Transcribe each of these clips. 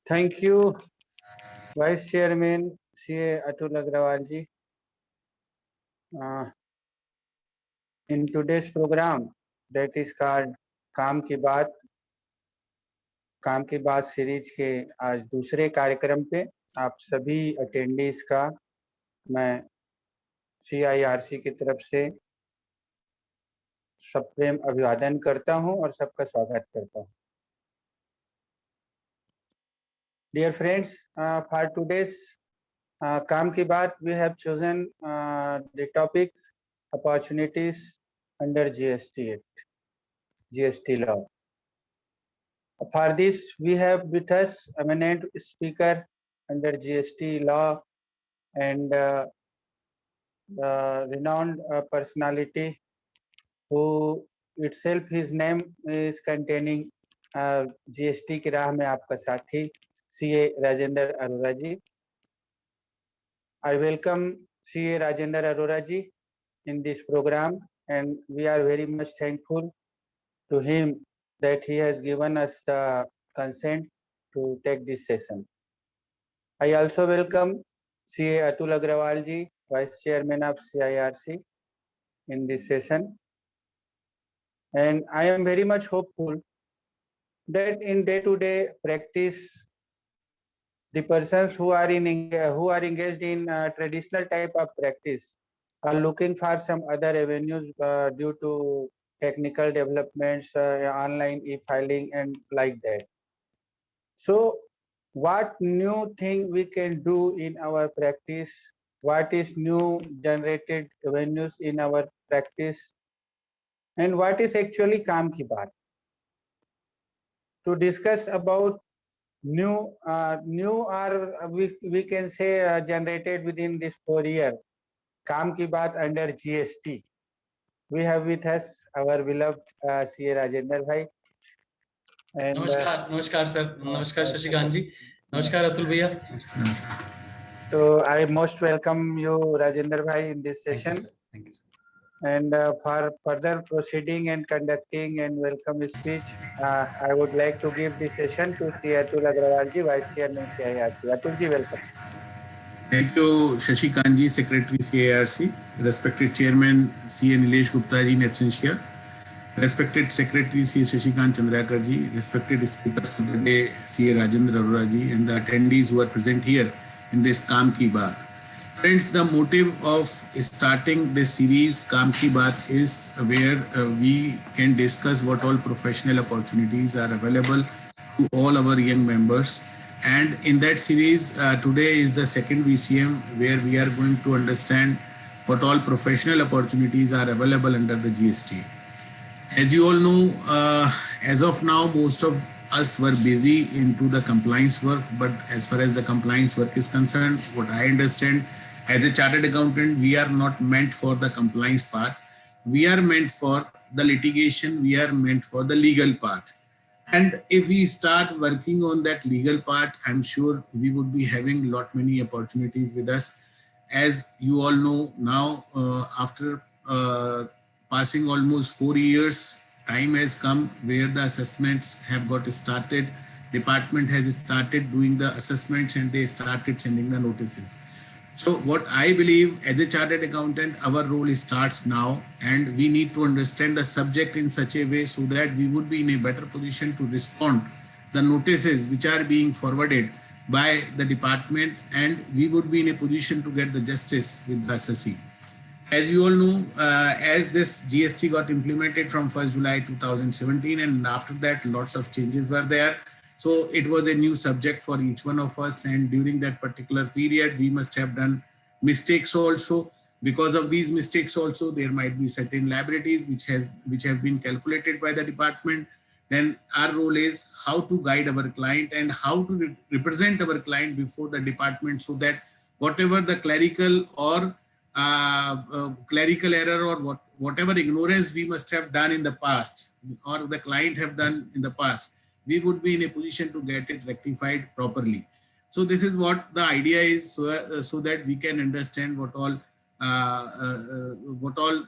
Thank you, Vice Chairman CA Atul Agrawal ji. In today's program, that is called काम की बात series के आज दूसरे कार्यक्रम पे आप सभी अटेंडीज का मैं CIRC की तरफ से सप्रेम अभिवादन करता हूं और सबका स्वागत करता हूं. Dear friends, for today's काम की बात, we have chosen the topic opportunities under GST Act, GST law. For this, we have with us eminent speaker under GST law and renowned personality who itself his name is containing GST की राह में आपका साथी CA Rajendra Arora ji. I welcome CA Rajendra Arora ji in this program, and we are very much thankful to him that he has given us the consent to take this session. I also welcome CA Atul Agrawal ji, Vice Chairman of CIRC, in this session. And I am very much hopeful that in day-to-day practice, the persons who are engaged in traditional type of practice are looking for some other avenues due to technical developments, online e-filing and like that. So what new thing we can do in our practice? What is new generated avenues in our practice? And what is actually काम की बात? To discuss about new or we can say generated within this 4 year काम की बात under GST. We have with us our beloved CA Rajendra bhai. And नमस्कार sir, नमस्कार शशिकांत जी, नमस्कार अतुल भैया. So I most welcome you Rajendra bhai in this session. Thank you, sir. And for further proceeding and conducting and welcome speech, I would like to give the session to CA Atul Agrawal ji, Vice Chairman CIRC. Atul ji, welcome. Thank you, Shashikant ji, Secretary CIRC, respected Chairman CA Nilesh Gupta ji in absentia, respected Secretary CA Shashikant Chandrakar ji, respected speakers of the day CA Rajendra Arora ji, and the attendees who are present here in this Kaam Ki Baat. Friends, the motive of starting this series Kaam Ki Baat is where we can discuss what all professional opportunities are available to all our young members. And in that series, today is the second VCM where we are going to understand what all professional opportunities are available under the GST. As you all know, as of now, most of us were busy into the compliance work, but as far as the compliance work is concerned, what I understand, as a chartered accountant, we are not meant for the compliance part. We are meant for the litigation. We are meant for the legal part. And if we start working on that legal part, I'm sure we would be having many opportunities with us. As you all know now, after passing almost 4 years, time has come where the assessments have got started. Department has started doing the assessments and they started sending the notices. So what I believe as a chartered accountant, our role starts now, and we need to understand the subject in such a way so that we would be in a better position to respond the notices which are being forwarded by the department, and we would be in a position to get the justice with the assessee. As you all know, as this GST got implemented from 1st July 2017, and after that lots of changes were there. So it was a new subject for each one of us, and during that particular period, we must have done mistakes also. Because of these mistakes also, there might be certain liabilities which have been calculated by the department. Then our role is how to guide our client and how to represent our client before the department so that whatever the clerical or clerical error or whatever ignorance we must have done in the past or the client have done in the past, we would be in a position to get it rectified properly. So this is what the idea is, so that we can understand what all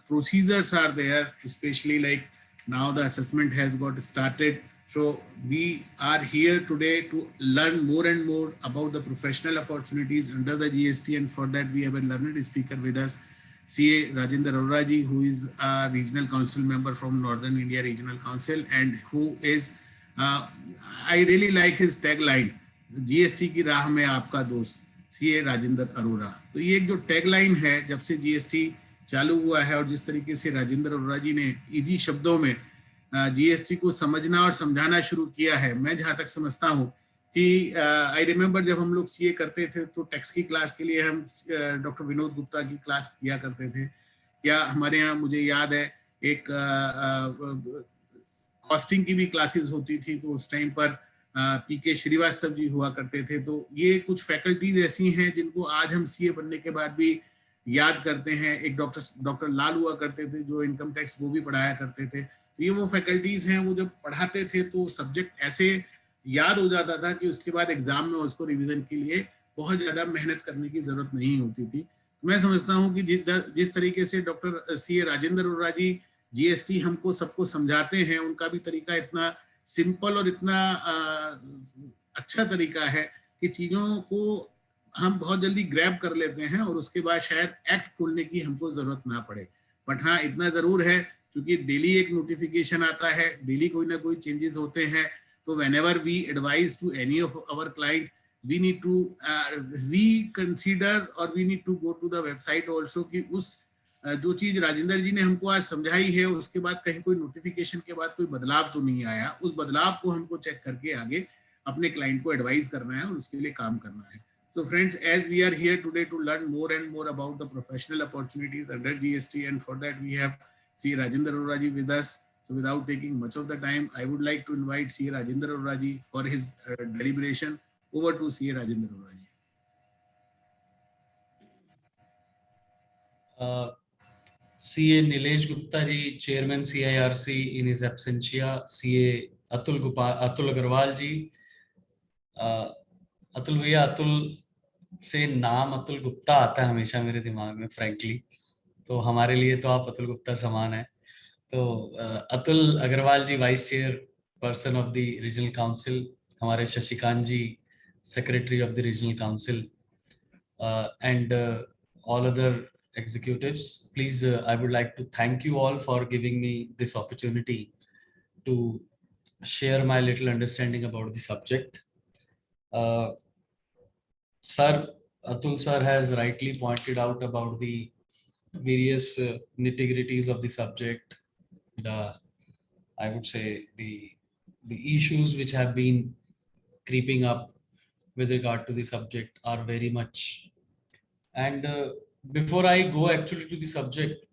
procedures are there, especially like now the assessment has got started. So we are here today to learn more and more about the professional opportunities under the GST, and for that we have a learned speaker with us, CA Rajendra Arora ji, who is a regional council member from Northern India Regional Council, and who is I really like his tagline, GST की राह में आपका दोस्त CA Rajendra Arora. तो ये जो tagline है जब से GST चालू हुआ है और जिस तरीके से राजेंद्र अरोड़ा जी ने इजी शब्दों में जीएसटी को समझना और समझाना शुरू किया है, मैं जहां तक समझता हूं कि आई रिमेम्बर जब हम लोग सीए करते थे तो टैक्स की क्लास के लिए हम डॉक्टर विनोद गुप्ता की क्लास किया करते थे, या हमारे यहाँ मुझे याद है एक कॉस्टिंग की भी क्लासेस होती थी, तो उस टाइम पर पीके श्रीवास्तव जी हुआ करते थे। तो ये कुछ फैकल्टीज ऐसी हैं जिनको आज हम सीए बनने के बाद भी याद करते हैं। एक डॉक्टर लाल हुआ करते थे जो इनकम टैक्स वो भी पढ़ाया करते थे। तो ये वो फैकल्टीज हैं, वो जब पढ़ाते थे तो सब्जेक्ट ऐसे याद हो जाता था कि उसके बाद एग्जाम में उसको रिवीजन के लिए बहुत ज्यादा मेहनत करने की जरूरत नहीं होती थी। मैं समझता हूँ कि जिस तरीके से डॉक्टर सीए राजेंद्र अरोड़ा जी जीएसटी हमको सबको समझाते हैं, उनका भी तरीका इतना सिंपल और इतना अच्छा तरीका है कि चीजों को हम बहुत जल्दी ग्रैब कर लेते हैं और उसके बाद शायद एक्ट खोलने की हमको जरूरत ना पड़े। बट हाँ, इतना जरूर है क्योंकि डेली एक नोटिफिकेशन आता है, डेली कोई ना कोई चेंजेस होते हैं, तो whenever we advise to any of our client, we need to reconsider or we need to go to the website also कि उस जो चीज राजेंद्र जी ने हमको आज समझाई है उसके बाद कहीं कोई नोटिफिकेशन के बाद कोई बदलाव तो नहीं आया, उस बदलाव को हमको चेक करके आगे अपने क्लाइंट को एडवाइस करना है और उसके लिए काम करना है। So friends, as we are here today to learn more and more about the professional opportunities under GST, and for that we have C. Rajendra Arora ji with us. So without taking much of the time, I would like to invite C. Rajendra Arora ji for his deliberation. Over to C. Rajendra Arora ji. CA Nilesh Gupta ji, Chairman CIRC in his absentia, CA Atul Agarwal ji, Atul भैया, अतुल से नाम अतुल गुप्ता आता है हमेशा मेरे दिमाग में frankly, तो हमारे लिए तो आप अतुल गुप्ता समान है। तो Atul Agarwal ji, vice chair person of the regional council, हमारे Shashikant ji, secretary of the regional council, and all other executives, please, I would like to thank you all for giving me this opportunity to share my little understanding about the subject. Sir, Atul sir has rightly pointed out about the various nitty-gritties of the subject, I would say the issues which have been creeping up with regard to the subject are very much. And before I go actually to the subject,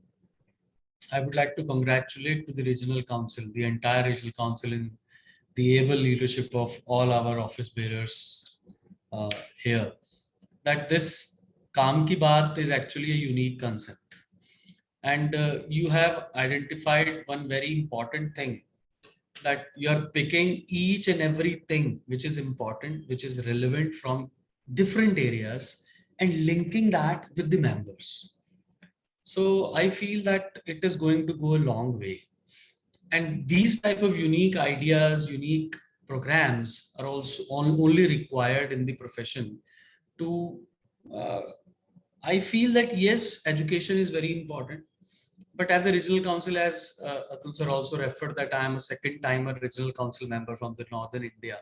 I would like to congratulate to the regional council, the entire regional council, in the able leadership of all our office bearers here, that this Kaam Ki Baat is actually a unique concept. And you have identified one very important thing, that you are picking each and everything which is important, which is relevant from different areas, and linking that with the members. So I feel that it is going to go a long way. And these type of unique ideas, unique programs are also only required in the profession to, I feel that yes, education is very important. But as a regional council, as Atul sir also referred, that I am a second-timer regional council member from the Northern India.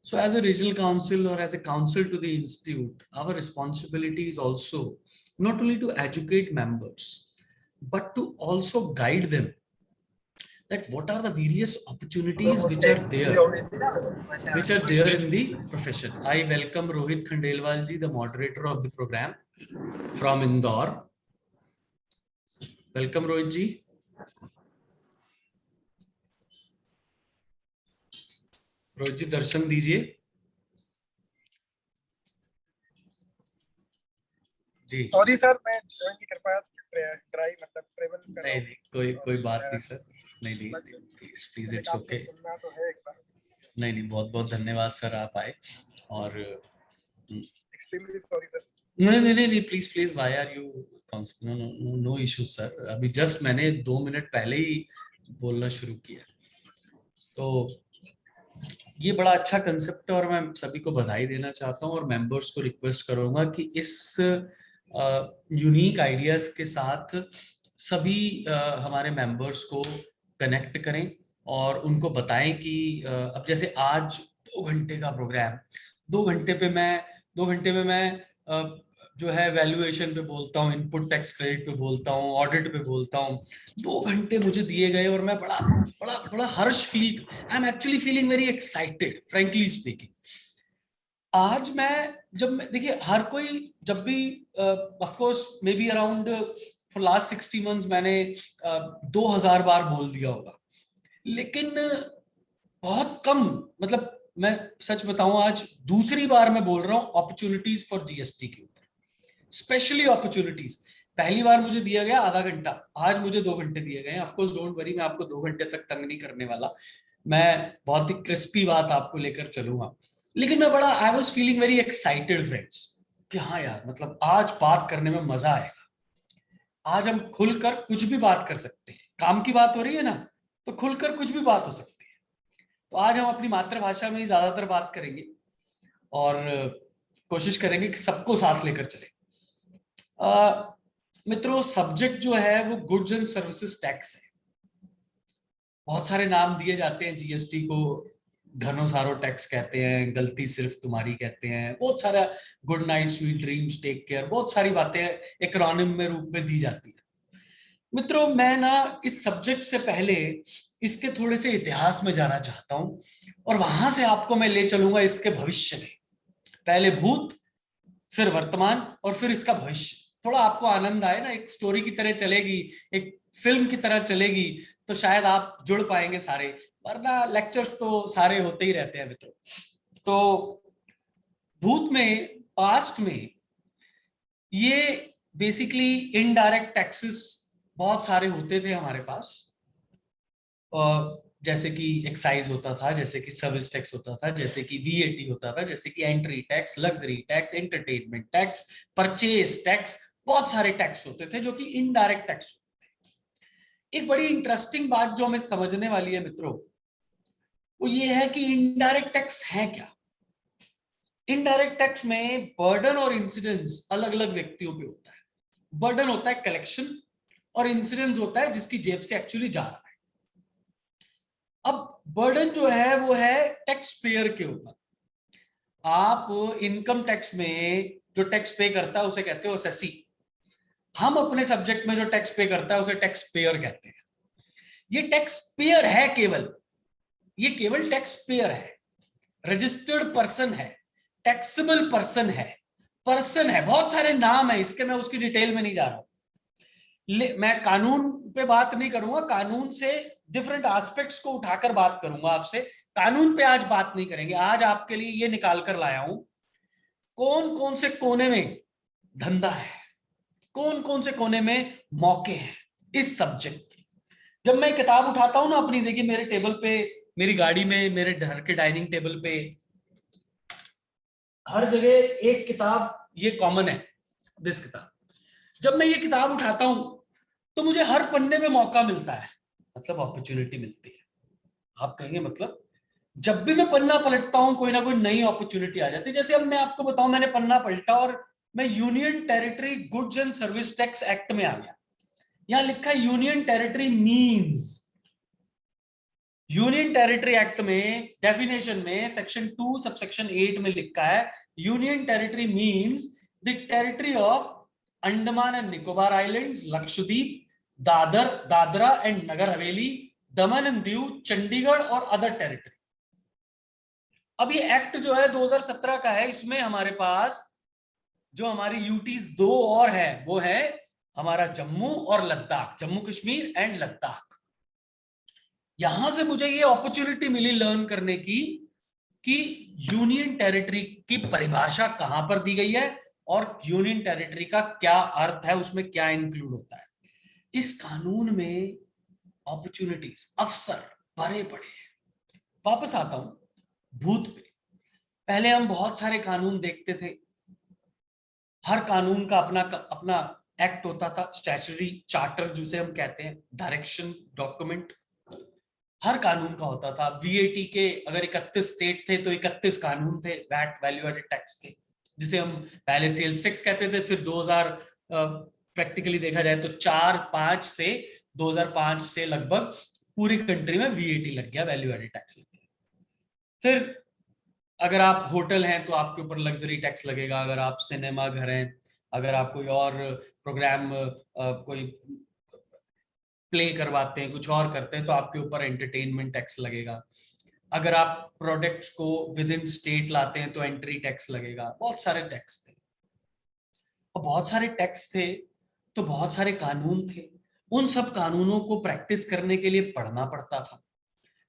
So as a regional council or as a council to the institute, our responsibility is also not only to educate members, but to also guide them that what are the various opportunities which are there in the profession. I welcome Rohit Khandelwal ji, the moderator of the program from Indore. Welcome Rohit ji. Rohit ji दर्शन दीजिए जी। Sorry sir, मैं join नहीं कर पाया, drive मतलब travel कर रहा हूं। नहीं, कोई बात नहीं सर, नहीं प्लीज इट्स ओके। सुनना तो है एक बार। नहीं, बहुत धन्यवाद सर, आप आए। और एक्सट्रीमली सॉरी सर। नहीं please, why are you, no issue sir. अभी जस्ट मैंने 2 मिनट पहले ही बोलना शुरू किया। तो ये बड़ा अच्छा कंसेप्ट है और मैं सभी को बधाई देना चाहता हूँ और मेंबर्स को रिक्वेस्ट करूंगा कि इस यूनिक आइडियाज के साथ सभी हमारे मेंबर्स को कनेक्ट करें और उनको बताएं कि अब जैसे आज 2 घंटे का प्रोग्राम, 2 घंटे में मैं जो है वैल्यूएशन पे बोलता हूँ, इनपुट टैक्स क्रेडिट पे बोलता हूँ, ऑडिट पे बोलता हूँ। 2 घंटे मुझे दिए गए और मैं बड़ा बड़ा बड़ा हर्ष feel, I am actually feeling very excited frankly speaking. आज देखिए हर कोई जब भी of course may be around for last 60 months मैंने 2000 बार बोल दिया होगा, लेकिन बहुत कम, मतलब मैं सच बताऊं आज दूसरी बार मैं बोल रहा हूं अपॉर्चुनिटीज फॉर जीएसटी के ऊपर, स्पेशली अपॉर्चुनिटीज। पहली बार मुझे दिया गया आधा घंटा, आज मुझे 2 घंटे दिए गए हैं। ऑफ कोर्स डोंट वरी, मैं आपको 2 घंटे तक तंग नहीं करने वाला, मैं बहुत ही क्रिस्पी बात आपको लेकर चलूंगा। लेकिन मैं बड़ा I was feeling very excited friends कि हाँ यार, मतलब आज बात करने में मजा आएगा, आज हम खुलकर कुछ भी बात कर सकते हैं। काम की बात हो रही है ना, तो खुलकर कुछ भी बात हो सकती है। तो आज हम अपनी मातृभाषा में ही ज्यादातर बात करेंगे और कोशिश करेंगे कि सबको साथ लेकर चले। मित्रों, सब्जेक्ट जो है वो गुड्स एंड सर्विसेज टैक्स है। बहुत सारे नाम दिए जाते हैं जीएसटी को, धर्मसारो टैक्स कहते हैं, गलती सिर्फ तुम्हारी कहते हैं, बहुत सारा good night sweet dreams, take care, बहुत सारी बातें एक्रोनिम में रूप में दी जाती है। मित्रों, मैं ना इस सब्जेक्ट से पहले इसके थोड़े से इतिहास में जाना चाहता हूं और वहां से आपको मैं ले चलूंगा इसके भविष्य में। पहले भूत, फिर वर्तमान और फिर इसका भविष्य। थोड़ा आपको आनंद आए ना, एक स्टोरी की तरह चलेगी, एक फिल्म की तरह चलेगी, तो शायद आप जुड़ पाएंगे सारे, वरना लेक्चर्स तो सारे होते ही रहते हैं मित्रों। तो भूत में, पास्ट में, ये बेसिकली इनडायरेक्ट टैक्सेस बहुत सारे होते थे हमारे पास, जैसे कि एक्साइज होता था, जैसे कि सर्विस टैक्स होता था, जैसे कि वीएटी होता था, जैसे कि entry tax, luxury tax, entertainment tax, purchase tax, बहुत सारे टैक्स होते थे जो कि इनडायरेक्ट टैक्स होते थे। एक बड़ी इंटरेस्टिंग बात जो हमें समझने वाली है मित्रों, वो ये है कि इनडायरेक्ट टैक्स है क्या। इनडायरेक्ट टैक्स में बर्डन और इंसिडेंस अलग अलग व्यक्तियों पे होता है। बर्डन होता है कलेक्शन और इंसिडेंस होता है जिसकी जेब से एक्चुअली जा रहा है। अब बर्डन जो है वो है टैक्स पेयर के ऊपर। आप इनकम टैक्स में जो टैक्स पे करता है उसे कहते हो एसएससी। हम अपने सब्जेक्ट में जो टैक्स पे करता है उसे टैक्स पेयर कहते हैं। ये टैक्स पेयर है, ये केवल टैक्स पेयर है, रजिस्टर्ड पर्सन है, टैक्सेबल पर्सन है, बहुत सारे नाम है इसके, मैं उसकी डिटेल में नहीं जा रहा हूं। मैं कानून पे बात नहीं करूंगा, कानून से डिफरेंट एस्पेक्ट्स को उठाकर बात करूंगा आपसे। कानून पे आज बात नहीं करेंगे, आज आपके लिए ये निकाल कर लाया हूं कौन कौन से कोने में धंधा है, कौन कौन से कोने में मौके हैं इस सब्जेक्ट के। जब मैं किताब उठाता हूं ना अपनी, देखिए मेरे टेबल पे, मेरी गाड़ी में, मेरे घर के डाइनिंग टेबल पे, हर जगह एक किताब ये कॉमन है, दिस किताब। जब मैं ये किताब उठाता हूं तो मुझे हर पन्ने में मौका मिलता है, मतलब अपॉर्चुनिटी मिलती है। आप कहेंगे मतलब? जब भी मैं पन्ना पलटता हूं कोई ना कोई नई अपॉर्चुनिटी आ जाती है। जैसे अब मैं आपको बताऊं, मैंने पन्ना पलटा और मैं union territory goods and service tax act में आ गया। यहां लिखा है union territory means. Union territory act में डेफिनेशन में सेक्शन 2 सबसेक्शन 8 में लिखा है union territory means the territory of Andaman and Nicobar islands, Lakshadweep, Dadra and Nagar Haveli, Daman and Diu, Chandigarh और अदर टेरिटरी। अब ये एक्ट जो है 2017 का है, इसमें हमारे पास जो हमारी यूटीज 2 और है वो है हमारा जम्मू और लद्दाख, जम्मू कश्मीर एंड लद्दाख। यहां से मुझे ये अपॉर्चुनिटी मिली लर्न करने की कि यूनियन टेरिटरी की परिभाषा कहां पर दी गई है और यूनियन टेरिटरी का क्या अर्थ है, उसमें क्या इंक्लूड होता है। इस कानून में अपॉर्चुनिटीज, अवसर भरे पड़े हैं। वापस आता हूं भूत पे। पहले हम बहुत सारे कानून देखते थे, हर कानून का अपना अपना एक्ट होता था, स्टैट्यूटरी चार्टर जिसे हम कहते हैं, डायरेक्शन डॉक्यूमेंट। हर कानून का होता था। वीएटी के अगर 31 स्टेट थे तो 31 कानून थे वैट वैल्यू एडेड टैक्स के, जिसे हम पहले सेल्स टैक्स कहते थे। फिर 2000 प्रैक्टिकली देखा जाए तो 2005 से लगभग पूरी कंट्री में वीएटी लग गया, वैल्यू एडेड टैक्स लग गया। फिर अगर आप होटल हैं तो आपके ऊपर लग्जरी टैक्स लगेगा, अगर आप सिनेमा घर हैं, अगर आप कोई और प्रोग्राम कोई प्ले करवाते हैं, कुछ और करते हैं, तो आपके ऊपर एंटरटेनमेंट टैक्स लगेगा। अगर आप प्रोडक्ट्स को विद इन स्टेट लाते हैं तो एंट्री टैक्स लगेगा। बहुत सारे टैक्स थे, और बहुत सारे टैक्स थे तो बहुत सारे कानून थे। उन सब कानूनों को प्रैक्टिस करने के लिए पढ़ना पड़ता था।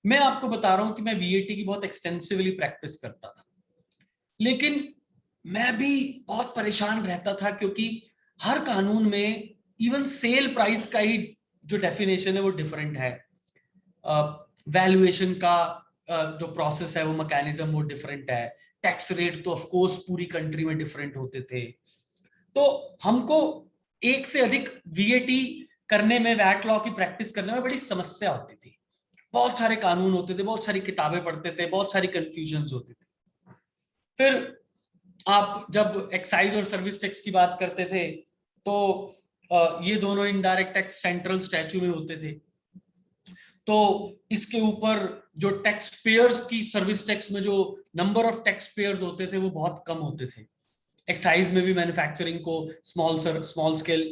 मैं आपको बता रहा हूं कि मैं वीएटी की बहुत एक्सटेंसिवली प्रैक्टिस करता था, लेकिन मैं भी बहुत परेशान रहता था, क्योंकि हर कानून में इवन सेल प्राइस का ही जो डेफिनेशन है वो डिफरेंट है, वैल्यूएशन का जो प्रोसेस है वो मैकेनिज्म वो डिफरेंट है, टैक्स रेट तो ऑफ कोर्स पूरी कंट्री में डिफरेंट होते थे। तो हमको एक से अधिक वीएटी करने में, वैट लॉ की प्रैक्टिस करने में बड़ी समस्या होती थी। बहुत सारे कानून होते थे, बहुत सारी किताबें पढ़ते थे, बहुत सारी कंफ्यूजन्स होती थी। फिर आप जब एक्साइज और सर्विस टैक्स की बात करते थे तो ये दोनों इनडायरेक्ट टैक्स सेंट्रल स्टैच्यू में होते थे, तो इसके ऊपर जो टैक्स पेयर्स की सर्विस टैक्स में जो नंबर ऑफ टैक्स पेयर्स होते थे वो बहुत कम होते थे। एक्साइज में भी मैन्युफैक्चरिंग को small scale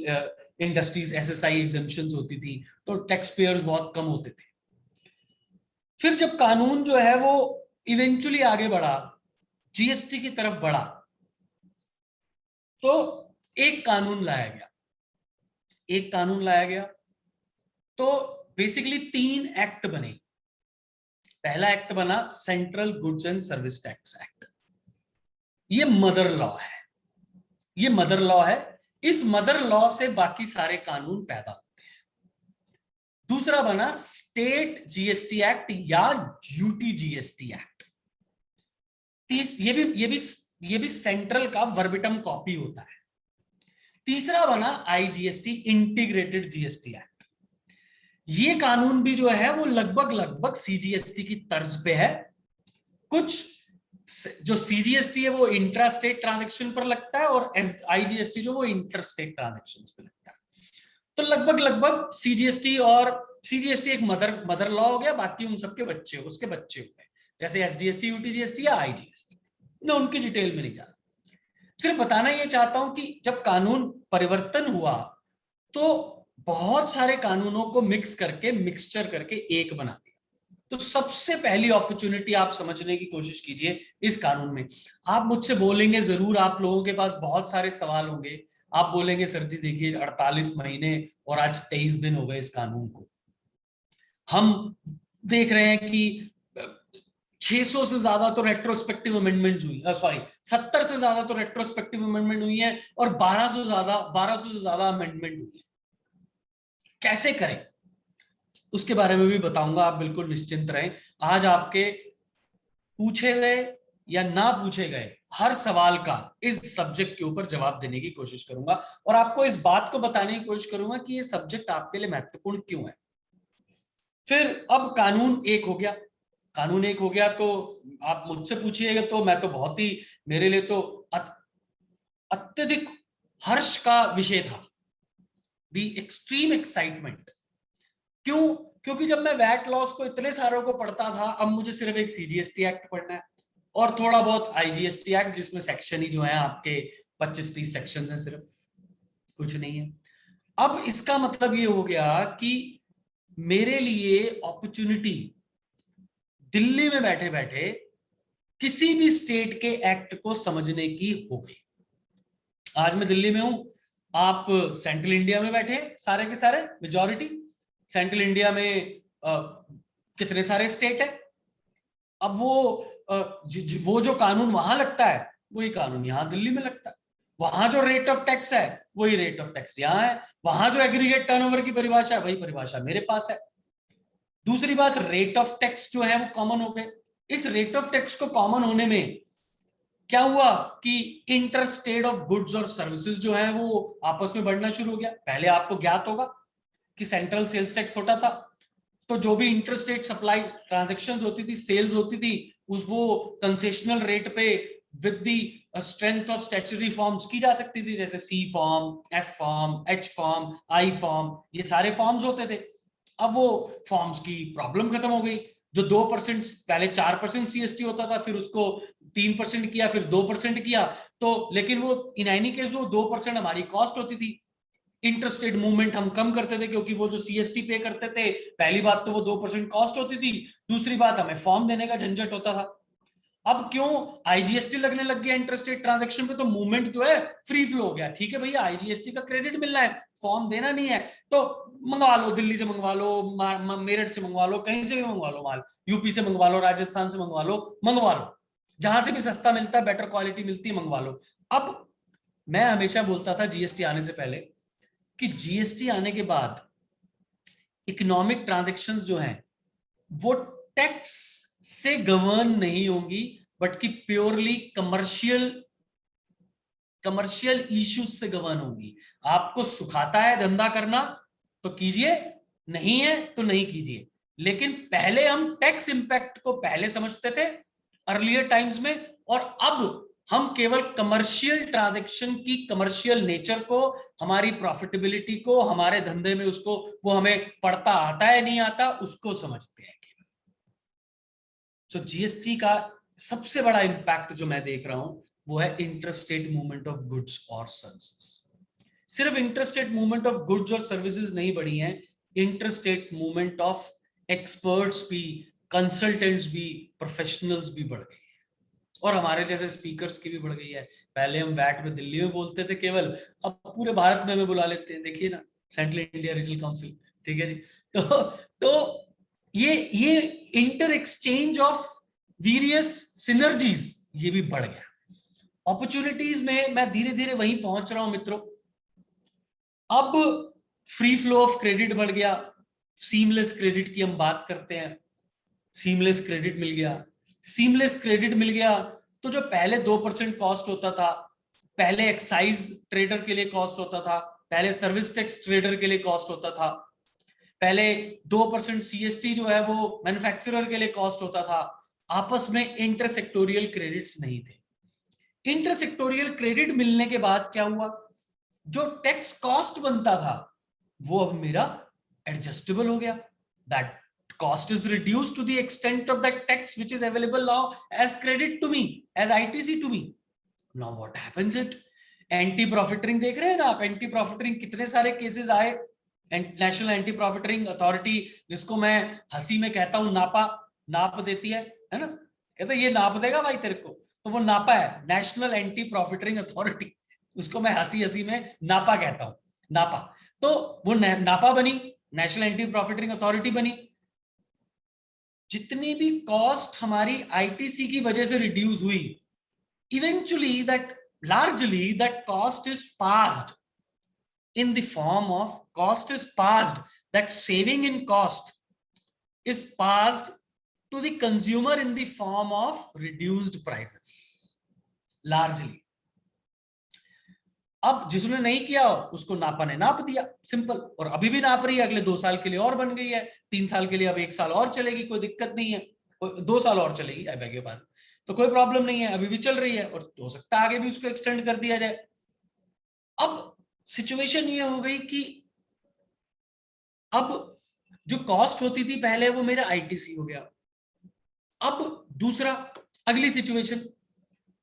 industries SSI exemptions होती थी, तो टैक्स पेयर्स बहुत कम होते थे। फिर जब कानून जो है वो इवेंचुअली आगे बढ़ा, जीएसटी की तरफ बढ़ा, तो एक कानून लाया गया। तो बेसिकली 3 एक्ट बने। पहला एक्ट बना central goods and service tax act. ये मदर लॉ है। इस मदर लॉ से बाकी सारे कानून पैदा होते हैं। दूसरा बना स्टेट जीएसटी एक्ट या यूटी जीएसटी एक्ट। ये भी सेंट्रल का वर्बिटम कॉपी होता है। तीसरा बना आईजीएसटी, इंटीग्रेटेड जीएसटी एक्ट। ये कानून भी जो है वो लगभग सीजीएसटी की तर्ज पे है। कुछ जो सीजीएसटी है वो इंट्रा स्टेट ट्रांजैक्शन पर लगता है, और आईजीएसटी जो वो इंटर स्टेट ट्रांजैक्शन पे लगता है। तो लगभग सीजीएसटी एक मदर लॉ हो गया, बाकी उन सबके बच्चे उसके बच्चे हो गए, जैसे एसडीएसटी, यूटीजीएसटी या आईजीएसटी। मैं उनकी डिटेल में नहीं जा रहा, सिर्फ बताना ये चाहता हूं कि जब कानून परिवर्तन हुआ तो बहुत सारे कानूनों को मिक्सचर करके एक बना दिया। तो सबसे पहली अपॉर्चुनिटी आप समझने की कोशिश कीजिए इस कानून में। आप मुझसे बोलेंगे जरूर, आप लोगों के पास बहुत सारे सवाल होंगे। आप बोलेंगे सर जी देखिए 48 महीने और आज 23 दिन हो गए इस कानून को, हम देख रहे हैं कि 600 से ज्यादा तो रेट्रोस्पेक्टिव अमेंडमेंट हुई, 70 से ज्यादा तो रेट्रोस्पेक्टिव अमेंडमेंट हुई है, और 1200 से ज्यादा अमेंडमेंट हुई है। कैसे करें उसके बारे में भी बताऊंगा, आप बिल्कुल निश्चिंत रहें। आज आपके पूछे गए या ना पूछे गए हर सवाल का इस सब्जेक्ट के ऊपर जवाब देने की कोशिश करूंगा, और आपको इस बात को बताने की कोशिश करूंगा कि ये सब्जेक्ट आपके लिए महत्वपूर्ण क्यों है। फिर अब कानून एक हो गया तो आप मुझसे पूछिएगा तो मैं तो बहुत ही, मेरे लिए तो अत्यधिक हर्ष का विषय था, दी एक्सट्रीम एक्साइटमेंट। क्यों? क्योंकि जब मैं वैट लॉस को इतने सारों को पढ़ता था, अब मुझे सिर्फ एक सीजीएसटी एक्ट पढ़ना है और थोड़ा बहुत आईजीएसटी एक्ट, जिसमें सेक्शन ही जो है आपके 25-30 सेक्शन है, सिर्फ कुछ नहीं है। अब इसका मतलब ये हो गया कि मेरे लिए अपॉर्चुनिटी दिल्ली में बैठे बैठे किसी भी स्टेट के एक्ट को समझने की होगी। आज मैं दिल्ली में हूं, आप सेंट्रल इंडिया में बैठे सारे के सारे, मेजॉरिटी सेंट्रल इंडिया में कितने सारे स्टेट है। अब वो जो कानून वहां लगता है वही कानून यहां दिल्ली में लगता है। वहां जो रेट ऑफ टैक्स है वही रेट ऑफ टैक्स यहां है। वहां जो एग्रीगेट टर्नओवर की परिभाषा है वही परिभाषा मेरे पास है। दूसरी बात, रेट ऑफ टैक्स जो है वो कॉमन हो गए। इस रेट ऑफ टैक्स को कॉमन होने में क्या हुआ कि इंटर स्टेट ऑफ गुड्स और सर्विसेज जो है वो आपस में बढ़ना शुरू हो गया। पहले आपको ज्ञात होगा कि सेंट्रल सेल्स टैक्स होता था, तो जो भी इंटरस्टेट सप्लाई ट्रांजैक्शंस होती थी, सेल्स होती थी, उस वो कंसेशनल रेट पे with the strength of statutory forms की जा सकती थी, जैसे C form, F form, H form, I form, ये सारे फॉर्म्स होते थे। अब वो फॉर्म्स की प्रॉब्लम खत्म हो गई। जो 2% पहले 4% सीएसटी होता था, फिर उसको 3% किया, फिर 2% किया, तो लेकिन वो इन एनी केस वो 2% हमारी कॉस्ट होती थी। इंटरस्टेट मूवमेंट हम कम करते थे क्योंकि वो जो सीएसटी पे करते थे, पहली बात तो वो 2% कॉस्ट होती थी, दूसरी बात हमें फॉर्म देने का झंझट होता था। अब क्यों आईजीएसटी लगने लग गया इंटरस्टेट ट्रांजैक्शन पे, तो मूवमेंट जो है फ्री फ्लो हो गया। ठीक है भैया, आईजीएसटी का क्रेडिट मिल रहा है, फॉर्म देना नहीं है, तो मंगवा लो, दिल्ली से मंगवा लो, मेरठ से मंगवा लो, कहीं से भी मंगवा लो माल, यूपी से मंगवा लो, राजस्थान से मंगवा लो, जहां से भी सस्ता मिलता है, बेटर क्वालिटी मिलती है, मंगवा लो। अब मैं हमेशा बोलता था जीएसटी आने से पहले कि जीएसटी आने के बाद इकोनॉमिक ट्रांजैक्शंस जो हैं वो टैक्स से गवर्न नहीं होंगी, बट कि प्योरली कमर्शियल इश्यूज से गवर्न होंगी। आपको सुखाता है धंधा करना तो कीजिए, नहीं है तो नहीं कीजिए। लेकिन पहले हम टैक्स इंपैक्ट को पहले समझते थे अर्लियर टाइम्स में, और अब हम केवल कमर्शियल ट्रांजैक्शन की कमर्शियल नेचर को, हमारी प्रॉफिटेबिलिटी को, हमारे धंधे में उसको, वो हमें पड़ता आता है नहीं आता, उसको समझते हैं। तो जीएसटी का सबसे बड़ा इंपैक्ट जो मैं देख रहा हूं वो है इंटरस्टेट मूवमेंट ऑफ गुड्स और सर्विसेज। सिर्फ इंटरस्टेट मूवमेंट ऑफ गुड्स और सर्विसेज नहीं बढ़ी हैं, इंटरस्टेट मूवमेंट ऑफ एक्सपर्ट्स भी, कंसल्टेंट्स भी, प्रोफेशनल्स भी बढ़ गई है, और हमारे जैसे स्पीकर्स की भी बढ़ गई है। पहले हम बैट में दिल्ली में बोलते थे केवल, अब पूरे भारत में हमें बुला लेते हैं। देखिए ना, सेंट्रल इंडिया रीजनल काउंसिल, ठीक है जी। तो ये inter exchange of various synergies ये भी बढ़ गया। अपॉर्चुनिटीज में मैं धीरे धीरे वहीं पहुंच रहा हूं मित्रों। अब फ्री फ्लो ऑफ क्रेडिट बढ़ गया, सीमलेस क्रेडिट की हम बात करते हैं, सीमलेस क्रेडिट मिल गया। सीमलेस क्रेडिट मिल गया तो जो पहले 2% कॉस्ट होता था, पहले एक्साइज ट्रेडर के लिए कॉस्ट होता था, पहले सर्विस टैक्स ट्रेडर के लिए कॉस्ट होता था, पहले 2% सीएसटी जो है वो मैन्युफैक्चरर के लिए कॉस्ट होता था, आपस में इंटरसेक्टोरियल क्रेडिट्स नहीं थे। इंटरसेक्टोरियल क्रेडिट मिलने के बाद क्या हुआ, जो टैक्स कॉस्ट बनता था वो अब मेरा एडजस्टेबल हो गया। That cost is reduced to the extent of that tax which is available now as credit to me, as ITC to me. Now what happens it, anti profiteering देख रहे हैं ना आप, एंटी प्रॉफिटरिंग कितने सारे cases आए। National anti profiteering authority, जिसको मैं हंसी में कहता हूं नापा, नाप देती है ना, कहता ये नाप देगा भाई तेरे को, तो वो नापा है, नेशनल एंटी प्रॉफिटरिंग अथॉरिटी, उसको मैं हंसी हंसी में नापा कहता हूं, नापा। तो वो नापा बनी, नेशनल एंटी प्रॉफिटरिंग अथॉरिटी बनी। जितनी भी कॉस्ट हमारी आईटीसी की वजह से रिड्यूस हुई, eventually that largely that cost is passed in the form of, cost is passed, that saving in cost is passed to the consumer in the form of reduced prices largely. अब जिसने नहीं किया उसको नापा ने नाप दिया, सिंपल, और अभी भी नाप रही है, अगले 2 साल के लिए और बन गई है, 3 साल के लिए, अब 1 साल और चलेगी, कोई दिक्कत नहीं है, 2 साल और चलेगी, आई बेग योर पार्डन, तो कोई प्रॉब्लम नहीं है, अभी भी चल रही है, और हो सकता है आगे भी उसको एक्सटेंड कर दिया जाए। अब सिचुएशन ये हो गई कि अब जो कॉस्ट होती थी पहले वो मेरा आईटीसी हो गया। अब दूसरा, अगली सिचुएशन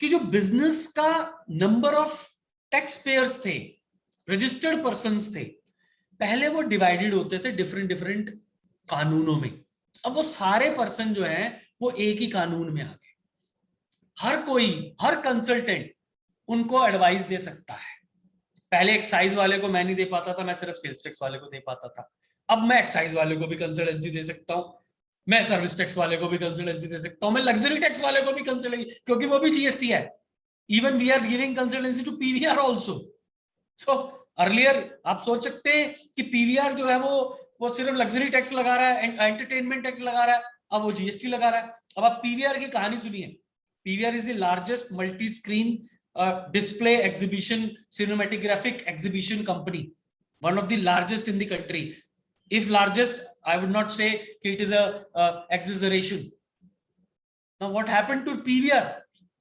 कि जो बिजनेस का नंबर ऑफ टैक्स पेयर्स थे, रजिस्टर्ड पर्संस थे, पहले वो डिवाइडेड होते थे डिफरेंट कानूनों में, अब वो सारे पर्सन जो हैं वो एक ही कानून में आ गए। हर कोई, हर कंसल्टेंट उनको एडवाइस दे सकता है। पहले एक्साइज वाले को मैं नहीं दे पाता था, मैं सिर्फ सेल्स टैक्स वाले को दे पाता था, अब मैं एक्साइज वाले को भी कंसल्टेंसी दे सकता हूं, मैं सर्विस टैक्स वाले को भी कंसल्टेंसी दे सकता हूं, मैं लग्जरी टैक्स वाले को भी कंसल्टेंसी, क्योंकि वो भी जीएसटी है। Even we are giving consultancy to PVR also. So earlier आप सोच सकते हैं कि पीवीआर जो है वो सिर्फ लग्जरी टैक्स लगा रहा है, एंटरटेनमेंट टैक्स लगा रहा है, अब वो जीएसटी लगा रहा है। अब आप पीवीआर की कहानी सुनिए। PVR is the largest multi screen display exhibition cinematographic exhibition company, one of the largest in the country, if largest I would not say it is a exaggeration. Now what happened to PVR?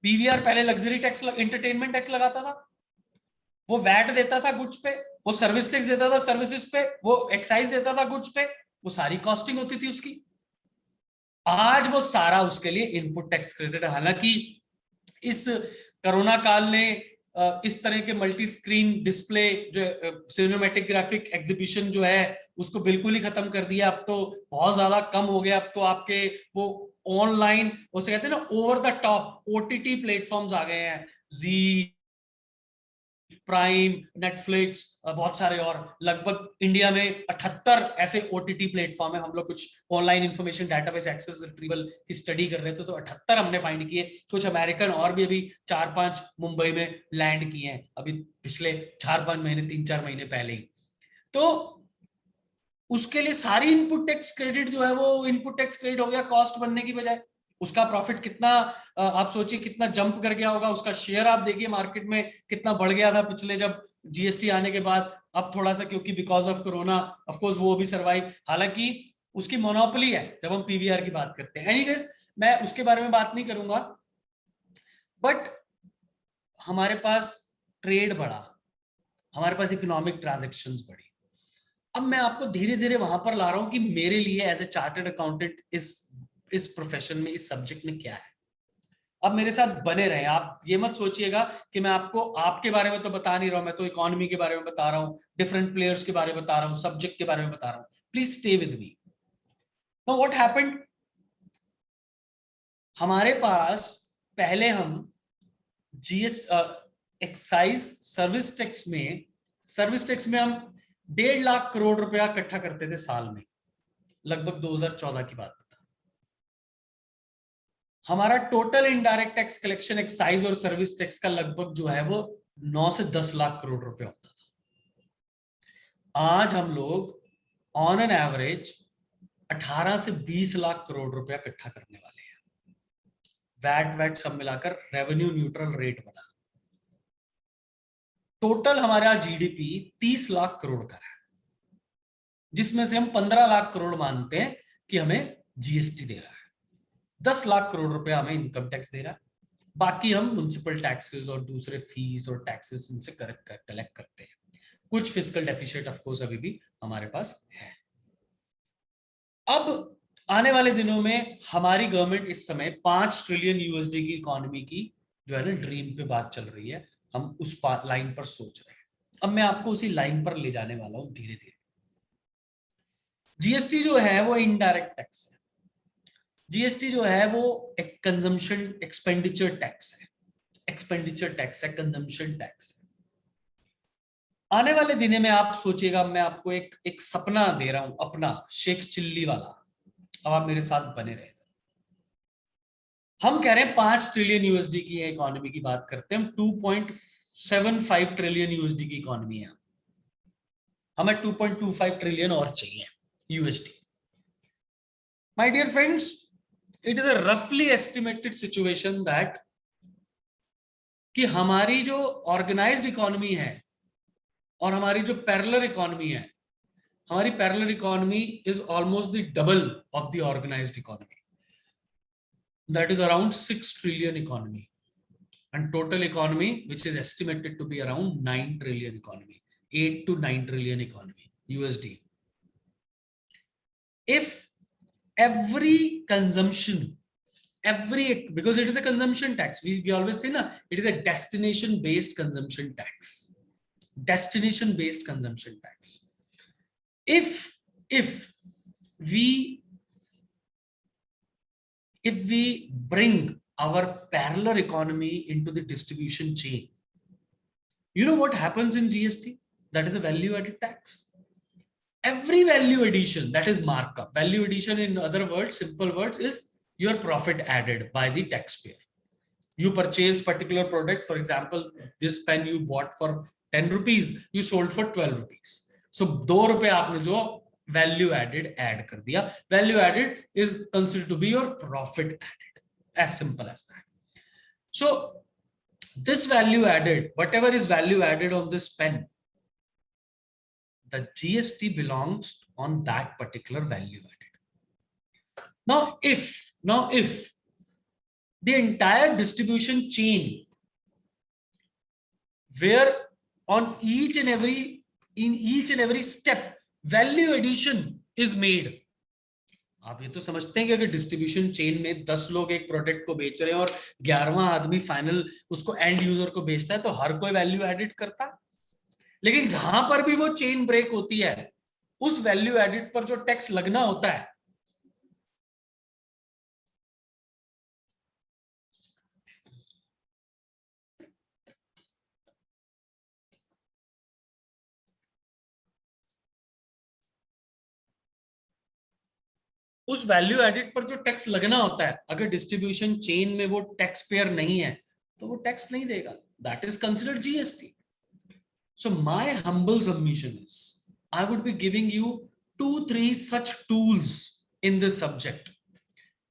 PVR पहले luxury tax, entertainment tax लगाता था, वो VAT देता था goods पे, वो service tax देता था सर्विसेज पे, वो एक्साइज देता था गुड्स पे, वो सारी कॉस्टिंग होती थी उसकी। आज वो सारा उसके लिए इनपुट टैक्स क्रेडिट। हालांकि इस कोरोना काल ने इस तरह के मल्टी स्क्रीन डिस्प्ले जो सिनेमैटिक ग्राफिक एग्जीबिशन जो है उसको बिल्कुल ही खत्म कर दिया। अब तो बहुत ज्यादा कम हो गया। अब तो आपके वो ऑनलाइन, उसे कहते हैं ना, over the top OTT platforms आ गए हैं, जी, प्राइम, नेटफ्लिक्स, बहुत सारे और। लगभग इंडिया में 78 ऐसे ओटीटी प्लेटफॉर्म है। हम लोग कुछ online information database access retrieval की स्टडी कर रहे थे, तो 78 हमने फाइंड किए। कुछ अमेरिकन और भी अभी 4-5 मुंबई में लैंड किए हैं अभी पिछले 4-5 महीने, 3-4 महीने पहले ही। तो उसके लिए सारी इनपुट टैक्स क्रेडिट जो है वो इनपुट टैक्स क्रेडिट हो गया कॉस्ट बनने की बजाय। उसका प्रॉफिट कितना, आप सोचिए कितना जंप कर गया होगा। उसका शेयर आप देखिए मार्केट में कितना बढ़ गया था पिछले, जब जीएसटी आने के बाद। अब थोड़ा सा क्योंकि because of corona of course वो भी सर्वाइव, हालांकि उसकी मोनोपोली है जब हम पीवीआर की बात करते हैं। एनीवेज मैं उसके बारे में बात नहीं करूंगा, बट हमारे पास ट्रेड बढ़ा, हमारे पास इकोनॉमिक ट्रांजैक्शंस बढ़ी। अब मैं आपको धीरे धीरे वहां पर ला रहा हूं कि मेरे लिए एज ए चार्टर्ड अकाउंटेंट इस प्रोफेशन में, इस सब्जेक्ट में क्या है। अब मेरे साथ बने रहें। आप ये मत सोचिएगा कि मैं आपको आपके बारे में तो बता नहीं रहा हूं, मैं तो इकोनॉमी के बारे में बता रहा हूं, डिफरेंट प्लेयर्स के बारे में बता रहा हूं, सब्जेक्ट के बारे में बता रहा हूं। Please stay with me. Now what happened, हमारे पास पहले हम एक्साइज सर्विस टैक्स में हम 1.5 लाख करोड़ रुपया इकट्ठा करते थे साल में। लगभग 2014 की बात बता। हमारा total indirect tax collection excise और सर्विस टैक्स का लगभग जो है वो 9 से 10 लाख करोड़ रुपया होता था। आज हम लोग ऑन एन एवरेज 18 से 20 लाख करोड़ रुपया इकट्ठा करने वाले हैं। वैट सब मिलाकर रेवेन्यू न्यूट्रल रेट बना। टोटल हमारा जीडीपी 30 लाख करोड़ का है, जिसमें से हम 15 लाख करोड़ मानते हैं कि हमें जीएसटी दे रहा है, 10 लाख करोड़ रुपया हमें इनकम टैक्स दे रहा है, बाकी हम म्युनिसिपल टैक्सेस और दूसरे फीस और टैक्सेस इनसे कलेक्ट करते हैं। कुछ फिस्कल डेफिसिट ऑफ कोर्स अभी भी हमारे पास है। अब आने वाले दिनों में हमारी गवर्नमेंट इस समय 5 ट्रिलियन यूएसडी की इकोनॉमी की जो है ना ड्रीम पे बात चल रही है। हम उस लाइन पर सोच रहे हैं। अब मैं आपको उसी लाइन पर ले जाने वाला हूं धीरे धीरे। जीएसटी जो है वो इनडायरेक्ट टैक्स है। जीएसटी जो है वो एक कंजम्पशन एक्सपेंडिचर टैक्स है, कंजम्पशन टैक्स है। आने वाले दिनों में आप सोचिएगा, मैं आपको एक सपना दे रहा हूं अपना, शेख चिल्ली वाला। अब आप मेरे साथ बने रहे। हम कह रहे हैं 5 ट्रिलियन यूएसडी की इकोनॉमी की बात करते हैं हम। 2.75 ट्रिलियन यूएसडी की इकोनॉमी है। हमें 2.25 ट्रिलियन और चाहिए USD. My dear friends, it is a रफली एस्टिमेटेड सिचुएशन दैट कि हमारी जो ऑर्गेनाइज्ड इकोनॉमी है और हमारी जो पैरेलल इकोनॉमी है, हमारी parallel economy is almost the double of the organised economy. That is around 6 trillion economy, and total economy which is estimated to be around 9 trillion economy, 8 to 9 trillion economy USD. If every consumption, because it is a consumption tax, we always say na, it is a destination based consumption tax. Destination based consumption tax. If we bring our parallel economy into the distribution chain, you know what happens in GST? That is a value added tax. Every value addition, that is markup. Value addition, in other words, simple words, is your profit added by the taxpayer. You purchased particular product, for example, this pen you bought for 10 rupees, you sold for 12 rupees. So 2 रुपए आपने जो value added add कर दिया. Value added is considered to be your profit added. As simple as that. So this value added, whatever is value added on this pen, the GST belongs on that particular value added. Now if the entire distribution chain, where on each and every step value addition is made, आप ये तो समझते हैं कि अगर distribution chain में 10 लोग एक प्रोडक्ट को बेच रहे हैं और 11वां आदमी फाइनल उसको एंड यूजर को बेचता है, तो हर कोई वैल्यू एडिट करता। लेकिन जहां पर भी वो चेन ब्रेक होती है, उस वैल्यू एडिट पर जो टैक्स लगना होता है, उस वैल्यू एडिट पर जो टैक्स लगना होता है, अगर डिस्ट्रीब्यूशन चेन में वो टैक्स पेयर नहीं है तो वो टैक्स नहीं देगा। That is considered GST. So my humble submission is I would be giving you 2-3 such tools in this subject.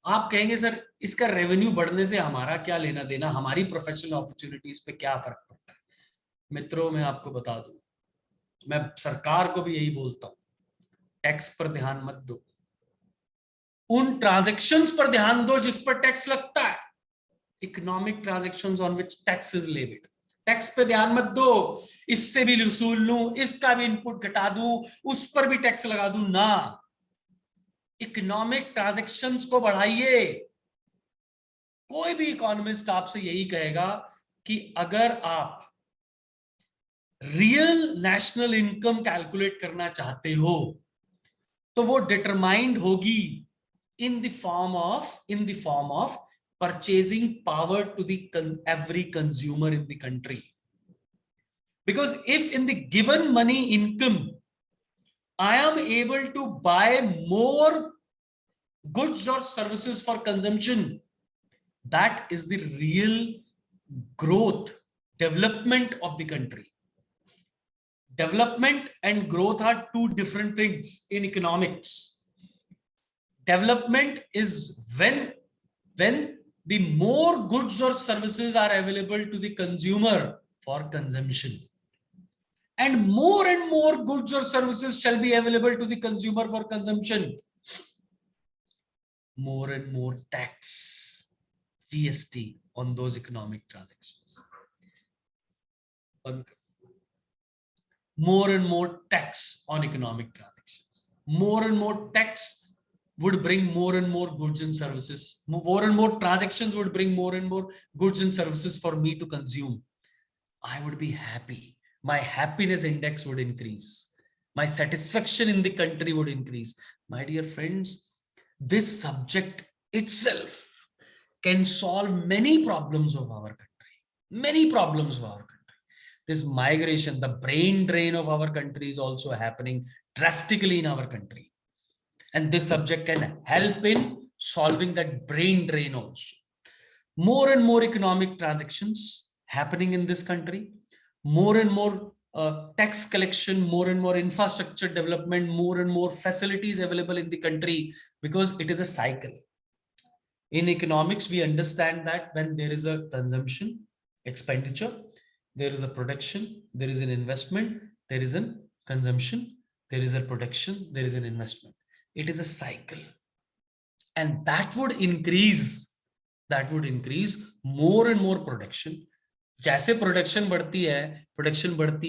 आप कहेंगे सर इसका रेवेन्यू बढ़ने से हमारा क्या लेना देना, हमारी प्रोफेशनल अपॉर्चुनिटीज पे क्या फर्क पड़ता है? मित्रों, मैं आपको बता दूं, मैं सरकार को भी यही बोलता हूं, टैक्स पर ध्यान मत दो, उन ट्रांजैक्शंस पर ध्यान दो जिस पर टैक्स लगता है। Economic transactions on which tax is levied. Tax पे ध्यान मत दो, इससे भी वसूल लूं, इसका भी इनपुट घटा दूं, उस पर भी टैक्स लगा दूं ना। इकोनॉमिक ट्रांजैक्शंस को बढ़ाइए। कोई भी इकोनॉमिस्ट आपसे यही कहेगा कि अगर आप रियल नेशनल इनकम कैलकुलेट करना चाहते हो तो वो डिटरमाइंड होगी in the form of purchasing power to the every consumer in the country. Because if in the given money income I am able to buy more goods or services for consumption, that is the real growth, development of the country. Development and growth are two different things in economics. Development is when the more goods or services are available to the consumer for consumption, and more goods or services shall be available to the consumer for consumption, more and more tax, GST on those economic transactions. More and more tax on economic transactions. More and more tax would bring more and more goods and services. More and more transactions would bring more and more goods and services for me to consume. I would be happy. My happiness index would increase. My satisfaction in the country would increase. My dear friends, this subject itself can solve many problems of our country. Many problems of our country. This migration, the brain drain of our country is also happening drastically in our country. And this subject can help in solving that brain drain also. More and more economic transactions happening in this country, more and more tax collection, more and more infrastructure development, more and more facilities available in the country, because it is a cycle. In economics, we understand that when there is a consumption, expenditure, there is a production, there is an investment, there is a consumption, there is a production, there is an investment. It is a cycle, and that would increase more and more production. जैसे production बढ़ती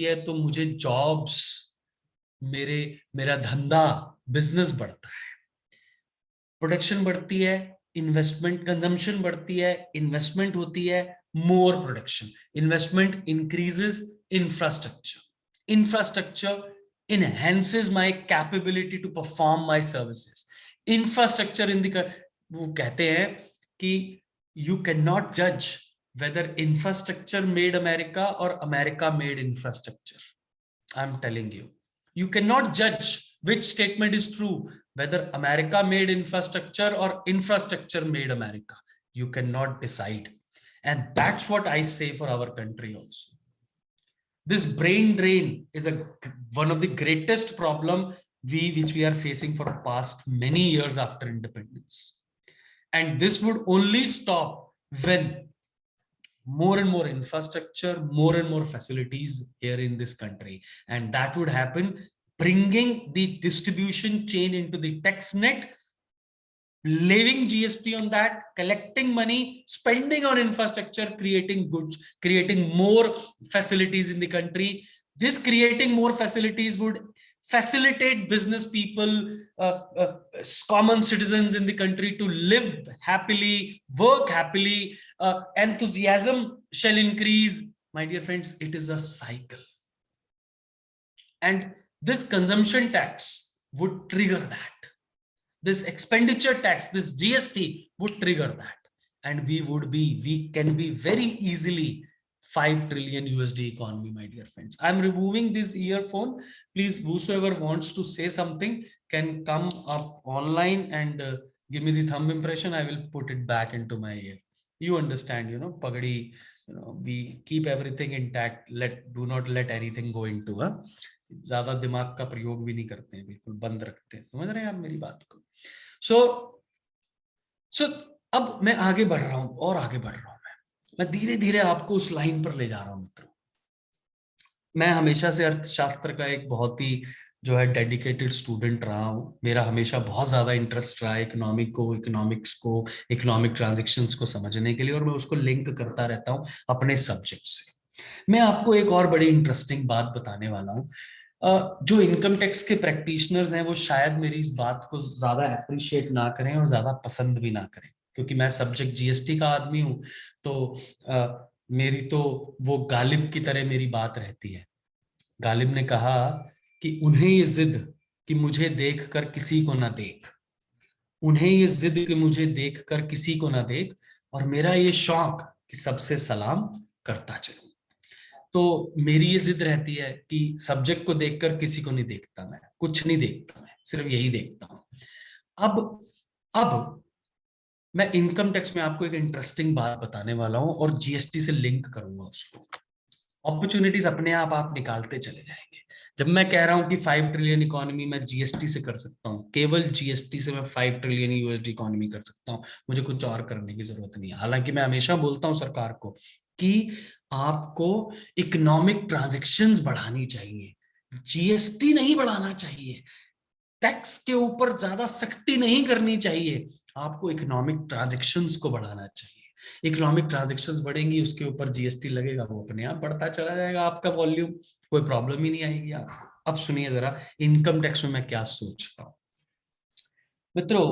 है तो मुझे jobs, मेरा धंधा, business बढ़ता है। Production बढ़ती है, इन्वेस्टमेंट, कंजम्पशन बढ़ती है, इन्वेस्टमेंट होती है, more production, investment increases infrastructure enhances my capability to perform my services. Infrastructure in the, वो कहते हैं कि you cannot judge whether infrastructure made America or America made infrastructure. I'm telling you, you cannot judge which statement is true, whether America made infrastructure or infrastructure made America. You cannot decide, and that's what I say for our country also. This brain drain is one of the greatest problem which we are facing for past many years after independence, and this would only stop when more and more infrastructure, more and more facilities here in this country, and that would happen bringing the distribution chain into the tax net, levying GST on that, collecting money, spending on infrastructure, creating goods, creating more facilities in the country. This creating more facilities would facilitate business people, common citizens in the country to live happily, work happily, enthusiasm shall increase. My dear friends, it is a cycle. And this consumption tax would trigger that. This expenditure tax, this GST would trigger that. And we can be very easily 5 trillion USD economy, my dear friends. I'm removing this earphone. Please, whosoever wants to say something can come up online and give me the thumb impression. I will put it back into my ear. You understand, pagadi, we keep everything intact. Do not let anything go into ज्यादा दिमाग का प्रयोग भी नहीं करते हैं, बिल्कुल बंद रखते हैं. समझ रहे हैं आप मेरी बात को? सो अब मैं आगे बढ़ रहा हूं और आगे बढ़ रहा हूं. मैं धीरे धीरे आपको उस लाइन पर ले जा रहा हूं मित्रों. मैं हमेशा से अर्थशास्त्र का एक बहुत ही जो है डेडिकेटेड स्टूडेंट रहा हूं. मेरा हमेशा बहुत ज्यादा इंटरेस्ट रहा है इकोनॉमिक्स को, इकोनॉमिक ट्रांजैक्शंस को समझने के लिए, और मैं उसको लिंक करता रहता हूं अपने सब्जेक्ट से. मैं आपको एक और बड़ी इंटरेस्टिंग बात बताने वाला हूं. जो इनकम टैक्स के प्रैक्टिशनर्स हैं वो शायद मेरी इस बात को ज्यादा अप्रिशिएट ना करें और ज्यादा पसंद भी ना करें, क्योंकि मैं सब्जेक्ट जीएसटी का आदमी हूं. तो मेरी तो वो गालिब की तरह मेरी बात रहती है. गालिब ने कहा कि उन्हें ये जिद कि मुझे देख कर किसी को ना देख, उन्हें ये जिद कि मुझे देख कर किसी को ना देख, और मेरा ये शौक कि सबसे सलाम करता चलूं. तो मेरी ये जिद रहती है कि सब्जेक्ट को देखकर किसी को नहीं देखता, मैं कुछ नहीं देखता, मैं सिर्फ यही देखता हूं. अब मैं इनकम टैक्स में आपको एक इंटरेस्टिंग बात बताने वाला हूं और जीएसटी से लिंक करूंगा उसको. अपॉर्चुनिटीज अपने आप निकालते चले जाएंगे. जब मैं कह रहा हूं कि 5 ट्रिलियन इकोनॉमी मैं जीएसटी से कर सकता हूं, केवल जीएसटी से मैं 5 ट्रिलियन यूएसडी इकोनॉमी कर सकता हूं, मुझे कुछ और करने की जरूरत नहीं है. हालांकि मैं हमेशा बोलता हूं सरकार को कि आपको इकोनॉमिक ट्रांजैक्शंस बढ़ानी चाहिए, जीएसटी नहीं बढ़ाना चाहिए, टैक्स के ऊपर ज्यादा सख्ती नहीं करनी चाहिए, आपको इकोनॉमिक ट्रांजैक्शंस को बढ़ाना चाहिए. इकोनॉमिक ट्रांजैक्शंस बढ़ेंगी, उसके ऊपर जीएसटी लगेगा, वो अपने आप बढ़ता चला जाएगा आपका वॉल्यूम, कोई प्रॉब्लम ही नहीं आएगी आपको. अब सुनिए जरा इनकम टैक्स में मैं क्या सोचता हूं. मित्रों,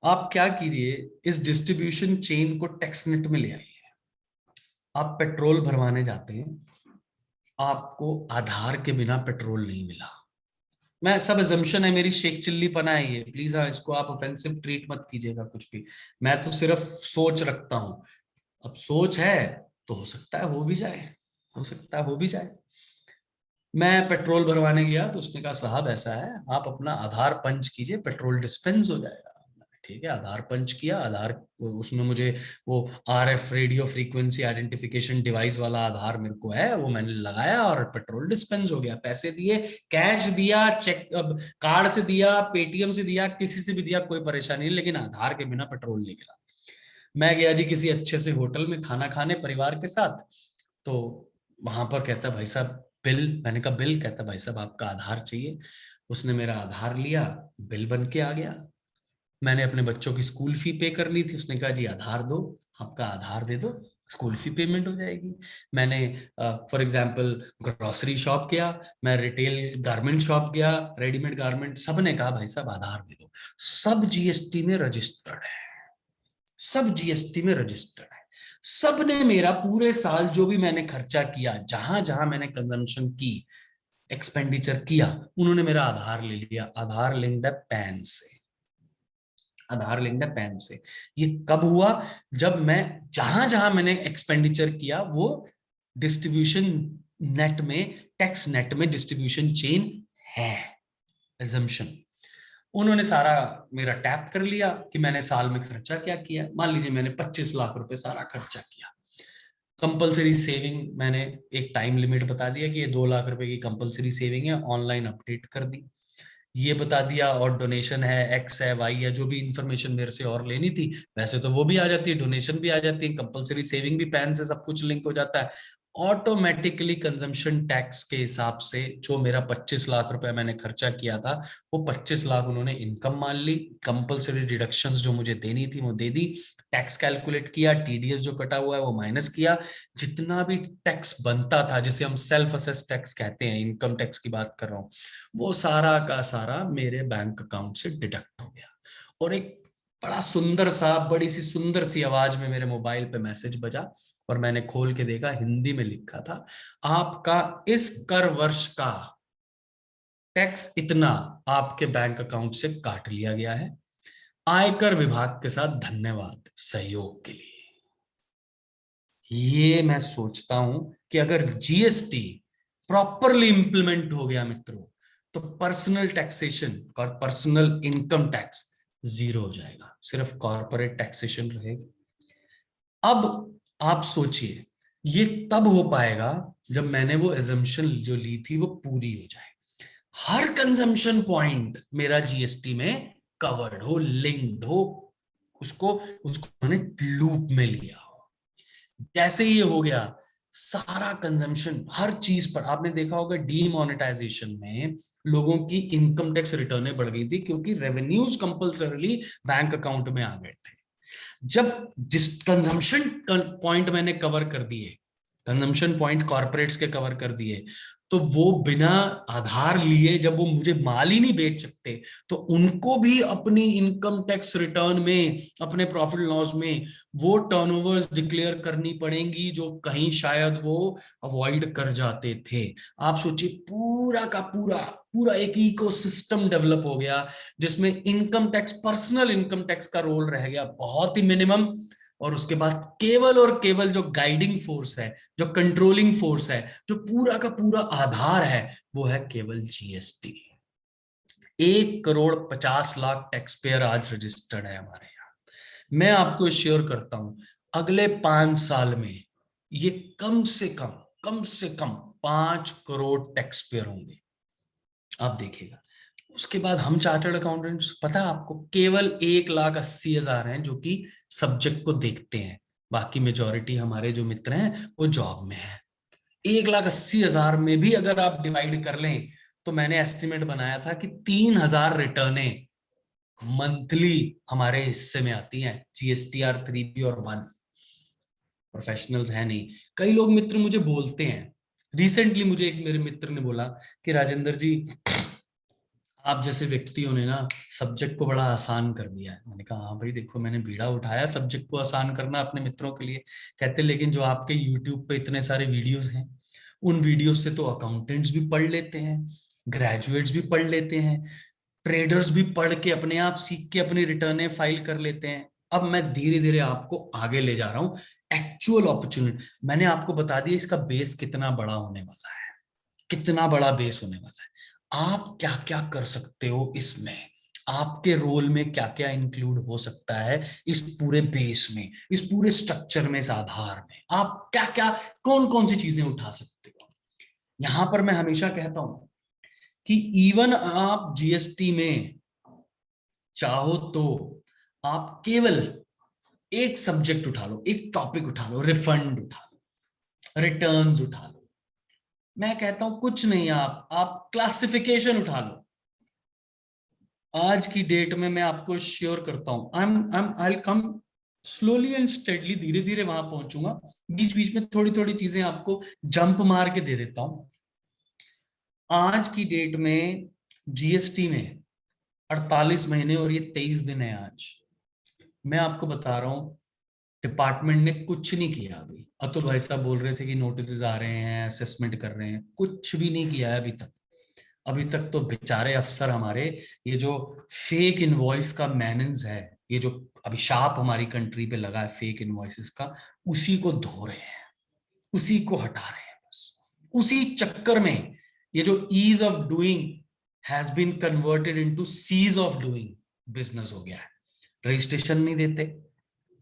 आप क्या कीजिए, इस डिस्ट्रीब्यूशन चेन को टैक्स नेट में ले आइए. आप पेट्रोल भरवाने जाते हैं, आपको आधार के बिना पेट्रोल नहीं मिला. मैं सब अजम्पशन है, मेरी शेख चिल्ली पना है ये, प्लीज इसको आप ऑफेंसिव ट्रीट मत कीजिएगा कुछ भी. मैं तो सिर्फ सोच रखता हूं. अब सोच है तो हो सकता है हो भी जाए, हो सकता है हो भी जाए. मैं पेट्रोल भरवाने गया तो उसने कहा साहब ऐसा है, आप अपना आधार पंच कीजिए, पेट्रोल डिस्पेंस हो जाएगा. ठीक है, आधार पंच किया, आधार उसमें मुझे वो RF radio frequency identification device वाला आधार मेरे को है, वो मैंने लगाया और पेट्रोल डिस्पेंस हो गया. पैसे दिए, कैश दिया, चेक कार्ड से दिया, पेटीएम से दिया, किसी से भी दिया, कोई परेशानी नहीं, लेकिन आधार के बिना पेट्रोल नहीं मिला. मैं गया जी किसी अच्छे से होटल में खाना खाने परिवार के साथ, तो वहां पर कहता भाई साहब बिल. मैंने कहा बिल? कहता भाई साहब आपका आधार चाहिए. उसने मेरा आधार लिया, बिल बन के आ गया. मैंने अपने बच्चों की स्कूल फी पे करनी थी, उसने कहा जी आधार दो, आपका आधार दे दो, स्कूल फी पेमेंट हो जाएगी. मैंने फॉर एग्जांपल ग्रोसरी शॉप गया, मैं रिटेल गारमेंट शॉप गया, रेडीमेड गारमेंट, सब ने कहा भाई साहब आधार दे दो. सब जीएसटी में रजिस्टर्ड है, सब जीएसटी में रजिस्टर्ड है. सब ने मेरा पूरे साल जो भी मैंने खर्चा किया, जहां जहां मैंने कंजम्पशन की, एक्सपेंडिचर किया, उन्होंने मेरा आधार ले लिया. आधार लिंक्ड है पैन से, आधार लिंक्ड है पैन से. ये कब हुआ? जब मैं जहां जहां मैंने एक्सपेंडिचर किया वो डिस्ट्रीब्यूशन नेट में, टैक्स नेट में डिस्ट्रीब्यूशन चेन है. assumption. उन्होंने सारा मेरा टैप कर लिया कि मैंने साल में खर्चा क्या किया. मान लीजिए मैंने 25 लाख रुपए सारा खर्चा किया. कंपलसरी सेविंग मैंने एक टाइम लिमिट बता दिया कि ये 2 लाख रुपए की कंपलसरी सेविंग है, ऑनलाइन अपडेट कर दी. ये बता दिया, और डोनेशन है, एक्स है, वाई है, जो भी इंफॉर्मेशन मेरे से और लेनी थी वैसे तो वो भी आ जाती है, डोनेशन भी आ जाती है, कंपलसरी सेविंग भी पैन से सब कुछ लिंक हो जाता है. ऑटोमेटिकली कंजम्पशन टैक्स के हिसाब से जो मेरा 25 लाख रुपए मैंने खर्चा किया था, वो 25 लाख उन्होंने इनकम मान ली, कंपलसरी डिडक्शंस जो मुझे देनी थी वो दे दी, टैक्स कैलकुलेट किया, टीडीएस जो कटा हुआ है वो माइनस किया, जितना भी टैक्स बनता था जिसे हम सेल्फ असेस टैक्स कहते हैं, इनकम टैक्स की बात कर रहा हूँ, वो सारा का सारा मेरे बैंक अकाउंट से डिडक्ट हो गया। और एक बड़ा सुंदर सा, बड़ी सी सुंदर सी आवाज में मेरे मोबाइल पे मैसेज बजा और मैंने खोल के देखा, हिंदी में लिखा था, आपका इस कर वर्ष का टैक्स इतना आपके बैंक अकाउंट से काट लिया गया है, आयकर विभाग के साथ धन्यवाद सहयोग के लिए। ये मैं सोचता हूं कि अगर जीएसटी प्रॉपरली इंप्लीमेंट हो गया मित्रों, तो पर्सनल टैक्सेशन और पर्सनल इनकम टैक्स जीरो हो जाएगा, सिर्फ कॉर्पोरेट टैक्सेशन रहेगा। अब आप सोचिए, ये तब हो पाएगा जब मैंने वो एजम्पशन जो ली थी वो पूरी हो जाए, हर कंजम्पशन पॉइंट मेरा जीएसटी में कवर्ड हो, लिंक्ड हो, उसको मैंने लूप में लिया हो। जैसे ही ये हो गया, सारा कंजम्पशन हर चीज पर, आपने देखा होगा डीमोनेटाइजेशन में लोगों की इनकम टैक्स रिटर्नें बढ़ गई थी क्योंकि रेवेन्यूज कंपल्सरीली बैंक अकाउंट में आ गए थे। जब जिस कंजम्पशन पॉइंट मैंने कवर कर दिए, कंजम्पशन पॉइंट कॉर्पोरेट्स के कवर कर दिए, तो वो बिना आधार लिए जब वो मुझे माल ही नहीं बेच सकते, तो उनको भी अपनी इनकम टैक्स रिटर्न में, अपने प्रॉफिट लॉस में वो टर्नओवर्स डिक्लेयर करनी पड़ेंगी जो कहीं शायद वो अवॉइड कर जाते थे। आप सोचिए, पूरा का पूरा एक इकोसिस्टम डेवलप हो गया जिसमें income tax, personal income tax का रोल रह गया बहुत ही मिनिमम, और उसके बाद केवल और केवल जो गाइडिंग फोर्स है, जो कंट्रोलिंग फोर्स है, जो पूरा का पूरा आधार है, वो है केवल जीएसटी। 1,50,00,000 टैक्स पेयर आज रजिस्टर्ड है हमारे यहाँ। मैं आपको श्योर करता हूं, अगले 5 साल में ये कम से कम 5 करोड़ टैक्स पेयर होंगे, आप देखिएगा। उसके बाद हम चार्टर्ड अकाउंटेंट्स, पता है आपको, केवल 1,80,000 हैं जो कि सब्जेक्ट को देखते हैं, बाकी मेजॉरिटी हमारे जो मित्र हैं वो जॉब में है। 1,80,000 में भी अगर आप डिवाइड कर लें, तो मैंने एस्टिमेट बनाया था कि 3,000 रिटर्नें मंथली हमारे हिस्से में आती हैं, जीएसटीआर 3B और 1। प्रोफेशनल्स है नहीं। कई लोग मित्र मुझे बोलते हैं, रिसेंटली मुझे एक मेरे मित्र ने बोला कि राजेंद्र जी, आप जैसे व्यक्तियों ने ना सब्जेक्ट को बड़ा आसान कर दिया है। मैंने कहा हाँ भाई, देखो मैंने बीड़ा उठाया सब्जेक्ट को आसान करना अपने मित्रों के लिए। कहते लेकिन जो आपके यूट्यूब पे इतने सारे वीडियोस हैं, उन वीडियोस से तो अकाउंटेंट्स भी पढ़ लेते हैं, ग्रेजुएट्स भी पढ़ लेते हैं, ट्रेडर्स भी पढ़ के अपने आप सीख के अपनी रिटर्नें फाइल कर लेते हैं। अब मैं धीरे धीरे आपको आगे ले जा रहा हूँ, एक्चुअल अपॉर्चुनिटी मैंने आपको बता दिया, इसका बेस कितना बड़ा होने वाला है, कितना बड़ा बेस होने वाला है। आप क्या क्या कर सकते हो इसमें, आपके रोल में क्या क्या इंक्लूड हो सकता है इस पूरे बेस में, इस पूरे स्ट्रक्चर में, इस आधार में आप क्या क्या, कौन कौन सी चीजें उठा सकते हो। यहां पर मैं हमेशा कहता हूं कि इवन आप जीएसटी में चाहो तो आप केवल एक सब्जेक्ट उठा लो, एक टॉपिक उठा लो, रिफंड उठा लो, रिटर्न्स उठा लो, मैं कहता हूं कुछ नहीं, आप क्लासिफिकेशन उठा लो। आज की डेट में मैं आपको श्योर करता हूं, आई कम स्लोली एंड स्टेडली, धीरे धीरे वहां पहुंचूंगा, बीच बीच में थोड़ी थोड़ी चीजें आपको जंप मार के दे देता हूं। आज की डेट में जीएसटी में 48 महीने और ये 23 दिन है आज। मैं आपको बता रहा हूं, डिपार्टमेंट ने कुछ नहीं किया अभी। अतुल भाई साहब बोल रहे थे कि नोटिस आ रहे हैं, असेसमेंट कर रहे हैं, कुछ भी नहीं किया है अभी तक। अभी तक तो बेचारे अफसर हमारे, ये जो फेक इनवॉइस का मैनेंस है, ये जो अभिशाप हमारी कंट्री पे लगा है फेक इनवॉइसेस का, उसी को धो रहे हैं, उसी को हटा रहे हैं। बस उसी चक्कर में ये जो ease of doing has been converted into seize of doing business हो गया है। रजिस्ट्रेशन नहीं देते,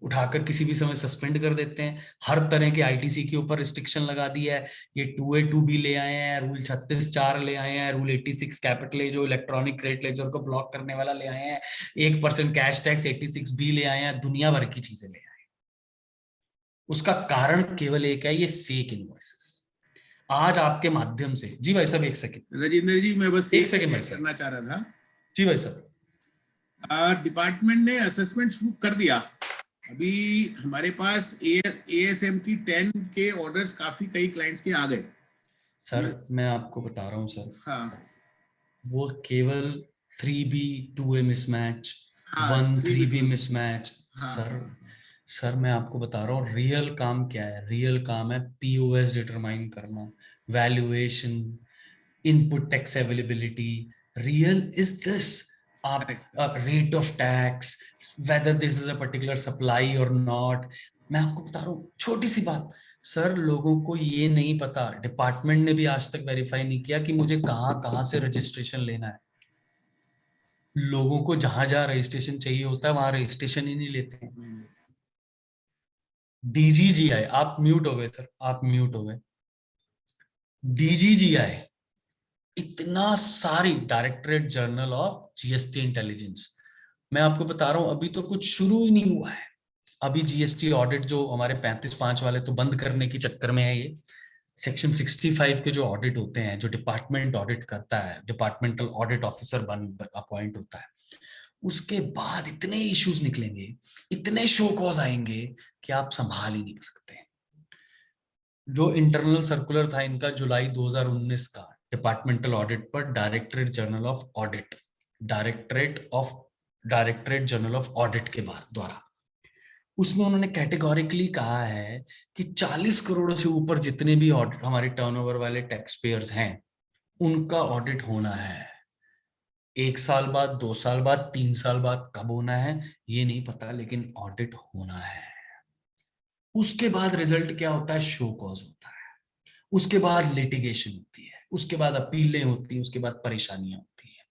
उठाकर किसी भी समय सस्पेंड कर देते हैं, हर तरह के आईटीसी के ऊपर रिस्ट्रिक्शन लगा दिया है। ये 2A 2B ले आए हैं, रूल 36(4) ले आए हैं, रूल 86 कैपिटल ए जो इलेक्ट्रॉनिक क्रेडिट लेजर को ब्लॉक करने वाला ले आए हैं, 1% कैश टैक्स 86B ले आए हैं, दुनिया भर की चीजें ले आए हैं। उसका कारण केवल एक है, ये फेक इनवॉइसेस। आज आपके माध्यम से, जी भाई साहब एक सेकंड, राजेंद्र जी मैं बस एक सेकंड भाई ऐड साहब। करना चाह रहा था। जी भाई साहब। डिपार्टमेंट ने असेसमेंट शुरू कर दिया। अभी हमारे पास ASM की 10 के ऑर्डर्स काफी कई क्लाइंट्स के आ गए। सर मैं आपको बता रहा हूँ सर, हाँ वो केवल 3B 2A मिसमैच, हाँ 1-3B 3B मिसमैच। हाँ सर मैं आपको बता रहा हूँ, रियल काम क्या है? रियल काम है POS डिटरमाइन करना, valuation, input tax availability. Real is this, आप rate of tax, whether this is a particular supply और नॉट। मैं आपको बता रहा हूँ छोटी सी बात, सर लोगों को ये नहीं पता, डिपार्टमेंट ने भी आज तक वेरीफाई नहीं किया कि मुझे कहाँ कहाँ से रजिस्ट्रेशन लेना है। लोगों को जहां जहां रजिस्ट्रेशन चाहिए होता है वहां रजिस्ट्रेशन ही नहीं लेते हैं। DGGI, आप म्यूट हो गए सर, आप म्यूट हो गए। DGGI, इतना सारी, directorate general of GST intelligence, मैं आपको बता रहा हूं अभी तो कुछ शुरू ही नहीं हुआ है। अभी GST ऑडिट जो हमारे 35(5) वाले तो बंद करने के चक्कर में है। ये सेक्शन 65 के जो ऑडिट होते हैं, जो डिपार्टमेंट ऑडिट करता है, डिपार्टमेंटल ऑडिट ऑफिसर बन अपॉइंट होता है, उसके बाद इतने इश्यूज निकलेंगे, इतने शो कॉज आएंगे कि आप संभाल ही नहीं सकते। जो इंटरनल सर्कुलर था इनका जुलाई 2019 का, डिपार्टमेंटल ऑडिट पर, directorate general of audit, directorate general of audit के द्वारा, उसमें उन्होंने कैटेगोरिकली कहा है कि 40 करोड़ से ऊपर जितने भी ऑडिट हमारे टर्नओवर वाले टैक्स पेयर्स हैं, उनका ऑडिट होना है। 1 साल बाद, 2 साल बाद, 3 साल बाद, कब होना है ये नहीं पता, लेकिन ऑडिट होना है। उसके बाद रिजल्ट क्या होता है? शो कॉज होता है, उसके बाद लिटिगेशन होती है, उसके बाद अपीलें होती हैं, उसके बाद परेशानियां होती हैं।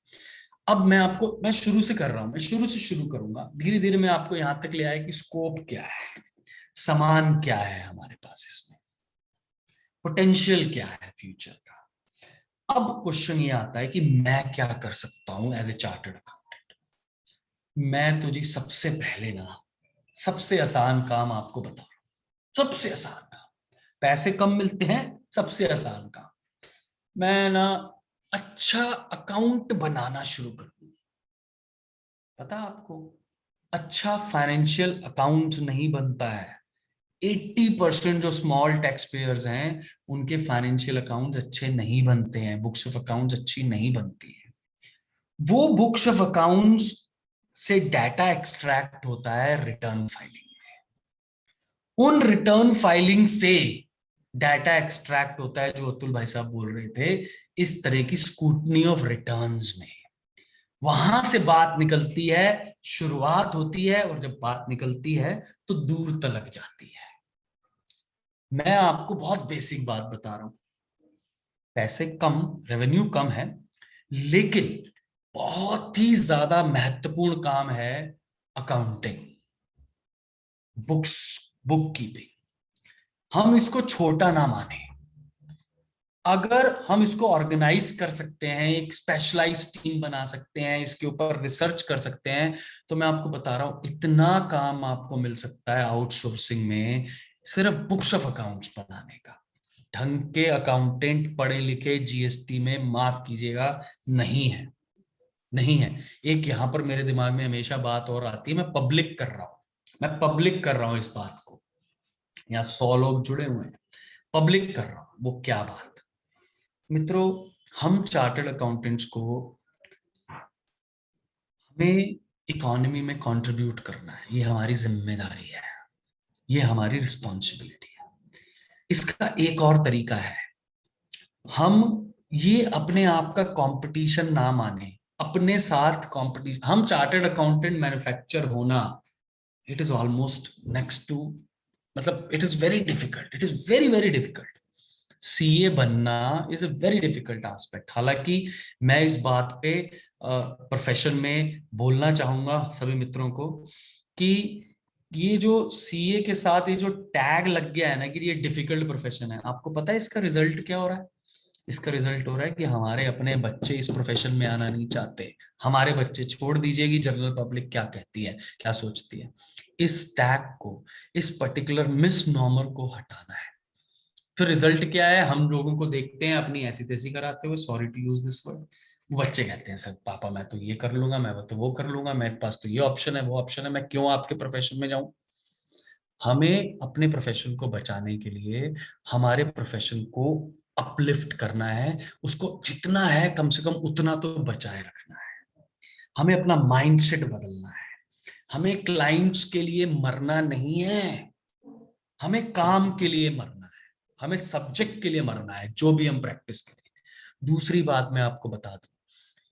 अब मैं शुरू से कर रहा हूं, मैं शुरू से शुरू करूंगा, धीरे धीरे मैं आपको यहां तक ले आया कि स्कोप क्या है, समान क्या है हमारे पास, इसमें पोटेंशियल क्या है फ्यूचर का। अब क्वेश्चन ये आता है कि मैं क्या कर सकता हूं एज ए चार्टर्ड अकाउंटेंट। मैं तो जी सबसे पहले ना, सबसे आसान काम आपको बता रहा हूं, सबसे आसान काम, पैसे कम मिलते हैं, सबसे आसान काम, मैं ना अच्छा अकाउंट बनाना शुरू कर दूं। पता आपको, अच्छा फाइनेंशियल अकाउंट नहीं बनता है। 80% जो स्मॉल टैक्स पेयर्स हैं उनके फाइनेंशियल अकाउंट्स अच्छे नहीं बनते हैं, बुक्स ऑफ अकाउंट्स अच्छी नहीं बनती है। वो बुक्स ऑफ अकाउंट्स से डाटा एक्सट्रैक्ट होता है रिटर्न फाइलिंग में। उन रिटर्न फाइलिंग से डाटा एक्सट्रैक्ट होता है, जो अतुल भाई साहब बोल रहे थे, इस तरह की स्क्रूटनी ऑफ रिटर्न्स में। वहां से बात निकलती है, शुरुआत होती है, और जब बात निकलती है तो दूर तलक जाती है। मैं आपको बहुत बेसिक बात बता रहा हूं, पैसे कम, रेवेन्यू कम है, लेकिन बहुत ही ज्यादा महत्वपूर्ण काम है अकाउंटिंग, बुक कीपिंग। हम इसको छोटा ना माने, अगर हम इसको ऑर्गेनाइज कर सकते हैं, एक स्पेशलाइज टीम बना सकते हैं, इसके ऊपर रिसर्च कर सकते हैं, तो मैं आपको बता रहा हूं इतना काम आपको मिल सकता है आउटसोर्सिंग में, सिर्फ बुक्स ऑफ अकाउंट्स बनाने का। ढंग के अकाउंटेंट पढ़े लिखे GST में, माफ कीजिएगा, नहीं है, नहीं है। एक यहां पर मेरे दिमाग में हमेशा बात और आती है, मैं पब्लिक कर रहा हूं इस बात को, यहाँ 100 लोग जुड़े हुए हैं, पब्लिक कर रहा हूं। वो क्या बात, मित्रों, हम चार्टर्ड अकाउंटेंट्स को, हमें इकोनॉमी में कंट्रीब्यूट करना है, ये हमारी जिम्मेदारी है, ये हमारी रिस्पॉन्सिबिलिटी है। इसका एक और तरीका है, हम ये अपने आप का कंपटीशन ना माने, अपने साथ कंपटीशन। हम चार्टर्ड अकाउंटेंट मैन्युफैक्चर होना, it is almost next to, मतलब it is very difficult, it is very very difficult. CA बनना is a very difficult aspect. हालांकि मैं इस बात पे प्रोफेशन में बोलना चाहूंगा सभी मित्रों को कि ये जो CA के साथ ये जो टैग लग गया है ना कि ये डिफिकल्ट प्रोफेशन है, आपको पता है इसका रिजल्ट क्या हो रहा है? इसका रिजल्ट हो रहा है कि हमारे अपने बच्चे इस प्रोफेशन में आना नहीं चाहते। हमारे बच्चे, छोड़ दीजिए कि जनरल पब्लिक क्या कहती है, क्या सोचती है। इस टैग को, इस पर्टिकुलर मिस नॉर्मर को हटाना है। फिर रिजल्ट क्या है, हम लोगों को देखते हैं अपनी ऐसी तैसी कराते हुए, sorry to use this word. बच्चे कहते हैं सर पापा मैं तो ये कर लूंगा, मैं तो वो कर लूंगा, मेरे पास तो ये ऑप्शन है, वो ऑप्शन है, मैं क्यों आपके प्रोफेशन में जाऊं। हमें अपने प्रोफेशन को बचाने के लिए हमारे प्रोफेशन को अपलिफ्ट करना है, उसको जितना है कम से कम उतना तो बचाए रखना है। हमें अपना माइंडसेट बदलना है। हमें क्लाइंट्स के लिए मरना नहीं है, हमें काम के लिए मरना है, हमें सब्जेक्ट के लिए मरना है, जो भी हम प्रैक्टिस करें। दूसरी बात मैं आपको बता दूं,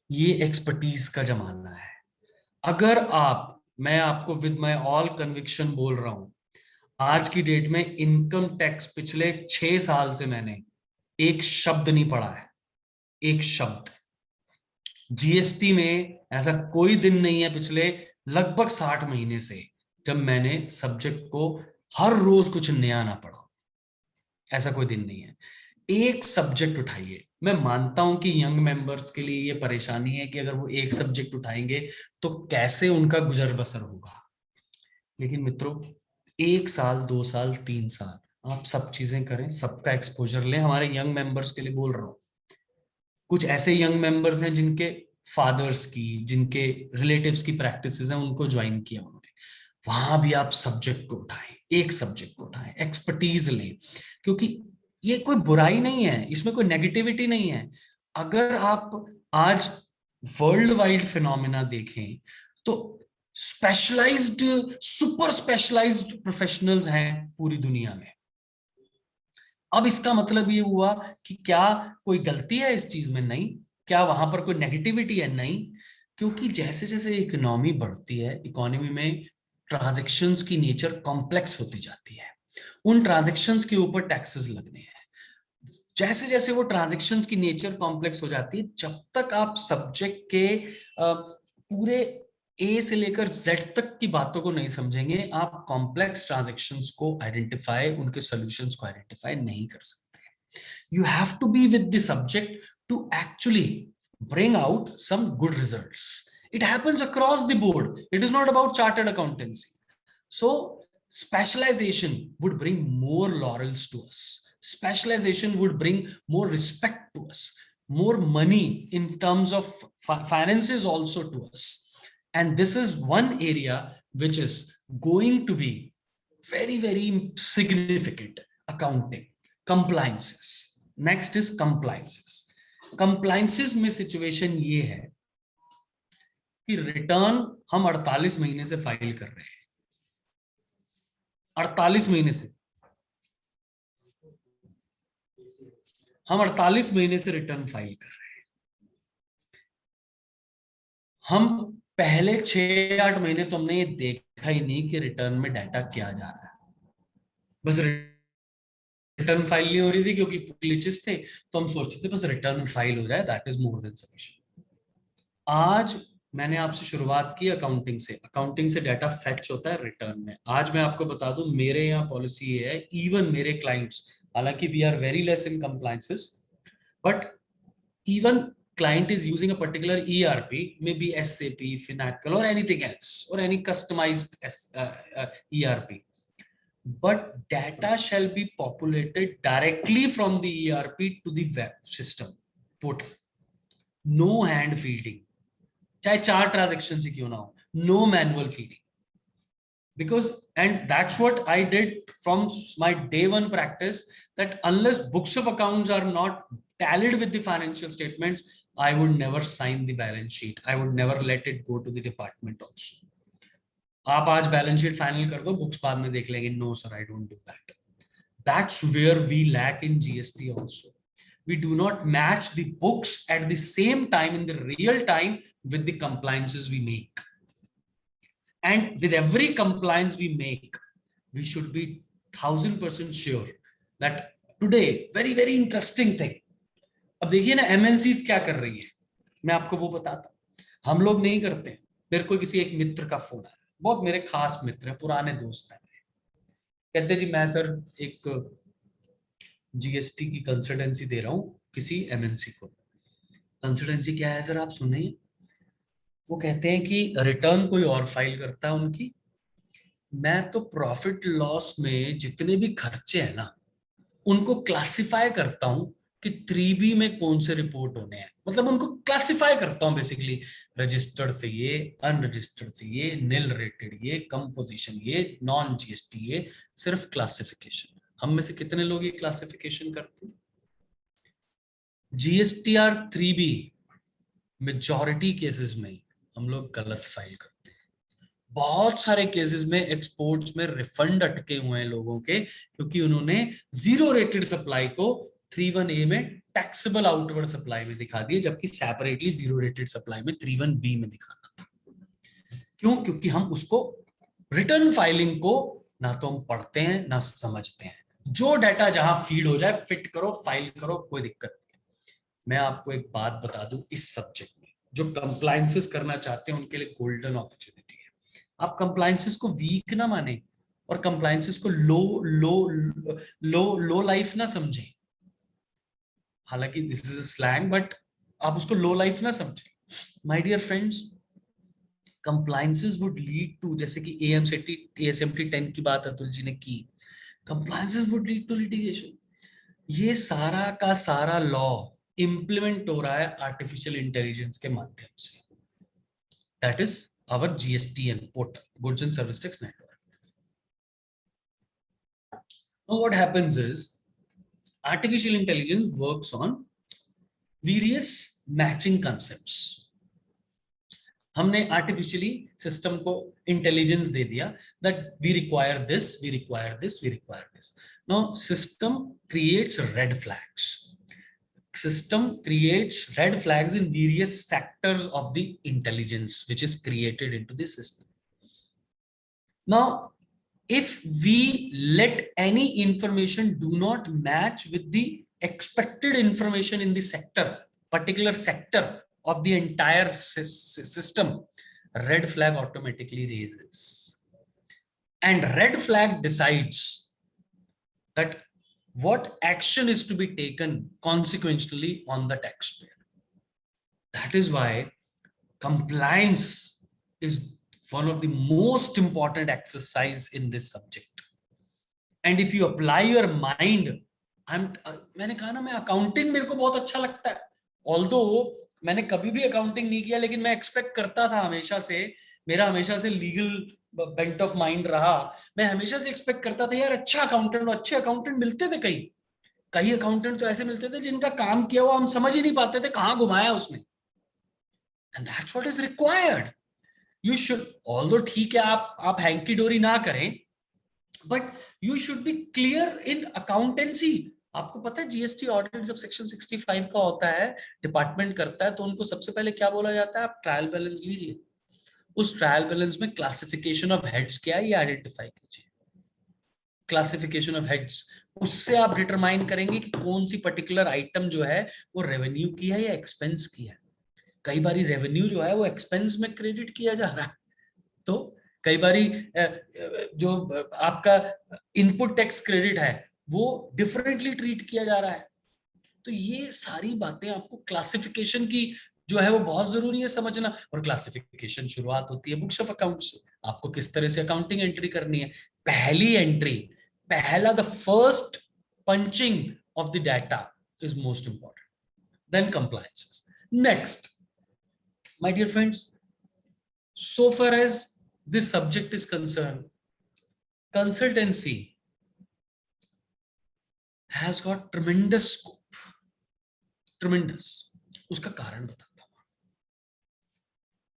ये एक्सपर्टीज का जमाना है। अगर आप, मैं आपको विद माय ऑल कन्विक्शन बोल रहा हूं, आज की डेट में इनकम टैक्स पिछले 6 साल से मैंने एक शब्द नहीं पढ़ा है, एक शब्द। जीएसटी में ऐसा कोई दिन नहीं है पिछले लगभग 60 महीने से जब मैंने सब्जेक्ट को हर रोज कुछ नया ना पढ़ा। ऐसा कोई दिन नहीं है। एक सब्जेक्ट उठाइए। मैं मानता हूं कि यंग मेंबर्स के लिए ये परेशानी है कि अगर वो एक सब्जेक्ट उठाएंगे तो कैसे उनका गुजर बसर होगा। लेकिन मित्रों, 1 साल 2 साल 3 साल आप सब चीजें करें, सबका एक्सपोजर लें। हमारे यंग मेंबर्स के लिए बोल रहा हूं। कुछ ऐसे यंग मेंबर्स हैं जिनके फादर्स की, जिनके रिलेटिव्स की प्रैक्टिसेस हैं, उनको ज्वाइन किया उन्होंने। वहां भी आप सब्जेक्ट को उठाएं, एक सब्जेक्ट को उठाएं, एक्सपर्टीज लें, क्योंकि ये कोई बुराई नहीं है, इसमें कोई नेगेटिविटी नहीं है। अगर आप आज वर्ल्ड वाइड फिनोमिना देखें तो स्पेशलाइज्ड, सुपर स्पेशलाइज्ड प्रोफेशनल्स हैं पूरी दुनिया में। अब इसका मतलब ये हुआ कि क्या कोई गलती है इस चीज में? नहीं। क्या वहां पर कोई नेगेटिविटी है? नहीं। क्योंकि जैसे जैसे इकोनॉमी बढ़ती है, इकोनॉमी में ट्रांजैक्शंस की नेचर कॉम्प्लेक्स होती जाती है। उन ट्रांजैक्शंस के ऊपर टैक्सेस लगने हैं। जैसे जैसे वो ट्रांजैक्शंस की नेचर कॉम्प्लेक्स हो जाती है, जब तक आप सब्जेक्ट के पूरे ए से लेकर जेड तक की बातों को नहीं समझेंगे, आप कॉम्प्लेक्स ट्रांजैक्शंस को आइडेंटिफाई, उनके सॉल्यूशंस को आइडेंटिफाई नहीं कर सकते। You have to be with the subject to actually bring out some good results. It happens across the board. It is not about chartered accountancy. So specialization would bring more laurels to us. Specialization would bring more respect to us, more money in terms of finances also to us. And this is one area which is going to be very, very significant. Accounting, compliances. Next is compliances. Compliances में situation ये है कि return हम 48 महीने से file कर रहे हैं। 48 महीने से हम 48 महीने से रिटर्न फाइल कर रहे हैं। हम पहले 6-8 महीने तो हमने ये देखा ही नहीं कि रिटर्न में डाटा क्या जा रहा है। बस रिटर्न फाइल नहीं हो रही थी क्योंकि ग्लिचेस थे, तो हम सोचते थे बस रिटर्न फाइल हो जाए, that is more than sufficient. आज मैंने आपसे शुरुआत की अकाउंटिंग से। अकाउंटिंग से डाटा फेच होता है रिटर्न में। आज मैं आपको बता दूं, मेरे यहाँ पॉलिसी ये है, इवन मेरे क्लाइंट्स, हालांकि we are very less in compliances, but even client is using a particular ERP, maybe SAP, Finacle, or anything else, or any customized ERP. But data shall be populated directly from the ERP to the web system portal. No hand feeding. चाहे 4 transaction ही क्यों ना हो, no manual feeding. Because, and that's what I did from my day one practice, that unless books of accounts are not tallied with the financial statements, I would never sign the balance sheet. I would never let it go to the department also. आप आज balance sheet final कर दो, books बाद में देख लेंगे। No sir, I don't do that. That's where we lack in GST also. We do not match the books at the same time in the real time with the compliances we make. And with every compliance we make, we should be 1000% sure that today, very, very interesting thing. अब देखिए ना, MNCs क्या कर रही है, मैं आपको वो बताता हूं। हम लोग नहीं करते। मेरे को किसी एक मित्र का फोन आया, बहुत मेरे खास मित्र है, पुराने दोस्त हैं। कहते जी मैं सर एक GST की कंसल्टेंसी दे रहा हूँ, किसी एमएनसी को। कंसल्टेंसी क्या है सर, आप सुनिए। वो कहते हैं कि रिटर्न कोई और फाइल करता है उनकी, मैं तो प्रॉफिट लॉस में जितने भी खर्चे हैं ना उनको क्लासिफाई करता हूं कि 3B में कौन से रिपोर्ट होने हैं, मतलब उनको क्लासिफाई करता हूं बेसिकली, रजिस्टर्ड से ये, अनरजिस्टर्ड से ये, निल रेटेड ये, कंपोजिशन ये, नॉन जीएसटी ये, सिर्फ क्लासिफिकेशन। हम में से कितने लोग ये क्लासिफिकेशन करते हैं? जीएसटीआर 3B मेजॉरिटी केसेस में हम लोग गलत फाइल करते हैं। बहुत सारे केसेस में एक्सपोर्ट्स में रिफंड अटके हुए हैं लोगों के, क्योंकि उन्होंने जीरो रेटेड सप्लाई को 31A में टैक्सेबल आउटवर्ड सप्लाई में दिखा दिए, जबकि सेपरेटली जीरो रेटेड सप्लाई में 31B में दिखाना था। क्यों? क्योंकि हम उसको रिटर्न फाइलिंग को ना तो हम पढ़ते हैं ना समझते हैं। जो डाटा जहां फीड हो जाए फिट करो, फाइल करो, कोई दिक्कत नहीं। मैं आपको एक बात बता दूं, इस सब्जेक्ट में जो कंप्लायंसेस करना चाहते हैं उनके लिए गोल्डन अपॉर्चुनिटी है। आप कंप्लायंसेस को वीक ना माने और कंप्लायंसेस को लो लो लो लो लाइफ ना समझें। हालांकि this is a slang, but आप उसको लो लाइफ ना समझें। My dear friends, compliances would lead to, जैसे कि ASMT 10 की बात अतुल जी ने की, compliances would lead to litigation. ये सारा का सारा लॉ इंप्लीमेंट हो रहा है आर्टिफिशियल इंटेलिजेंस के माध्यम से। That is our GSTN portal, Goods and Service Tax Network. Now what happens is artificial intelligence works on various matching concepts. हमने आर्टिफिशियली सिस्टम को इंटेलिजेंस दे दिया that we require this, we require this, we require this. Now system creates red flags. System creates red flags in various sectors of the intelligence which is created into the system. Now, if we let any information do not match with the expected information in the sector, particular sector of the entire system, red flag automatically raises. And red flag decides that what action is to be taken consequentially on the taxpayer. That is why compliance is one of the most important exercise in this subject. And if you apply your mind, मैंने कहा ना, मैं accounting मेरे को बहुत अच्छा लगता है, although मैंने कभी भी अकाउंटिंग नहीं किया, लेकिन मैं एक्सपेक्ट करता था हमेशा से, मेरा हमेशा से लीगल बेंट ऑफ माइंड रहा, मैं हमेशा से एक्सपेक्ट करता था यार अच्छे अकाउंटेंट मिलते थे। कई अकाउंटेंट तो ऐसे मिलते थे जिनका काम किया हुआ हम समझ ही नहीं पाते थे कहां घुमाया उसने। And that's what is required. You should, although ठीक है आप हैंकी डोरी ना करें, but you should be clear in accountancy. आपको पता है जीएसटी ऑडिट जब सेक्शन 65 का होता है, डिपार्टमेंट करता है, तो उनको सबसे पहले क्या बोला जाता है, आप ट्रायल बैलेंस लीजिए, उस ट्रायल बैलेंस में क्लासिफिकेशन ऑफ हेड्स क्या है ये आइडेंटिफाई कीजिए। क्लासिफिकेशन ऑफ हेड्स, उससे आप डिटरमाइन करेंगे कि कौन सी पर्टिकुलर आइटम जो है वो रेवेन्यू की है या एक्सपेंस की है। कई बारी रेवेन्यू जो है वो एक्सपेंस में क्रेडिट किया जा रहा है, तो कई बारी जो आपका इनपुट टैक्स क्रेडिट है वो डिफरेंटली ट्रीट किया जा रहा है। तो ये सारी बातें आपको क्लासिफिकेशन की जो है वो बहुत जरूरी है समझना। और क्लासिफिकेशन शुरुआत होती है बुक्स ऑफ अकाउंट से। आपको किस तरह से अकाउंटिंग एंट्री करनी है, पहली एंट्री, पहला the first punching of the data is most important, then compliances. Next, my dear friends, so far as this subject is concerned, consultancy has got tremendous scope, tremendous. उसका कारण बताता हूं।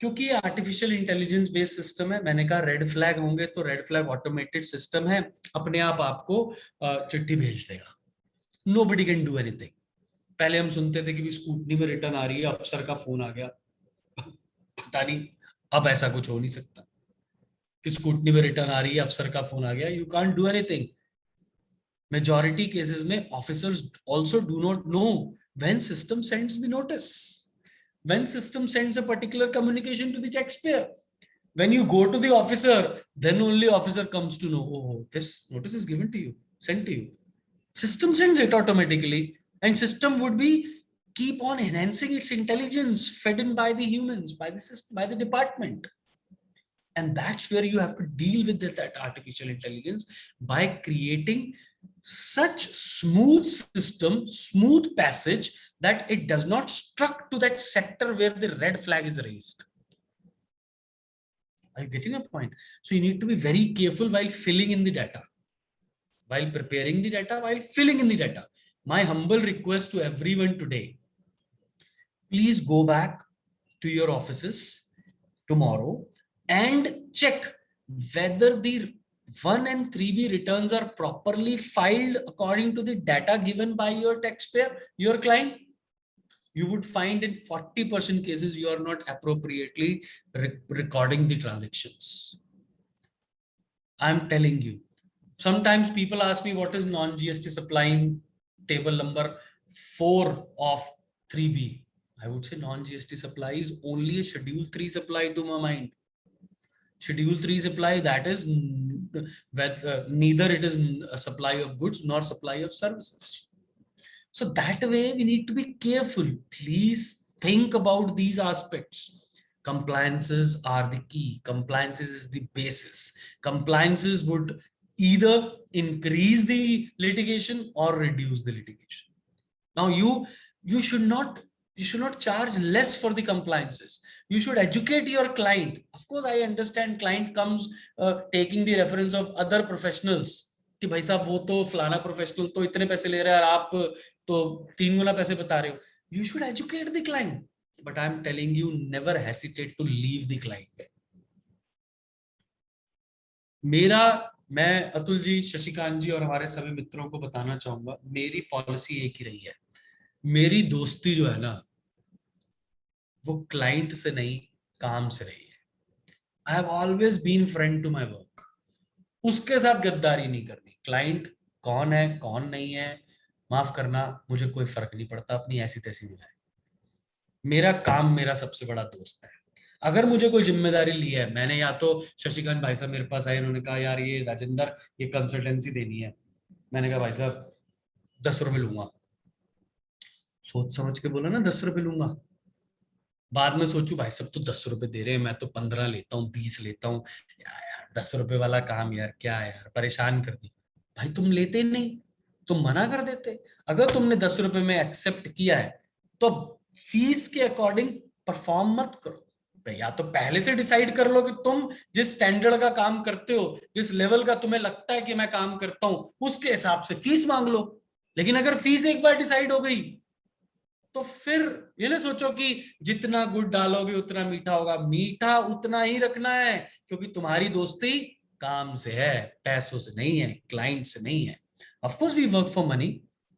क्योंकि ये आर्टिफिशियल इंटेलिजेंस बेस्ड सिस्टम है, मैंने कहा red flag होंगे, तो रेड फ्लैग ऑटोमेटेड सिस्टम है, अपने आप आपको चिट्ठी भेज देगा। Nobody can do anything. पहले हम सुनते थे कि स्कूटनी में रिटर्न आ रही है, अफसर का फोन आ गया, पता नहीं अब ऐसा कुछ हो नहीं सकता कि स्कूटनी में रिटर्न आ रही है, अफसर का फोन आ गया, you can't do anything. Majority cases में officers also do not know when system sends the notice, when system sends a particular communication to the taxpayer, when you go to the officer, then only officer comes to know, oh, this notice is given to you, sent to you. System sends it automatically, and system would be keep on enhancing its intelligence fed in by the humans, by the system, by the department. And that's where you have to deal with that artificial intelligence by creating such smooth system, smooth passage, that it does not struck to that sector where the red flag is raised. Are you getting a point? So you need to be very careful while filling in the data, while preparing the data, while filling in the data. My humble request to everyone today, please go back to your offices tomorrow and check whether the 1 and 3B returns are properly filed according to the data given by your taxpayer, your client. You would find in 40% cases you are not appropriately recording the transactions. I'm telling you. Sometimes people ask me what is non-GST supply in table number 4 of 3B. I would say non-GST supply is only a schedule 3 supply to my mind. Schedule 3 supply, that is neither it is a supply of goods nor supply of services. So that way we need to be careful. Please think about these aspects. Compliances are the key. Compliances is the basis. Compliances would either increase the litigation or reduce the litigation. Now you should not charge less for the compliances. You should educate your client. Of course, I understand client comes taking the reference of other professionals कि भाई साहब वो तो फलाना professional तो इतने पैसे ले रहा है और आप तो 3 गुना पैसे बता रहे हो. You should educate the client, but I'm telling you, never hesitate to leave the client. मैं अतुल जी, शशिकांत जी और हमारे सभी मित्रों को बताना चाहूंगा, मेरी पॉलिसी एक ही रही है. मेरी दोस्ती जो है ना, वो क्लाइंट से नहीं, काम से रही है. I have always been friend to my work. उसके साथ गद्दारी नहीं करनी. क्लाइंट कौन है कौन नहीं है, माफ करना, मुझे कोई फर्क नहीं पड़ता, अपनी ऐसी तैसी मिलाए. मेरा काम मेरा सबसे बड़ा दोस्त है. अगर मुझे कोई जिम्मेदारी ली है, मैंने या तो शशिकांत भाई साहब मेरे पास आए, उन्होंने कहा यार ये राजेंद्र ये कंसल्टेंसी देनी है. मैंने कहा भाई साहब 10 रुपए लूंगा. सोच समझ के बोला ना 10 रुपए लूंगा. बाद में सोचू भाई सब तो 10 रुपए दे रहे हैं, मैं तो 15 लेता हूँ, 20 लेता हूँ. यार 10 रुपए वाला काम यार क्या है यार, परेशान कर दी. भाई तुम लेते नहीं, तुम मना कर देते. अगर तुमने 10 रुपए में एक्सेप्ट किया है तो फीस के अकॉर्डिंग परफॉर्म मत करो. या तो पहले से डिसाइड कर लो कि तुम जिस स्टैंडर्ड का काम करते हो, जिस लेवल का तुम्हें लगता है कि मैं काम करता हूं, उसके हिसाब से फीस मांग लो. लेकिन अगर फीस एक बार डिसाइड हो गई तो फिर ये ना सोचो कि जितना गुड़ डालोगे उतना मीठा होगा. मीठा उतना ही रखना है, क्योंकि तुम्हारी दोस्ती काम से है, पैसों से नहीं है, क्लाइंट से नहीं है. Of course we work for money,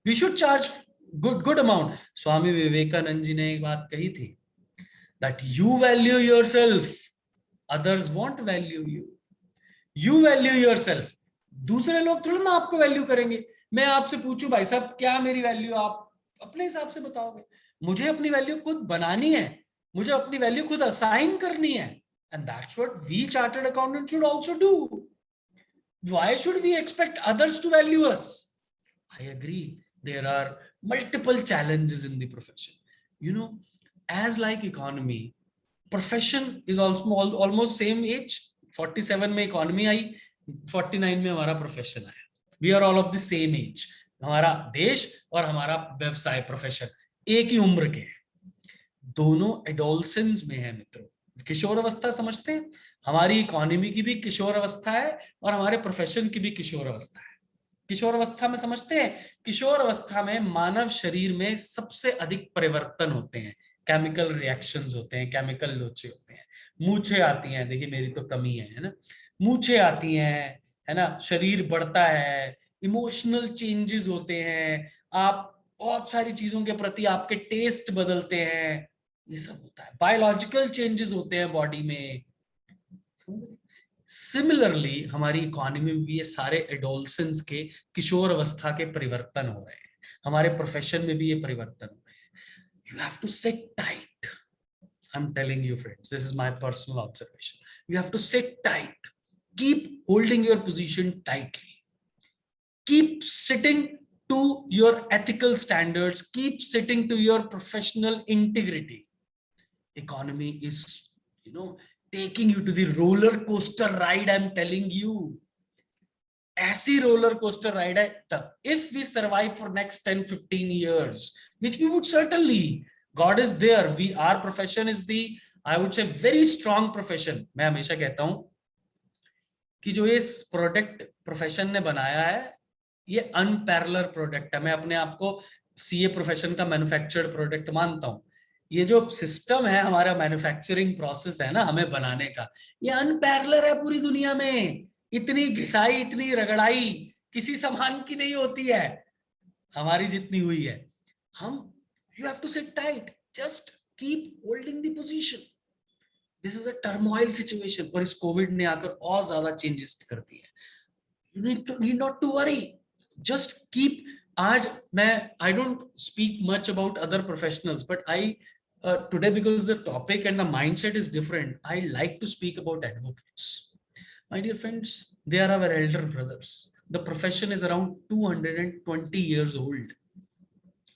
we should charge good amount. Swami Vivekananda ji ने एक बात कही थी, that you value yourself, others won't value you. You value yourself. दूसरे लोग थोड़ा ना आपको वैल्यू करेंगे. मैं आपसे पूछूं भाई साहब क्या मेरी वैल्यू, आप अपने हिसाब से बताओगे. मुझे अपनी वैल्यू खुद बनानी है, मुझे अपनी वैल्यू खुद असाइन करनी है. And that's what we chartered accountants should also do. Why should we expect others to value us? I agree, there are multiple challenges in the profession. You know, as like economy, profession is also almost same age. 47 में economy आई, 49 में हमारा profession आया. We are all of the same age. हमारा देश और हमारा व्यवसाय profession एक ही उम्र के हैं. दोनों एडोलसेंस में है मित्रों. किशोर अवस्था समझते हैं, हमारी इकोनॉमी की भी किशोर अवस्था है और हमारे प्रोफेशन की भी किशोर अवस्था है. किशोर अवस्था में समझते हैं, किशोर अवस्था में मानव शरीर में सबसे अधिक परिवर्तन होते हैं, केमिकल रिएक्शंस होते हैं, केमिकल लोचे होते हैं. मूछें आती हैं, देखिए मेरी तो कमी है ना, मूछें आती हैं, है ना, शरीर बढ़ता है, इमोशनल चेंजेस होते हैं, आप बहुत सारी चीजों के प्रति आपके टेस्ट बदलते हैं, ये सब होता है. बायोलॉजिकल चेंजेस होते हैं बॉडी में. सिमिलरली हमारी इकोनॉमी में भी ये सारे एडोलसेंस के किशोर अवस्था के परिवर्तन हो रहे हैं. हमारे प्रोफेशन में भी ये परिवर्तन हो रहे हैं. You have to sit tight. I'm telling you friends, this is my personal observation. You have to sit tight. Keep holding your position tightly. Keep sitting to your ethical standards, keep sitting to your professional integrity. Economy is, taking you to the roller coaster ride, I'm telling you. ऐसी roller coaster ride है तब. If we survive for next 10-15 years, which we would certainly, God is there, our profession is the, I would say, very strong profession. मैं हमेशा कहता हूं कि जो ये प्रोडक्ट प्रोफेशन ने बनाया है, ये अनपैरेलल प्रोडक्ट है. मैं अपने आप को सीए प्रोफेशन का मैन्युफैक्चर्ड प्रोडक्ट मानता हूं. ये जो सिस्टम है हमारा मैन्युफैक्चरिंग प्रोसेस है ना हमें बनाने का, ये अनपैरेलल है पूरी दुनिया में. इतनी घिसाई, इतनी रगड़ाई किसी सामान की नहीं होती है हमारी जितनी हुई है. हम, you have to sit tight, just keep holding the position. This is a turmoil situation, और इस कोविड ने आकर और ज्यादा चेंजेस कर दिए. You need not to worry. Just keep. आज मैं, I don't speak much about other professionals, but today, because the topic and the mindset is different, I like to speak about advocates. My dear friends, they are our elder brothers. The profession is around 220 years old.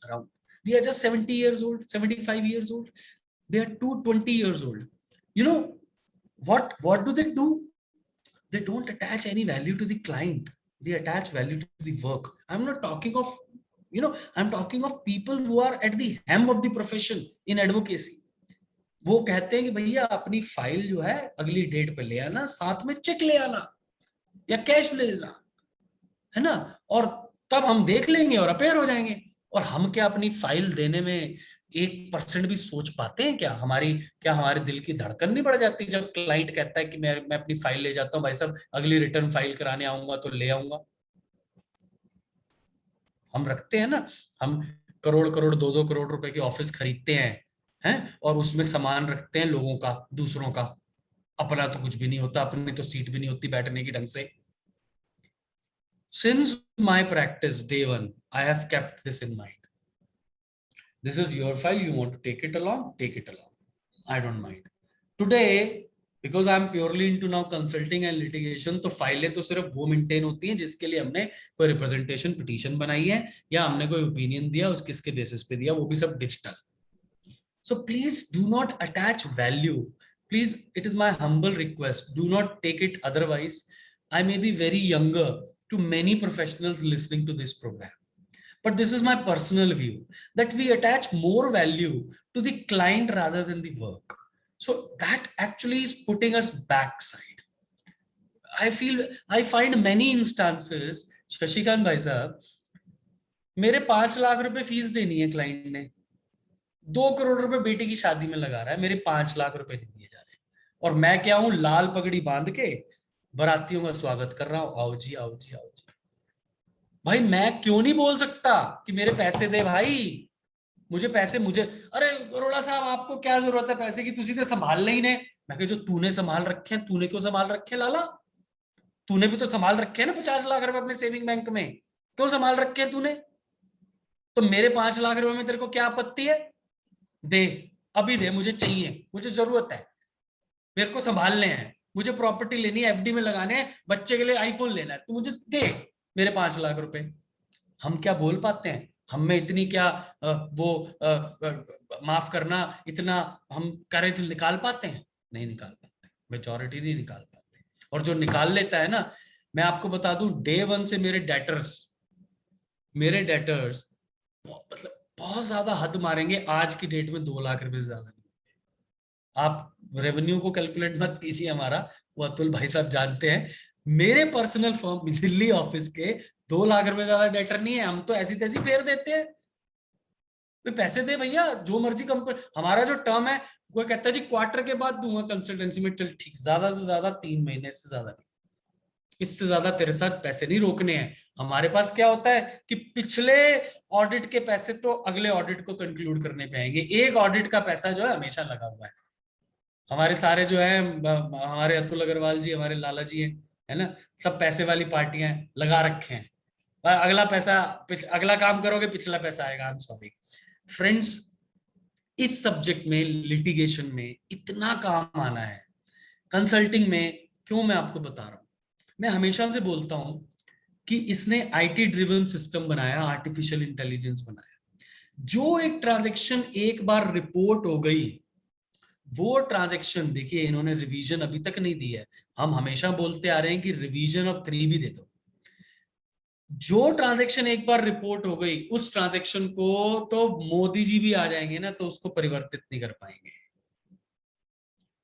Around. We are just 70 years old, 75 years old. They are 220 years old. You know, what do they do? They don't attach any value to the client. They attach value to the work. I'm not talking of, I'm talking of people who are at the hem of the profession in advocacy. वो कहते हैं कि भैया अपनी file जो है अगली date पे ले आना, साथ में चेक ले आना या कैश ले लेना, है ना, और तब हम देख लेंगे और अपेयर हो जाएंगे. और हम क्या अपनी फाइल देने में 1% भी सोच पाते हैं क्या? हमारे दिल की धड़कन नहीं बढ़ जाती जब क्लाइंट कहता है कि मैं अपनी फाइल ले जाता हूं, भाई साहब अगली रिटर्न फाइल कराने आऊंगा तो ले आऊंगा. हम रखते हैं ना, हम करोड़ 2-2 करोड़ रुपए की ऑफिस खरीदते हैं, और उसमें सामान रखते हैं लोगों का, दूसरों का. अपना तो कुछ भी नहीं होता, अपनी तो सीट भी नहीं होती बैठने की ढंग से. Since my practice day one, I have kept this in mind. This is your file. You want to take it along, take it along. I don't mind. Today, because I am purely into now consulting and litigation, तो फाइलें तो सिर्फ वो maintain होती हैं जिसके लिए हमने कोई रिप्रेजेंटेशन पिटीशन बनाई है या हमने कोई ओपिनियन दिया, उस किसके बेसिस पे दिया, वो भी सब digital. So please do not attach value. Please, it is my humble request. Do not take it otherwise. I may be very younger to many professionals listening to this program, but this is my personal view that we attach more value to the client rather than the work. So that actually is putting us backside. I find many instances, Shashikant bhai sahab, मेरे 5 लाख रुपए fees देनी है, client ने 2 करोड़ रुपए बेटी की शादी में लगा रहा है, मेरे 5 लाख रुपए नहीं दिए जा रहे, और मैं क्या हूं, लाल पगड़ी बांध के बारातियों का स्वागत कर रहा हूं, आओ जी आओ जी आओ जी. भाई मैं क्यों नहीं बोल सकता कि मेरे पैसे दे भाई, मुझे पैसे, अरे अरोड़ा साहब आपको क्या जरूरत है पैसे की, तुसी तो संभाल नहीं ने. मैं कह, जो तूने संभाल रखे हैं, तूने क्यों संभाल रखे लाला? तूने भी तो संभाल रखे हैं ना 50 लाख रुपए अपने सेविंग बैंक में, क्यों संभाल रखे हैं तूने? तो मेरे 5 लाख रुपए में तेरे को क्या आपत्ति है? दे, अभी दे, मुझे चाहिए, मुझे जरूरत है, मेरे को संभालने हैं, मुझे प्रॉपर्टी लेनी है, एफडी में लगाने हैं, बच्चे के लिए आईफोन लेना है, तो मुझे दे मेरे 5 लाख रुपए. हम क्या बोल पाते हैं? हम में इतनी क्या माफ करना, इतना हम करेज निकाल पाते हैं? नहीं निकाल पाते, मेजॉरिटी नहीं निकाल पाते. और जो निकाल लेता है ना, मैं आपको बता दूं, डे 1 से मेरे डेटर्स मतलब बहुत ज्यादा हद मारेंगे. आज की डेट में 2 लाख रुपए से ज्यादा नहीं. आप रेवेन्यू को कैलकुलेट मत कीजिए हमारा, वो अतुल भाई साहब जानते हैं. मेरे पर्सनल फर्म दिल्ली ऑफिस के 2 लाख रुपए ज्यादा डेटर नहीं है. हम तो ऐसी तैसी फेर देते हैं, पैसे दे भैया, जो मर्जी कंपनी. हमारा जो टर्म है वो कहता है जी क्वार्टर के बाद दूंगा कंसल्टेंसी में, चल ठीक, ज्यादा से ज्यादा 3 महीने से ज्यादा नहीं, इससे ज्यादा तेरे साथ पैसे नहीं रोकने हैं. हमारे पास क्या होता है कि पिछले ऑडिट के पैसे तो अगले ऑडिट को कंक्लूड करने पे आएंगे. एक ऑडिट का पैसा जो है हमेशा लगा हुआ है. हमारे सारे जो है, हमारे अतुल अग्रवाल जी, हमारे लाला जी है ना, सब पैसे वाली पार्टियां लगा रखे हैं. अगला पैसा, अगला काम करोगे पिछला पैसा आएगा. आई एम सॉरी फ्रेंड्स, इस सब्जेक्ट में, लिटिगेशन में इतना काम आना है. कंसल्टिंग में क्यों, मैं आपको बता रहा हूं. मैं हमेशा से बोलता हूं कि इसने आईटी ड्रिवन सिस्टम बनाया, आर्टिफिशियल इंटेलिजेंस बनाया। जो एक ट्रांजैक्शन एक बार रिपोर्ट हो गई, वो ट्रांजैक्शन, देखिए इन्होंने रिवीजन अभी तक नहीं दी है, हम हमेशा बोलते आ रहे हैं कि रिवीजन ऑफ 3 भी दे दो। जो ट्रांजैक्शन एक बार रिपोर्ट हो गई, उस ट्रांजैक्शन को तो मोदी जी भी आ जाएंगे ना तो उसको परिवर्तित नहीं कर पाएंगे।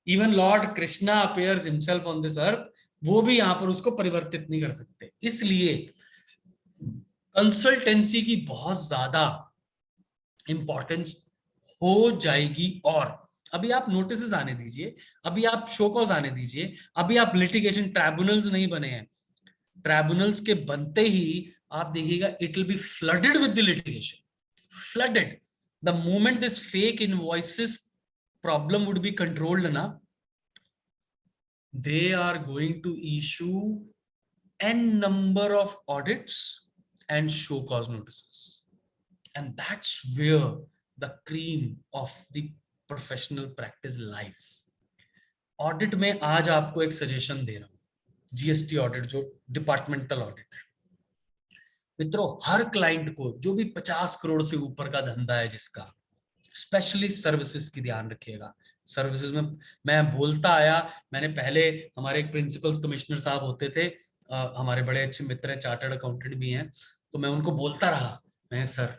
Even Lord Krishna appears himself on this earth, वो भी यहां पर उसको परिवर्तित नहीं कर सकते। इसलिए कंसल्टेंसी की बहुत ज्यादा इंपॉर्टेंस हो जाएगी। और अभी आप नोटिस आने दीजिए, अभी आप शो कॉज आने दीजिए, अभी आप लिटिगेशन ट्राइब्यूनल्स नहीं बने हैं, ट्राइब्यूनल्स के बनते ही आप देखिएगा it will be flooded with the litigation, flooded. The moment this fake invoices problem would be controlled ना, they are going to issue n number of audits and show cause notices, and that's where the cream of the professional practice lies. Audit में आज आपको एक suggestion दे रहा हूं, GST audit जो departmental audit है मित्रों, हर क्लाइंट को जो भी 50 करोड़ से ऊपर का धंधा है जिसका, स्पेशलिस्ट सर्विसेज की ध्यान रखिएगा। सर्विसेज में मैं बोलता आया, मैंने पहले, हमारे एक प्रिंसिपल कमिश्नर साहब होते थे, हमारे बड़े अच्छे मित्र हैं, चार्टर्ड अकाउंटेंट भी हैं, तो मैं उनको बोलता रहा, मैं सर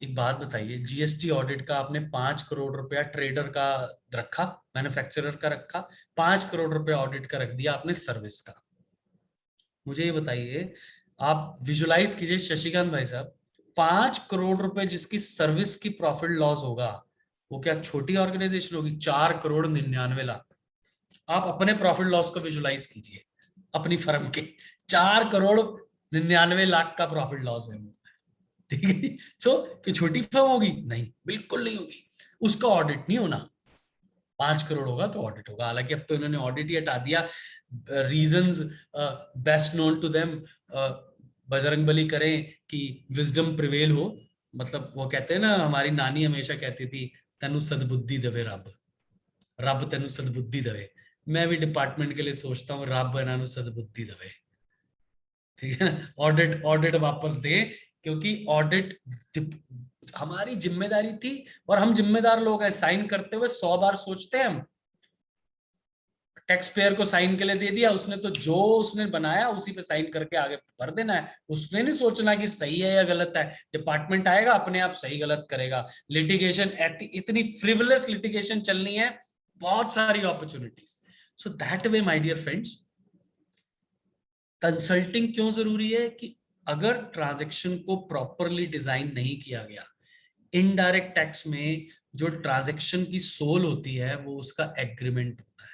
एक बात बताइए, जीएसटी ऑडिट का आपने 5 करोड़ रुपया ट्रेडर का रखा, मैन्युफैक्चरर का रखा, 5 करोड़ रुपया ऑडिट का रख दिया आपने सर्विस का। मुझे ये बताइए, आप विजुलाइज कीजिए शशिकांत भाई साहब, 5 करोड़ रुपए जिसकी सर्विस की प्रॉफिट लॉस होगा, वो क्या छोटी ऑर्गेनाइजेशन होगी? 4 करोड़ 99 लाख। आप अपने प्रॉफिट लॉस को विजुलाइज कीजिए, अपनी फर्म के 4 करोड़ 99 लाख का प्रॉफिट लॉस है, ठीक है। सो कि छोटी फर्म होगी? नहीं, बिल्कुल नहीं होगी, उसका ऑडिट नहीं होना। 5 करोड़ होगा तो ऑडिट होगा। हालांकि अब तो इन्होंने ऑडिट ही हटा दिया, reasons best known to them, Bajrangbali करें कि विजडम प्रिवेल हो। मतलब वो कहते हैं ना, हमारी नानी हमेशा कहती थी, तेनु सद्बुद्धि देवे रब, रब तेनु सद्बुद्धि देवे। मैं भी डिपार्टमेंट के लिए सोचता हूँ, रब इन्होंने सद्बुद्धि देवे, ठीक है ना। ऑडिट ऑडिट वापस दे, क्योंकि ऑडिट हमारी जिम्मेदारी थी, और हम जिम्मेदार लोग हैं। साइन करते हुए 100 बार सोचते हैं हम। टैक्स पेयर को साइन के लिए दे दिया उसने, तो जो उसने बनाया उसी पे साइन करके आगे भर देना है। उसने नहीं सोचना कि सही है या गलत है। डिपार्टमेंट आएगा अपने आप सही गलत करेगा। लिटिगेशन, इतनी फ्रिवलेस लिटिगेशन चलनी है, बहुत सारी opportunities. So that way my dear friends, consulting क्यों जरूरी है कि अगर ट्रांजैक्शन को प्रॉपरली डिजाइन नहीं किया गया, इनडायरेक्ट टैक्स में जो ट्रांजैक्शन की सोल होती है वो उसका एग्रीमेंट होता है,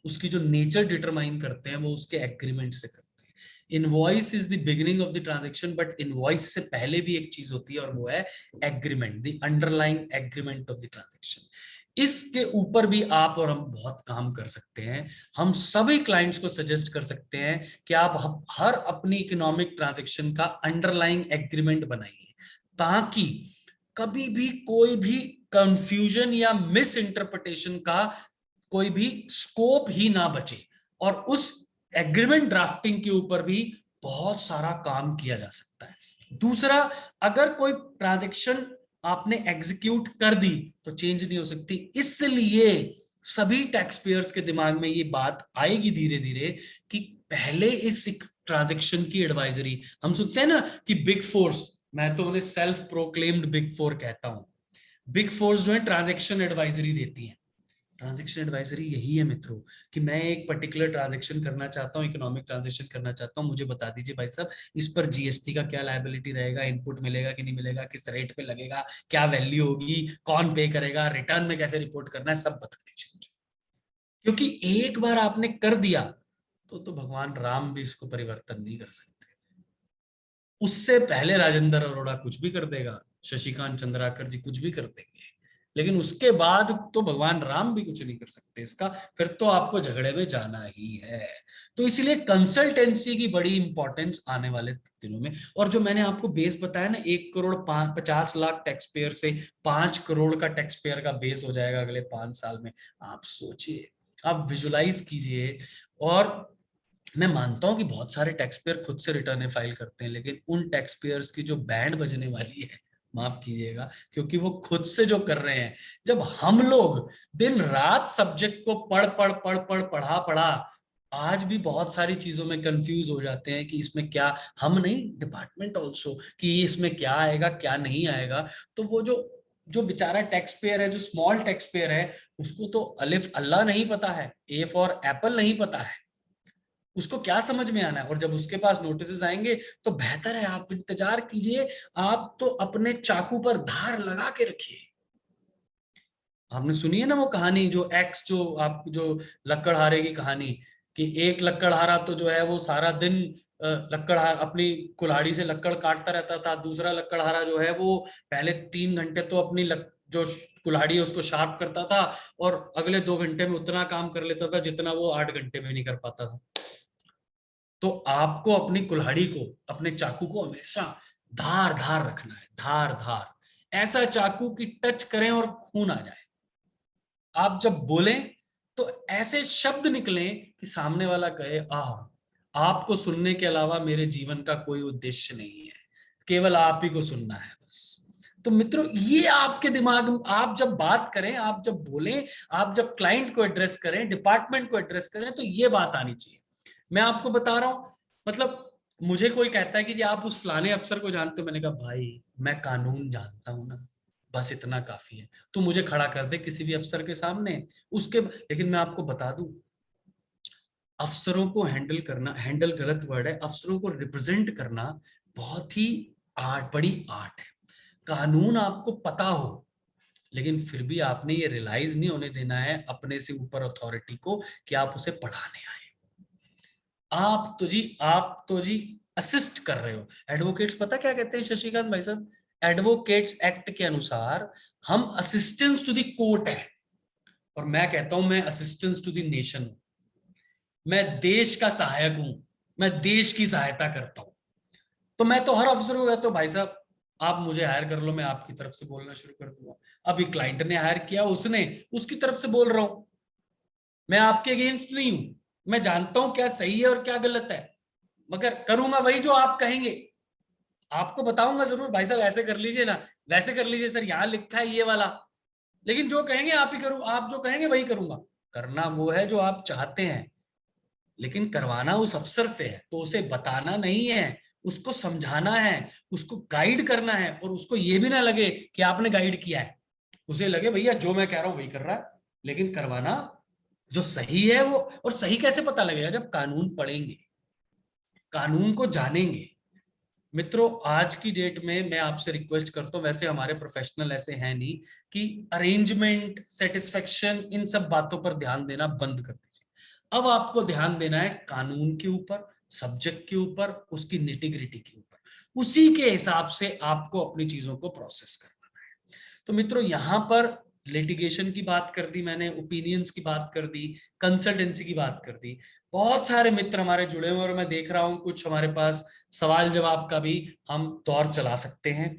उसकी जो नेचर डिटरमाइन करते हैं वो उसके एग्रीमेंट से करते हैं। Invoice is the beginning of the transaction, but invoice से पहले भी एक चीज होती है और वो है agreement, the underlying agreement of the transaction. इसके ऊपर भी आप और हम बहुत काम कर सकते हैं। हम सभी क्लाइंट्स को सजेस्ट कर सकते हैं कि आप हर अपनी इकोनॉमिक ट्रांजैक्शन का अंडरलाइंग एग्रीमेंट बनाइए, ताकि कभी भी कोई भी कंफ्यूजन या मिस इंटरप्रिटेशन का कोई भी स्कोप ही ना बचे। और उस एग्रीमेंट ड्राफ्टिंग के ऊपर भी बहुत सारा काम किया जा सकता है। दूसरा, अगर कोई ट्रांजैक्शन आपने एग्जीक्यूट कर दी तो चेंज नहीं हो सकती, इसलिए सभी टैक्स पेयर्स के दिमाग में ये बात आएगी धीरे धीरे कि पहले इस ट्रांजैक्शन की एडवाइजरी, हम सुनते हैं ना कि बिग फोर्स, मैं तो उन्हें सेल्फ प्रोक्लेम्ड बिग फोर कहता हूं, बिग फोर्स जो है ट्रांजैक्शन एडवाइजरी देती है। ट्रांजैक्शन एडवाइजरी यही है मित्रों कि मैं एक पर्टिकुलर ट्रांजैक्शन करना चाहता हूं, इकोनॉमिक ट्रांजैक्शन करना चाहता हूं, मुझे बता दीजिए भाई साहब इस पर जीएसटी का क्या लायबिलिटी रहेगा, इनपुट मिलेगा कि नहीं मिलेगा, किस रेट पे लगेगा, क्या वैल्यू होगी, कौन पे करेगा, रिटर्न में कैसे रिपोर्ट करना है, सब बता दीजिए मुझे। क्योंकि एक बार आपने कर दिया तो भगवान राम भी इसको परिवर्तन नहीं कर सकते। उससे पहले राजेंद्र अरोड़ा कुछ भी कर देगा, शशिकांत चंद्राकर जी कुछ भी कर देंगे, लेकिन उसके बाद तो भगवान राम भी कुछ नहीं कर सकते इसका, फिर तो आपको झगड़े में जाना ही है। तो इसलिए कंसल्टेंसी की बड़ी इंपॉर्टेंस आने वाले दिनों में। और जो मैंने आपको बेस बताया ना, 1 करोड़ 50 लाख टैक्स पेयर से 5 करोड़ का टैक्स पेयर का बेस हो जाएगा अगले 5 साल में। आप सोचिए, आप विजुलाइज कीजिए। और मैं मानता हूं कि बहुत सारे टैक्स पेयर खुद से रिटर्न फाइल करते हैं, लेकिन उन टैक्स पेयर्स की जो बैंड बजने वाली है, माफ कीजिएगा, क्योंकि वो खुद से जो कर रहे हैं, जब हम लोग दिन रात सब्जेक्ट को पढ़ा आज भी बहुत सारी चीजों में कंफ्यूज हो जाते हैं कि इसमें क्या, हम नहीं, डिपार्टमेंट ऑल्सो, कि इसमें क्या आएगा क्या नहीं आएगा। तो वो जो जो बेचारा टैक्स पेयर है, जो स्मॉल टैक्स पेयर है, उसको तो अलिफ अल्लाह नहीं पता है, ए फॉर एप्पल नहीं पता है, उसको क्या समझ में आना है। और जब उसके पास नोटिस आएंगे तो बेहतर है आप इंतजार कीजिए, आप तो अपने चाकू पर धार लगा के रखिए। आपने सुनी है ना वो कहानी, जो एक्स, जो आप जो लकड़हारे की कहानी, कि एक लकड़हारा तो जो है वो सारा दिन लकड़हारा अपनी कुल्हाड़ी से लकड़ काटता रहता था, दूसरा लकड़हारा जो है वो पहले 3 घंटे तो अपनी जो कुल्हाड़ी है उसको शार्प करता था, और अगले 2 घंटे में उतना काम कर लेता था जितना वो 8 घंटे में नहीं कर पाता था। तो आपको अपनी कुल्हाड़ी को, अपने चाकू को हमेशा धार धार रखना है, धार धार, ऐसा चाकू की टच करें और खून आ जाए। आप जब बोलें तो ऐसे शब्द निकलें कि सामने वाला कहे, आह, आपको सुनने के अलावा मेरे जीवन का कोई उद्देश्य नहीं है, केवल आप ही को सुनना है बस। तो मित्रों, ये आपके दिमाग में, आप जब बात करें, आप जब बोलें, आप जब क्लाइंट को एड्रेस करें, डिपार्टमेंट को एड्रेस करें, तो ये बात आनी चाहिए। मैं आपको बता रहा हूं, मतलब मुझे कोई कहता है कि जी आप उस फलाने अफसर को जानते हो, मैंने कहा भाई मैं कानून जानता हूं ना, बस इतना काफी है। तो मुझे खड़ा कर दे किसी भी अफसर के सामने, उसके, लेकिन मैं आपको बता दूं, अफसरों को हैंडल करना, हैंडल गलत वर्ड है, अफसरों को रिप्रेजेंट करना बहुत ही बड़ी आर्ट है। कानून आपको पता हो, लेकिन फिर भी आपने ये रियलाइज नहीं होने देना है अपने से ऊपर अथॉरिटी को कि आप उसे पढ़ाने आए। आप तो जी असिस्ट कर रहे हो। एडवोकेट्स पता क्या कहते हैं शशिकांत भाई साहब, एडवोकेट्स एक्ट के अनुसार हम असिस्टेंस टू द कोर्ट है, और मैं कहता हूं मैं असिस्टेंस टू द नेशन हूं, मैं देश का सहायक हूं, मैं देश की सहायता करता हूं। तो मैं तो हर अफसर को कहता हूं भाई साहब आप मुझे हायर कर लो, मैं आपकी तरफ से बोलना शुरू कर दूंगा। अभी क्लाइंट ने हायर किया, उसने, उसकी तरफ से बोल रहा हूं, मैं आपके अगेंस्ट नहीं हूं, मैं जानता हूं क्या सही है और क्या गलत है, मगर करूंगा वही जो आप कहेंगे। आपको बताऊंगा जरूर भाई साहब ऐसे कर लीजिए ना, वैसे कर लीजिए सर, यहां लिखा है ये वाला, लेकिन जो कहेंगे आप ही करूं, आप जो कहेंगे वही करूंगा। करना वो है जो आप चाहते हैं, लेकिन करवाना उस अफसर से है, तो उसे बताना नहीं है, उसको समझाना है, उसको गाइड करना है, और उसको ये भी ना लगे कि आपने गाइड किया है, उसे लगे भैया जो मैं कह रहा हूं वही कर रहा है। लेकिन करवाना जो सही है वो, और सही कैसे पता लगेगा, जब कानून पढ़ेंगे, कानून को जानेंगे। मित्रों, आज की डेट में मैं आपसे रिक्वेस्ट करता हूं, वैसे हमारे प्रोफेशनल ऐसे हैं नहीं, कि अरेंजमेंट, सेटिस्फेक्शन, इन सब बातों पर ध्यान देना बंद कर दीजिए। अब आपको ध्यान देना है कानून के ऊपर, सब्जेक्ट के ऊपर, उसकी निटिग्रिटी के ऊपर, उसी के हिसाब से आपको अपनी चीजों को प्रोसेस करना है। तो मित्रों, यहां पर लिटिगेशन की बात कर दी मैंने, ओपिनियंस की बात कर दी, कंसल्टेंसी की बात कर दी। बहुत सारे मित्र हमारे जुड़े हुए, और मैं देख रहा हूं कुछ हमारे पास सवाल जवाब का भी हम दौर चला सकते हैं।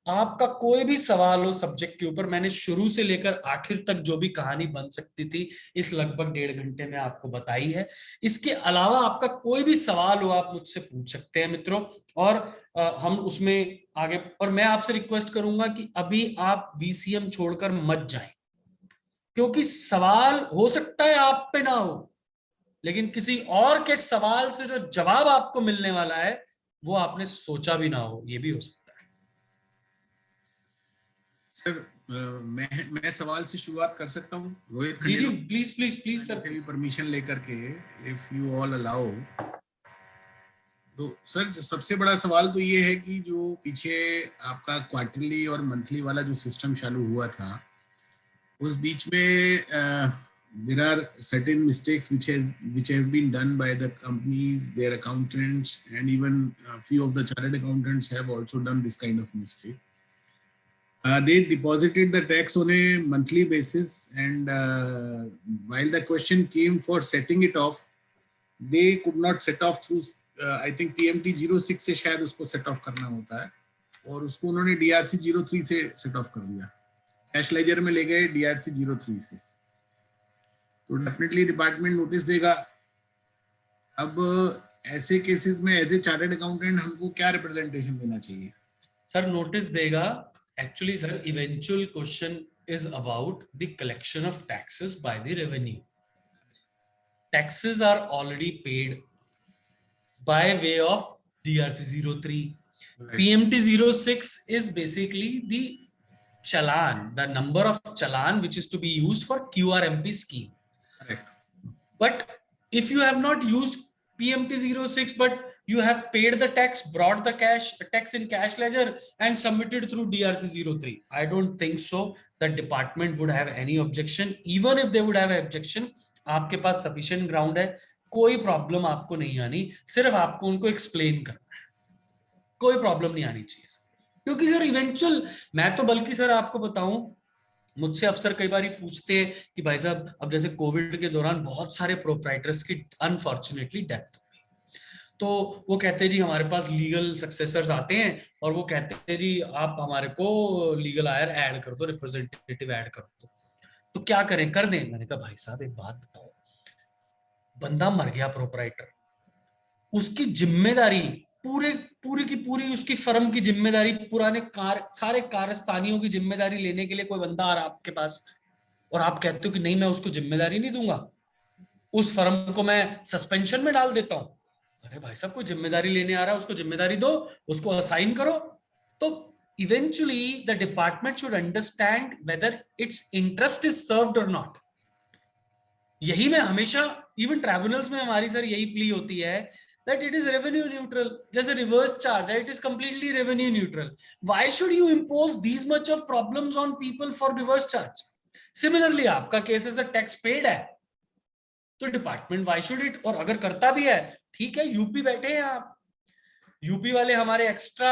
आपका कोई भी सवाल हो सब्जेक्ट के ऊपर, मैंने शुरू से लेकर आखिर तक जो भी कहानी बन सकती थी इस लगभग 1.5 घंटे में आपको बताई है। इसके अलावा आपका कोई भी सवाल हो आप मुझसे पूछ सकते हैं मित्रों, और हम उसमें आगे, और मैं आपसे रिक्वेस्ट करूंगा कि अभी आप वीसीएम छोड़कर मत जाएं, क्योंकि सवाल हो सकता है आप पे ना हो, लेकिन किसी और के सवाल से जो जवाब आपको मिलने वाला है वो आपने सोचा भी ना हो, ये भी हो सकता है। सर मैं सवाल से शुरुआत कर सकता हूँ, Rohit ji ji, Khandelwal please please please sir, से भी परमिशन लेकर के, इफ यू ऑल अलाउ। तो सर सबसे बड़ा सवाल तो ये है कि जो पीछे आपका क्वार्टरली और मंथली वाला जो सिस्टम चालू हुआ था, उस बीच में there are certain mistakes which have been done by the companies, their accountants, and even a few of the chartered accountants have also done this kind of mistake. They deposited the tax on a monthly basis, and while the question came for setting it off, they could not set off through I think PMT 06 से शायद उसको set off करना होता है, और उसको उन्होंने DRC 03 से set off कर दिया, कैश लेजर में ले गए DRC 03 से। तो डेफिनेटली डिपार्टमेंट नोटिस देगा। अब ऐसे केसेस में एज ए चार्टर्ड अकाउंटेंट हमको क्या रिप्रेजेंटेशन देना चाहिए? सर नोटिस देगा, actually sir eventual question is about the collection of taxes by the revenue. Taxes are already paid by way of DRC 03. Right. PMT 06 is basically the challan, the number of challan which is to be used for QRMP scheme. Correct. But if you have not used PMT 06, but you have paid the tax, brought the tax in cash ledger and submitted through DRC 03, I don't think so the department would have any objection. Even if they would have an objection, आपके पास sufficient ground है, कोई problem आपको नहीं आनी, सिर्फ आपको उनको explain करना है, कोई प्रॉब्लम नहीं आनी चाहिए सर. क्योंकि सर इवेंचुअल, मैं तो बल्कि सर आपको बताऊं, मुझसे अफसर कई बार पूछते हैं कि भाई साहब अब जैसे कोविड के दौरान बहुत सारे प्रोप्राइटर्स की अनफॉर्चुनेटली डेथ हो गई, तो वो कहते हैं जी हमारे पास लीगल सक्सेसर्स आते हैं और वो कहते हैं जी आप हमारे को लीगल आयर ऐड कर दो, रिप्रेजेंटेटिव ऐड कर दो, तो क्या करें, कर दें? मैंने कहा भाई साहब एक बात बताओ, बंदा मर गया प्रोप्राइटर, उसकी जिम्मेदारी पूरी की पूरी उसकी फर्म की जिम्मेदारी, सारे कारस्तानियों की जिम्मेदारी लेने के लिए कोई बंदा आ रहा आपके पास, और आप कहते हो कि नहीं मैं उसको जिम्मेदारी नहीं दूंगा, उस फर्म को मैं सस्पेंशन में डाल देता हूं. अरे भाई साहब कोई जिम्मेदारी लेने आ रहा है, उसको जिम्मेदारी दो, उसको असाइन करो. तो eventually the department should understand whether it's interest is served और नॉट. यही मैं हमेशा, इवन ट्राइब्यूनल्स में हमारी सर यही प्ली होती है that it is revenue neutral. Just a reverse charge, it is completely revenue neutral. Why should you impose these much of problems on people for reverse charge? Similarly, आपका case है tax paid है, तो department why should it, और अगर करता भी है ठीक है, यूपी बैठे हैं आप, यूपी वाले हमारे एक्स्ट्रा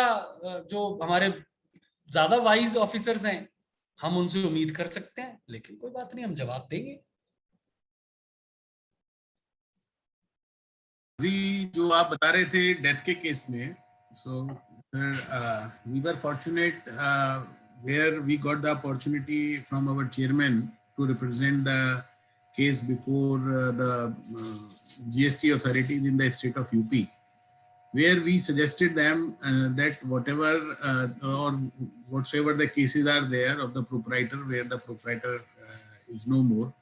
जो हमारे ज्यादा वाइज ऑफिसर्स हैं, हम उनसे उम्मीद कर सकते हैं, लेकिन कोई बात नहीं, हम जवाब देंगे. अभी जो आप बता रहे थे डेथ के केस में, so we were fortunate where we got the opportunity from our chairman to represent the case before the GST authorities in the state of UP, where we suggested them that whatever or whatsoever the cases are there of the proprietor where the proprietor is no more.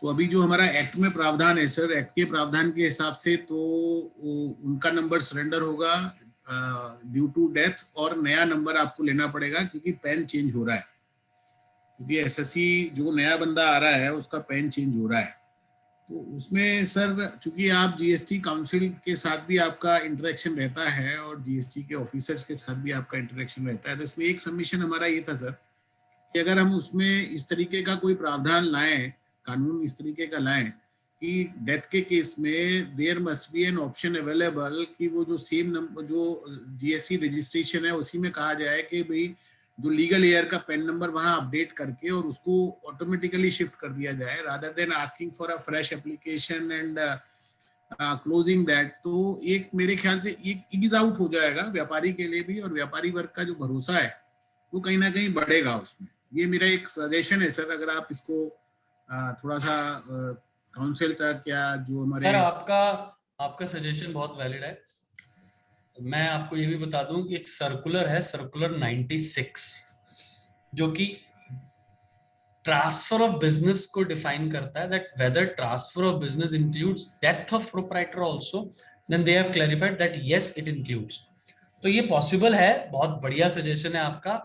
तो अभी जो हमारा act में प्रावधान है sir, act के प्रावधान के हिसाब से तो उनका नंबर सरेंडर होगा ड्यू टू डेथ, और नया नंबर आपको लेना पड़ेगा क्योंकि पैन चेंज हो रहा है, क्योंकि SSC जो नया बंदा आ रहा है उसका पैन चेंज हो रहा है. तो उसमें सर चूंकि आप GST काउंसिल के साथ भी आपका इंटरेक्शन रहता है और GST के ऑफिसर्स के साथ भी आपका इंटरेक्शन रहता है, तो इसमें एक सबमिशन हमारा ये था सर कि अगर हम उसमें इस तरीके का कोई प्रावधान लाएं, कानून इस तरीके का लाएं कि डेथ के केस में there must be an option available कि वो जो सेम नंबर जो GST रजिस्ट्रेशन है उसी में कहा जाए कि भाई जो लीगल एयर का पेन नंबर वहां अपडेट करके और उसको ऑटोमेटिकली शिफ्ट कर दिया जाए, rather than asking for a fresh application and closing that. तो एक मेरे ख्याल से एक ईज आउट हो जाएगा व्यापारी के लिए भी, और व्यापारी वर्ग का जो भरोसा है वो कहीं ना कहीं बढ़ेगा उसमें. ये मेरा एक सजेशन है सर, अगर आप इसको थोड़ा सा काउंसिल तक या जो हमारे सर आपका सजेशन बहुत वैलिड है. मैं आपको ये भी बता दूं कि एक सर्कुलर है, सर्कुलर 96, जो कि ट्रांसफर ऑफ बिजनेस को डिफाइन करता है, that whether transfer of business includes death of proprietor also, then they have clarified that yes it includes. तो ये पॉसिबल है, बहुत बढ़िया सजेशन है आपका.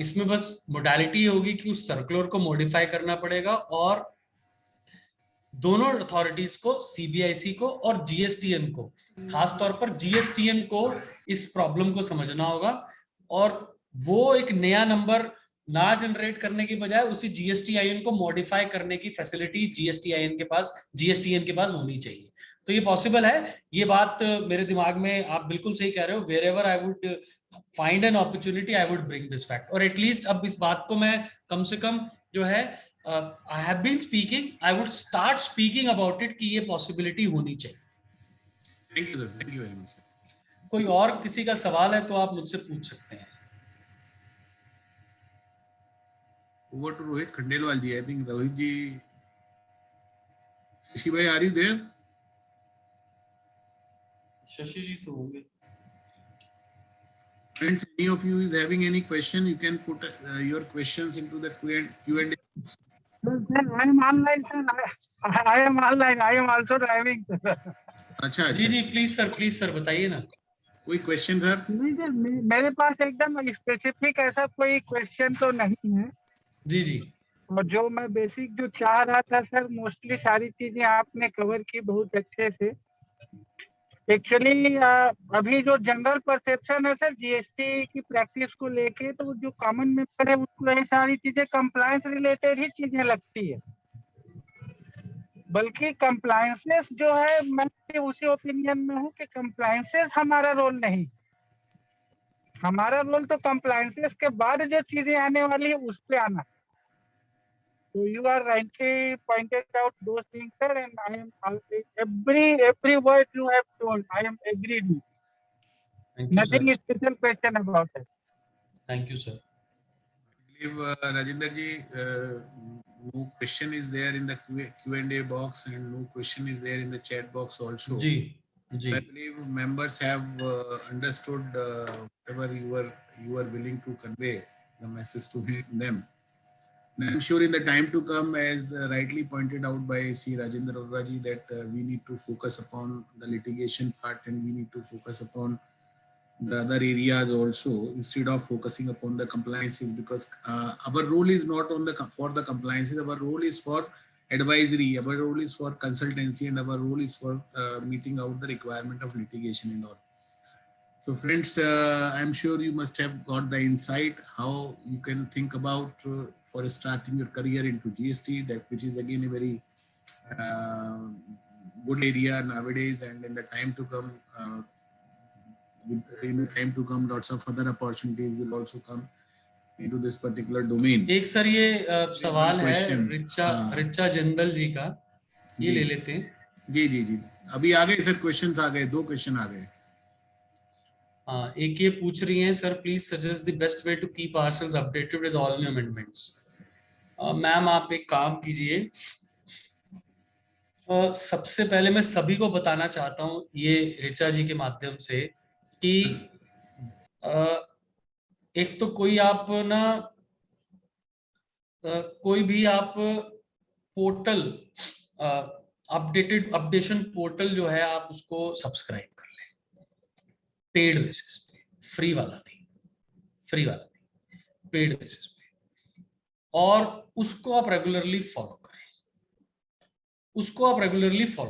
इसमें बस मोडालिटी होगी कि उस सर्कुलर को मॉडिफाई करना पड़ेगा, और दोनों अथॉरिटीज को, CBIC को और GSTN को, खासतौर पर GSTN को इस प्रॉब्लम को समझना होगा, और वो एक नया नंबर ना जनरेट करने की बजाय उसी GSTIN को मॉडिफाई करने की फैसिलिटी GSTN के पास होनी चाहिए. तो ये पॉसिबल है. ये बात मेरे दिमाग में, आप बिल्कुल सही कह रहे हो, wherever I would find an opportunity I would bring this fact, और एटलीस्ट अब इस बात को मैं कम से कम जो है I have been speaking, I would start speaking about it कि ये possibility होनी चाहिए. Thank you sir, thank you very much. कोई और किसी का सवाल है तो आप मुझसे पूछ सकते हैं. Over to Rohit Khandelwal ji. I think Rohit ji, Shashi bhai, are you there? Shashi जी तो होंगे। Friends, any of you is having any question, you can put your questions into the Q&A. I am online, sir. I am online. I am also driving. अच्छा जी अच्छा जी please sir बताइए ना। कोई question sir? नहीं sir, मेरे पास एकदम specific ऐसा कोई क्वेश्चन तो नहीं है। जी जी और जो मैं बेसिक जो चाह रहा था सर, मोस्टली सारी चीजें आपने कवर की बहुत अच्छे से। एक्चुअली अभी जो जनरल परसेप्शन है सर जीएसटी की प्रैक्टिस को लेके, तो जो कॉमन मेंबर है उसको ये सारी चीजें कंप्लायंस रिलेटेड ही चीजें लगती है। बल्कि कंप्लायंसेस जो है, मैं उसी ओपिनियन में हूँ कि कंप्लायंसेस हमारा रोल नहीं। हमारा रोल तो कंप्लायंसेस के बाद जो चीजें आने वाली है उस पे आना। So you are rightly pointed out those things, sir, and I am every word you have told, I am agreed with. Thank you sir. Nothing special question about it. Thank you sir. I believe Rajendra ji, no question is there in the Q&A box and no question is there in the chat box also. जी जी I believe members have understood whatever you are willing to convey the message to them. And I'm sure in the time to come, as rightly pointed out by C. Rajendra Arora ji, that we need to focus upon the litigation part and we need to focus upon the other areas also instead of focusing upon the compliances, because our role is not on for the compliances. Our role is for advisory, our role is for consultancy, and our role is for meeting out the requirement of litigation and all. So friends, I'm sure you must have got the insight how you can think about for starting your career into GST, that which is again a very good area nowadays, and in the time to come, lots of other opportunities will also come into this particular domain. एक sir ये सवाल है question. Richa Jindal जी का, ये जी। ले लेते हैं। जी जी जी अभी आ गए सर, क्वेश्चंस आ गए, 2 क्वेश्चन आ गए। हाँ, एक ये पूछ रही हैं, sir please suggest the best way to keep ourselves updated with all new amendments. Ma'am आप एक काम कीजिए, सबसे पहले मैं सभी को बताना चाहता हूँ ये रिचा जी के माध्यम से कि एक तो कोई आप ना कोई भी आप पोर्टल अपडेशन पोर्टल जो है आप उसको सब्सक्राइब कर लें पेड बेसिस पे, फ्री वाला नहीं, पेड बेसिस पे, और उसको आप रेगुलरली फॉलो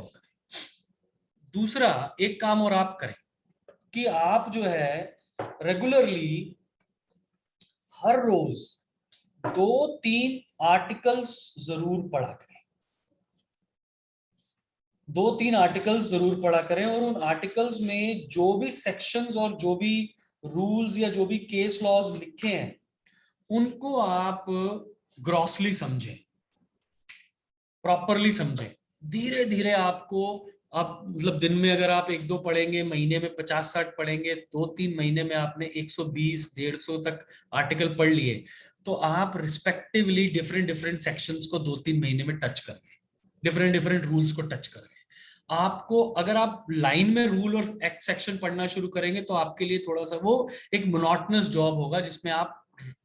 करें। दूसरा एक काम और आप करें कि आप जो है रेगुलरली हर रोज 2-3 आर्टिकल्स जरूर पढ़ा करें, 2-3 आर्टिकल्स जरूर पढ़ा करें, और उन आर्टिकल्स में जो भी सेक्शंस और जो भी रूल्स या जो भी केस लॉज लिखे हैं उनको आप ग्रॉसली समझें, प्रॉपरली समझें। धीरे धीरे आपको, आप मतलब दिन में अगर आप 1-2 पढ़ेंगे, महीने में 50-60 पढ़ेंगे, 2-3 महीने में आपने 120-150 तक आर्टिकल पढ़ लिए, तो आप रिस्पेक्टिवली डिफरेंट सेक्शंस को 2-3 महीने में टच कर गए, डिफरेंट रूल्स को टच कर गए। आपको अगर आप लाइन में रूल और एक्ट सेक्शन पढ़ना शुरू करेंगे तो आपके लिए थोड़ा सा वो एक मोनोटोनस जॉब होगा जिसमें आप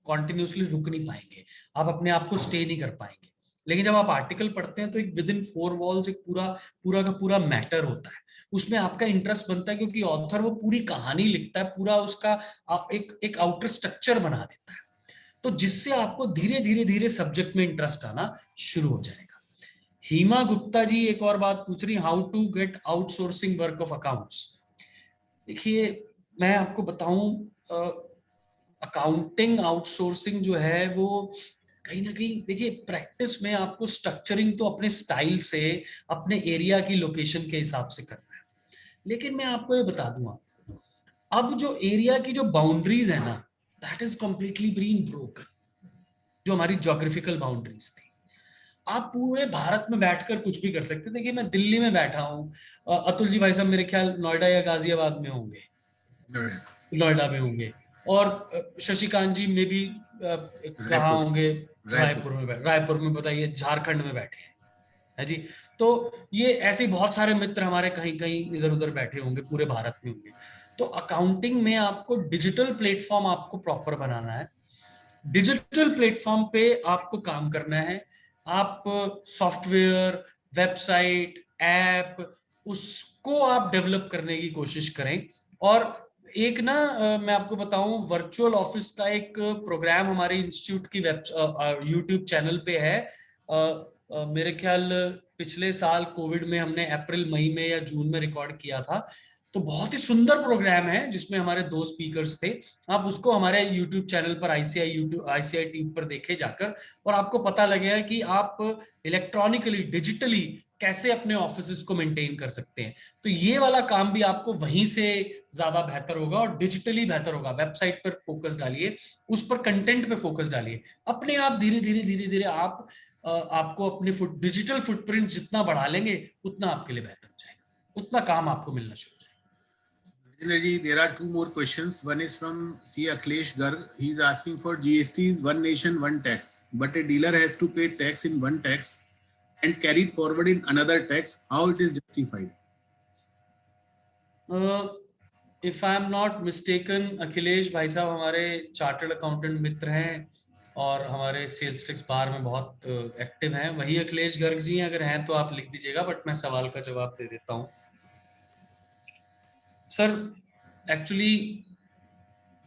कॉन्टिन्यूसली रुक नहीं पाएंगे, आप अपने आप को स्टे नहीं कर पाएंगे। लेकिन जब आप आर्टिकल पढ़ते हैं तो एक विद इन 4 वॉल्स एक पूरा का पूरा मैटर होता है, उसमें आपका इंटरेस्ट बनता है क्योंकि ऑथर वो पूरी कहानी लिखता है, पूरा उसका एक आउटर स्ट्रक्चर बना देता है, तो जिससे आपको धीरे धीरे सब्जेक्ट में इंटरेस्ट आना शुरू हो जाएगा। हीमा गुप्ता जी एक और बात पूछ रही, how to get outsourcing work of accounts. देखिए मैं आपको बताऊं, अकाउंटिंग आउटसोर्सिंग जो है वो कहीं ना कहीं, देखिए प्रैक्टिस में आपको स्ट्रक्चरिंग तो अपने स्टाइल से, अपने एरिया की लोकेशन के हिसाब से करना है, लेकिन मैं आपको ये बता दूंगा, अब जो एरिया की जो बाउंड्रीज है ना, that is completely been broken. जो हमारी ज्योग्राफिकल बाउंड्रीज थी, आप पूरे भारत में बैठकर कुछ भी कर सकते। देखिए मैं दिल्ली में बैठा हूँ, अतुल जी भाई साहब मेरे ख्याल नोएडा या गाजियाबाद में होंगे, नोएडा में होंगे, और शशिकांत जी में भी कहाँ होंगे, रायपुर में बताइए, झारखंड में बैठे हैं। है जी। तो ये ऐसे बहुत सारे मित्र हमारे कहीं कहीं इधर उधर बैठे होंगे, पूरे भारत में होंगे। तो अकाउंटिंग में आपको डिजिटल प्लेटफॉर्म आपको प्रॉपर बनाना है, डिजिटल प्लेटफॉर्म पे आपको काम करना है। आप सॉफ्टवेयर, वेबसाइट, ऐप, उसको आप डेवलप करने की कोशिश करें। और एक ना मैं आपको बताऊं, वर्चुअल ऑफिस का एक प्रोग्राम हमारे इंस्टीट्यूट की वेब यूट्यूब चैनल पे है। मेरे ख्याल पिछले साल कोविड में हमने अप्रैल मई में या जून में रिकॉर्ड किया था। तो बहुत ही सुंदर प्रोग्राम है जिसमें हमारे 2 स्पीकर्स थे। आप उसको हमारे YouTube चैनल पर आईसीआई टीम पर देखे जाकर, और आपको पता लगेगा कि आप इलेक्ट्रॉनिकली, डिजिटली कैसे अपने ऑफिस को मेंटेन कर सकते हैं। तो ये वाला काम भी आपको वहीं से ज्यादा बेहतर होगा और डिजिटली बेहतर होगा। वेबसाइट पर फोकस डालिए, उस पर कंटेंट पे फोकस डालिए। अपने आप धीरे धीरे आप आपको अपनी डिजिटल फुटप्रिंट जितना बढ़ा लेंगे उतना आपके लिए बेहतर हो जाएगा, उतना काम आपको मिलना शुरू हो जाएगा। Rajendra ji, there are 2 more questions. One is from C. Akhilesh Garg. He is asking for GST is one nation, one tax, but a dealer has to pay tax in one tax and carry it forward in another tax. How it is justified? If I am not mistaken, Akhilesh भाई साहब हमारे chartered accountant मित्र हैं और हमारे sales tax bar में बहुत active हैं। वही अखिलेश गर्ग जी, अगर हैं तो आप लिख दीजिएगा, बट मैं सवाल का जवाब दे देता हूं। Sir, actually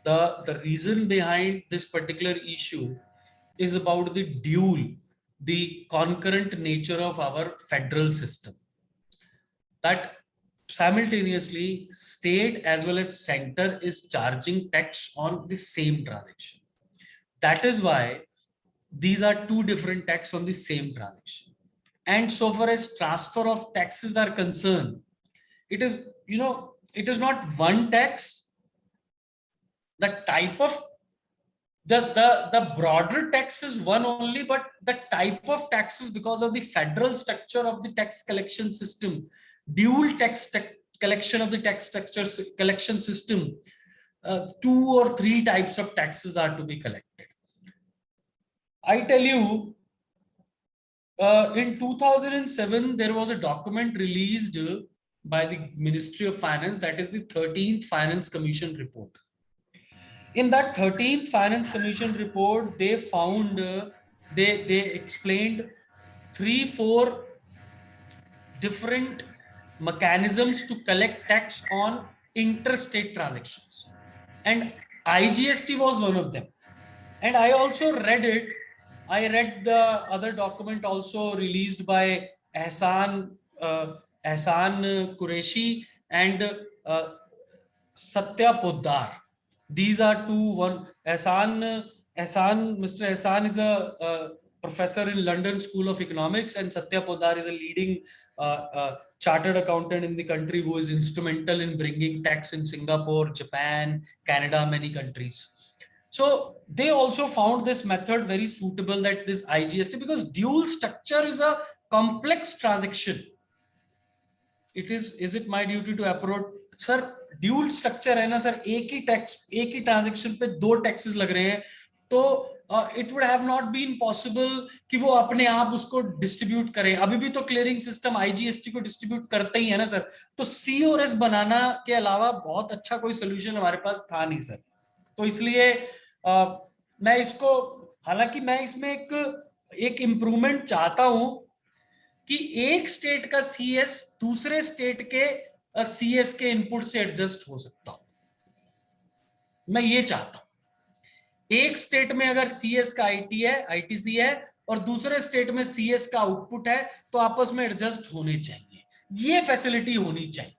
the reason behind this particular issue is about the concurrent nature of our federal system, that simultaneously state as well as center is charging tax on the same transaction. That is why these are 2 different tax on the same transaction. And so far as transfer of taxes are concerned, it is, it is not one tax. The type of the broader tax is one only, but the type of taxes, because of the federal structure of the tax collection system, dual tax collection of the tax structure collection system, 2 or 3 types of taxes are to be collected. I tell you, in 2007 there was a document released by the Ministry of Finance, that is the 13th Finance Commission report. In that 13th Finance Commission report, they found, they explained 3-4 different mechanisms to collect tax on interstate transactions, and IGST was one of them. And I also read it. I read the other document also released by Ehsan Qureshi and Satya Poddar. These are 2. One, Mr. Ehsan is a professor in London School of Economics, and Satya Poddar is a leading chartered accountant in the country who is instrumental in bringing tax in Singapore, Japan, Canada, many countries. So they also found this method very suitable, that this IGST, because dual structure is a complex transaction. Is it my duty to approach? Sir, dual structure है ना sir, एक ही tax, एक ही transaction पे 2 taxes लग रहे हैं, तो it would have not been possible कि वो अपने आप उसको डिस्ट्रीब्यूट करें। अभी भी तो क्लियरिंग सिस्टम आईजीएसटी को डिस्ट्रीब्यूट करते ही है ना सर। तो सी और एस बनाना के अलावा बहुत अच्छा कोई सोल्यूशन हमारे पास था नहीं सर। तो इसलिए मैं इसको, हालांकि मैं इसमें एक इम्प्रूवमेंट चाहता हूं कि एक स्टेट का सीएस दूसरे स्टेट के सीएस के इनपुट से एडजस्ट हो सकता हूं। मैं ये चाहता हूं एक स्टेट में अगर सीएस का आईटीसी है और दूसरे स्टेट में सीएस का आउटपुट है, तो आपस में एडजस्ट होने चाहिए, ये फैसिलिटी होनी चाहिए।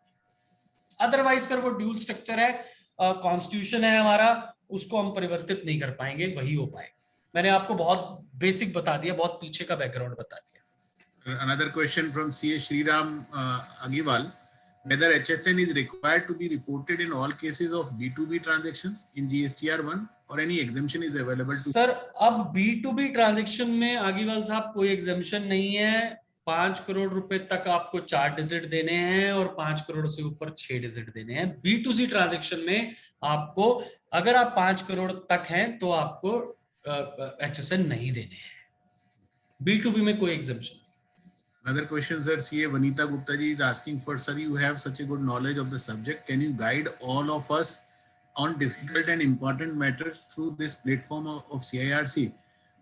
अदरवाइज सर वो ड्यूल स्ट्रक्चर है, कॉन्स्टिट्यूशन है हमारा, उसको हम परिवर्तित नहीं कर पाएंगे, वही हो पाएगा। मैंने आपको बहुत बेसिक बता दिया, बहुत पीछे का बैकग्राउंड बता दिया। Another question from C. Shriram Agiwal, whether HSN is required to be reported in all cases of B2B transactions in GSTR1 or any exemption is available to? Sir, अब B2B ट्रांजेक्शन में आगिवाल साहब कोई exemption नहीं है। 5 करोड़ रुपए तक आपको 4 digit देने हैं और 5 करोड़ से ऊपर 6 डिजिट देने हैं। B2C ट्रांजेक्शन में आपको, अगर आप 5 करोड़ तक हैं तो आपको HSN नहीं देने हैं। B2B में कोई exemption. Another question, sir. CA Vanita Gupta ji is asking for, sir, you have such a good knowledge of the subject. Can you guide all of us on difficult and important matters through this platform of CIRC?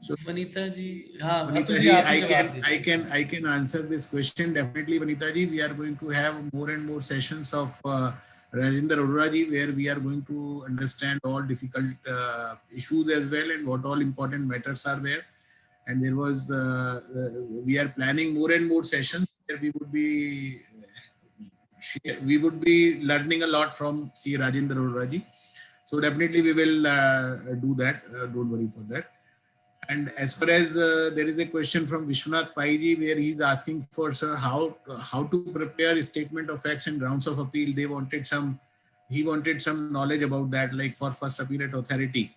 So, Vanita ji, हाँ Atul Vanita जी ji, आप ही जवाब दीजिए. I can answer this question definitely, Vanita ji. We are going to have more and more sessions of Rajinder Arora ji, where we are going to understand all difficult issues as well and what all important matters are there. And there was we are planning more and more sessions where we would be learning a lot from C. Rajendra Arora ji. So definitely we will do that. Don't worry for that. And as far as there is a question from Vishwanath Paiji where he's asking for, sir, how to prepare a statement of facts and grounds of appeal. He wanted some knowledge about that, like for first appellate authority.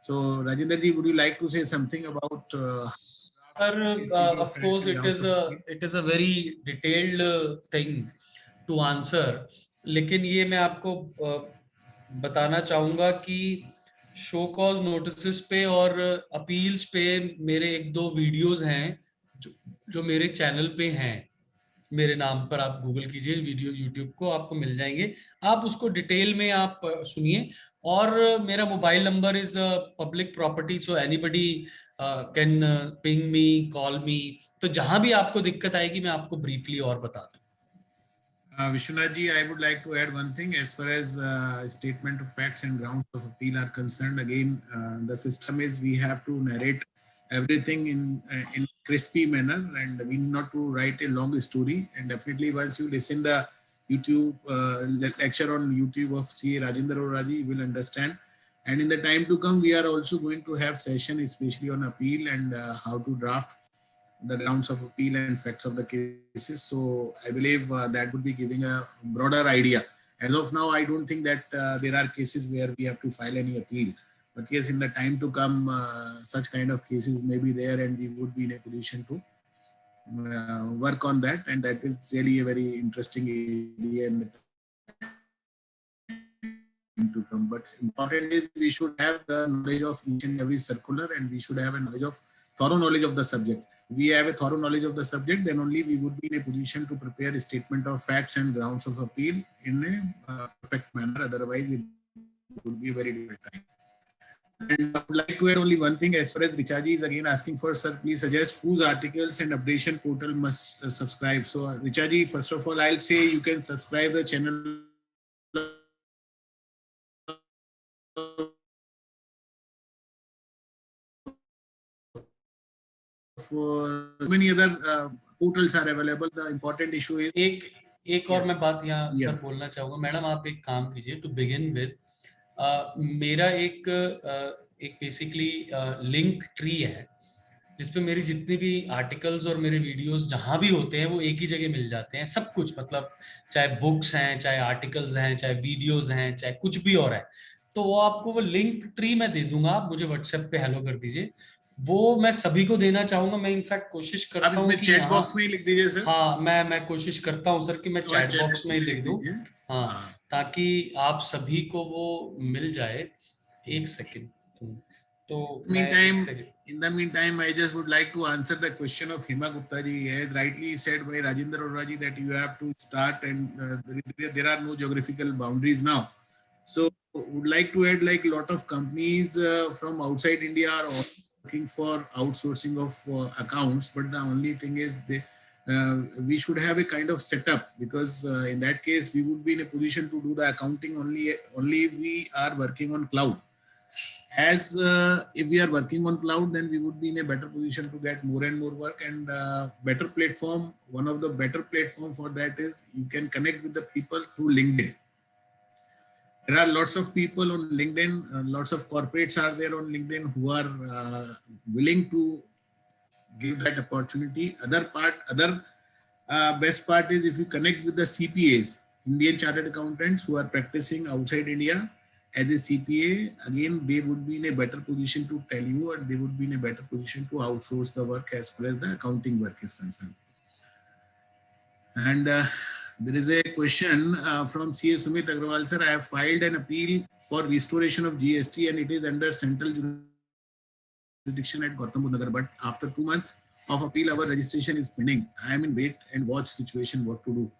So Rajendra ji, would you like to say something about Sir, statement of of facts course, and grounds of appeal? it is a very detailed thing to answer. लेकिन ये मैं आपको बताना चाहूंगा कि show cause notice पे और appeals पे मेरे एक दो वीडियोस हैं जो मेरे चैनल पे हैं. मेरे नाम पर आप गूगल कीजिए वीडियो, यूट्यूब को आपको मिल जाएंगे. आप उसको डिटेल में आप सुनिए. और मेरा mobile number is public property, so anybody can ping me, call मी. तो जहां भी आपको दिक्कत आएगी मैं आपको ब्रीफली और बता दूं. Vishwanath ji, I would like to add one thing. As far as statement of facts and grounds of appeal are concerned, again, the system is we have to narrate everything in crispy manner, and we need not to write a long story. And definitely, once you listen the YouTube lecture on YouTube of C. Rajendra Arora ji, you will understand. And in the time to come, we are also going to have session, especially on appeal and how to draft the grounds of appeal and facts of the cases. So I believe that would be giving a broader idea. As of now, I don't think that there are cases where we have to file any appeal. But yes, in the time to come, such kind of cases may be there, and we would be in a position to work on that. And that is really a very interesting area in the time to come. But important is we should have the knowledge of each and every circular, and we should have a thorough knowledge of the subject. We have a thorough knowledge of the subject, then only we would be in a position to prepare a statement of facts and grounds of appeal in a perfect manner. Otherwise, it would be a very difficult time. And I would like to add only one thing. As far as Richaji is again asking for, sir, please suggest whose articles and updation portal must subscribe. So Richaji, first of all, I'll say you can subscribe the channel for many other portals are available. The important issue is एक और मैं बात यहाँ Yeah. Sir बोलना चाहूंगा. Madam आप एक काम कीजिए. टू बिगिन विद, मेरा एक बेसिकली लिंक ट्री है जिसपे मेरी जितनी भी आर्टिकल्स और मेरे वीडियोस जहां भी होते हैं वो एक ही जगह मिल जाते हैं. सब कुछ, मतलब चाहे बुक्स हैं, चाहे आर्टिकल्स हैं, चाहे वीडियोस हैं, चाहे कुछ भी और है. तो वो आपको वो लिंक ट्री मैं दे दूंगा. आप मुझे व्हाट्सएप पे हेलो कर दीजिए. वो मैं सभी को देना चाहूंगा. मैं इनफैक्ट कोशिश करता हूँ कि चैट बॉक्स में ही लिख दीजिए सर. हाँ, मैं कोशिश करता हूँ सर कि मैं चैट बॉक्स में ही लिख दूं. हाँ, ताकि आप सभी को वो मिल जाए. एक सेकंड. तो in the meantime, I just would like to answer the question of Hima Gupta ji. As rightly said by Rajendra Arora ji, that you have to start, and there are no geographical boundaries now. So would like to add, like a lot of companies from outside India are also looking for outsourcing of accounts, but the only thing is we should have a kind of setup, because in that case we would be in a position to do the accounting only if we are working on cloud. As if we are working on cloud, then we would be in a better position to get more and more work, and better platform. One of the better platform for that is you can connect with the people through LinkedIn. There are lots of people on LinkedIn, lots of corporates are there on LinkedIn who are willing to give that opportunity. Other best part is if you connect with the CPAs, Indian Chartered Accountants who are practicing outside India as a CPA, again, they would be in a better position to tell you, and they would be in a better position to outsource the work as far as the accounting work is concerned. And there is a question from CA Sumit Agrawal, sir. I have filed an appeal for restoration of GST and it is under central jurisdiction at Gautam Budh Nagar. But after 2 months, of appeal, our registration is pending. I am in wait and watch situation what to do.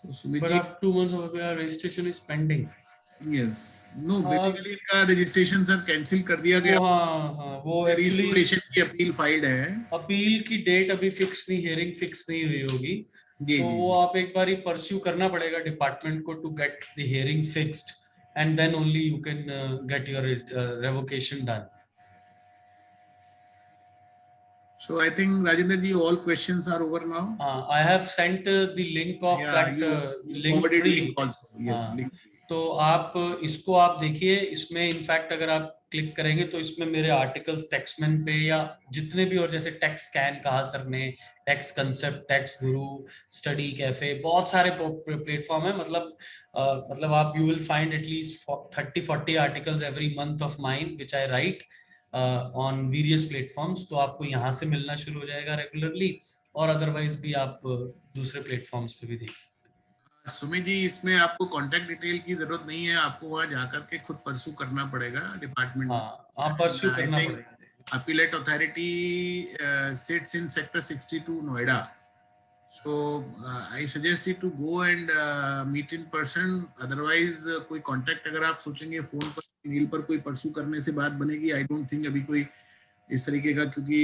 So Sumit But ji, after 2 months of appeal, registration is pending. yes, no, हाँ, basically इनका registration sir cancel कर दिया गया. वो हाँ वो actually Restoration की appeal filed है. अपील की डेट अभी फिक्स नहीं, हियरिंग फिक्स नहीं हुई होगी, जी तो जी वो जी. आप एक बार परस्यू करना पड़ेगा डिपार्टमेंट को to get the hearing fixed, and then only you can get your revocation done. So I think Rajendra ji, all questions are over now. I have sent the link of Yeah, that you link forwarded tree. link also. Yes, हाँ, link. तो आप इसको आप देखिए, इसमें in fact अगर आप click करेंगे तो इसमें मेरे आर्टिकल्स टेक्समैन पे या जितने भी, और जैसे टेक्स स्कैन कहा सर ने, टेक्स कंसेप्ट, टेक्स गुरु, स्टडी कैफे, बहुत सारे प्लेटफॉर्म है. मतलब आप you will find at least 30-40 articles every month of mine which I right on various platforms. तो आपको यहाँ से मिलना शुरू हो जाएगा रेगुलरली, और अदरवाइज भी आप दूसरे प्लेटफॉर्म्स पे भी देख सकते हैं. सुमित जी, इसमें आपको कांटेक्ट डिटेल की जरूरत नहीं है, आपको वहां जाकर के खुद परसू करना पड़ेगा डिपार्टमेंट में. हाँ, आप परस्यू करना पड़ेगा. Appellate authority sits in sector 62 Noida. So I suggest you to go and meet in person. Otherwise कोई contact अगर आप सोचेंगे फोन पर, मेल पर कोई परसू करने से बात बनेगी, I don't think अभी कोई इस तरीके का, क्योंकि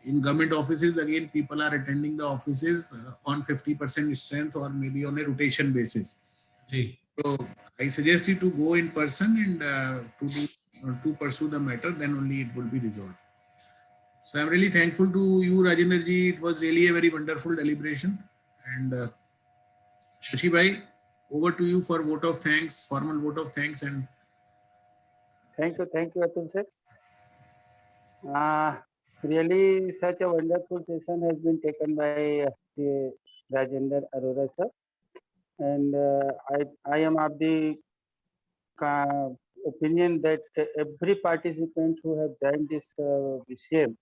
in government offices again people are attending the offices on 50% strength or maybe on a rotation basis. Ji. So I suggest you to go in person and to pursue the matter. Then only it will be resolved. So I'm really thankful to you, Rajendra ji. It was really a very wonderful deliberation. And Shashi bhai, over to you for vote of thanks, formal vote of thanks. And Thank you, Atul sir. Really, such a wonderful session has been taken by Rajendra Arora sir, and I am of the opinion that every participant who has joined this VCM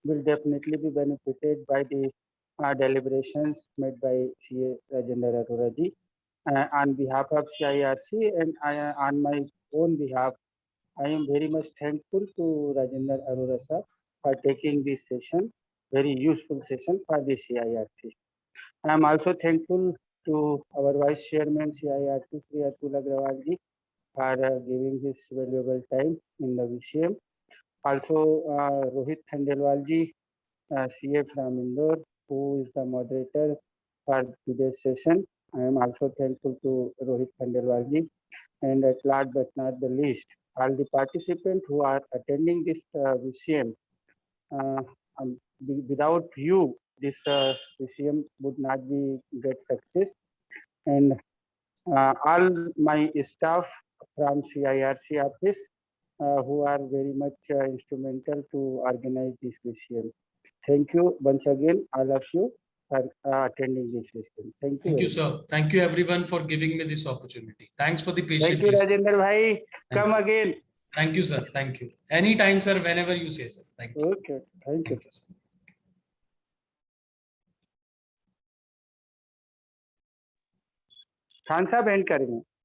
will definitely be benefited by the deliberations made by CA Rajendra Arora ji. On behalf of CIRC and on my own behalf, I am very much thankful to Rajendra Arora sir for taking this session, very useful session for the CIRC. I am also thankful to our Vice Chairman CIRC, Sri Atul Agrawal ji, for giving his valuable time in the VCM. Also, Rohit Khandelwal ji, CA from Indore, who is the moderator for today's session. I am also thankful to Rohit Khandelwal ji. And at last but not the least, all the participants who are attending this VCM. Without you, this VCM would not be get success. And all my staff from CIRC office who are very much instrumental to organize this VCM. Thank you once again, all of you, for attending this session. Thank you. Thank you, sir. Thank you, everyone, for giving me this opportunity. Thanks for the patient Thank you, listening. Rajendra bhai. Come you. again. Thank you, sir. Thank you. Anytime, sir, whenever you say, sir. Thank you. Okay. Thank you, sir. sir. Khan साहब and करेंगे.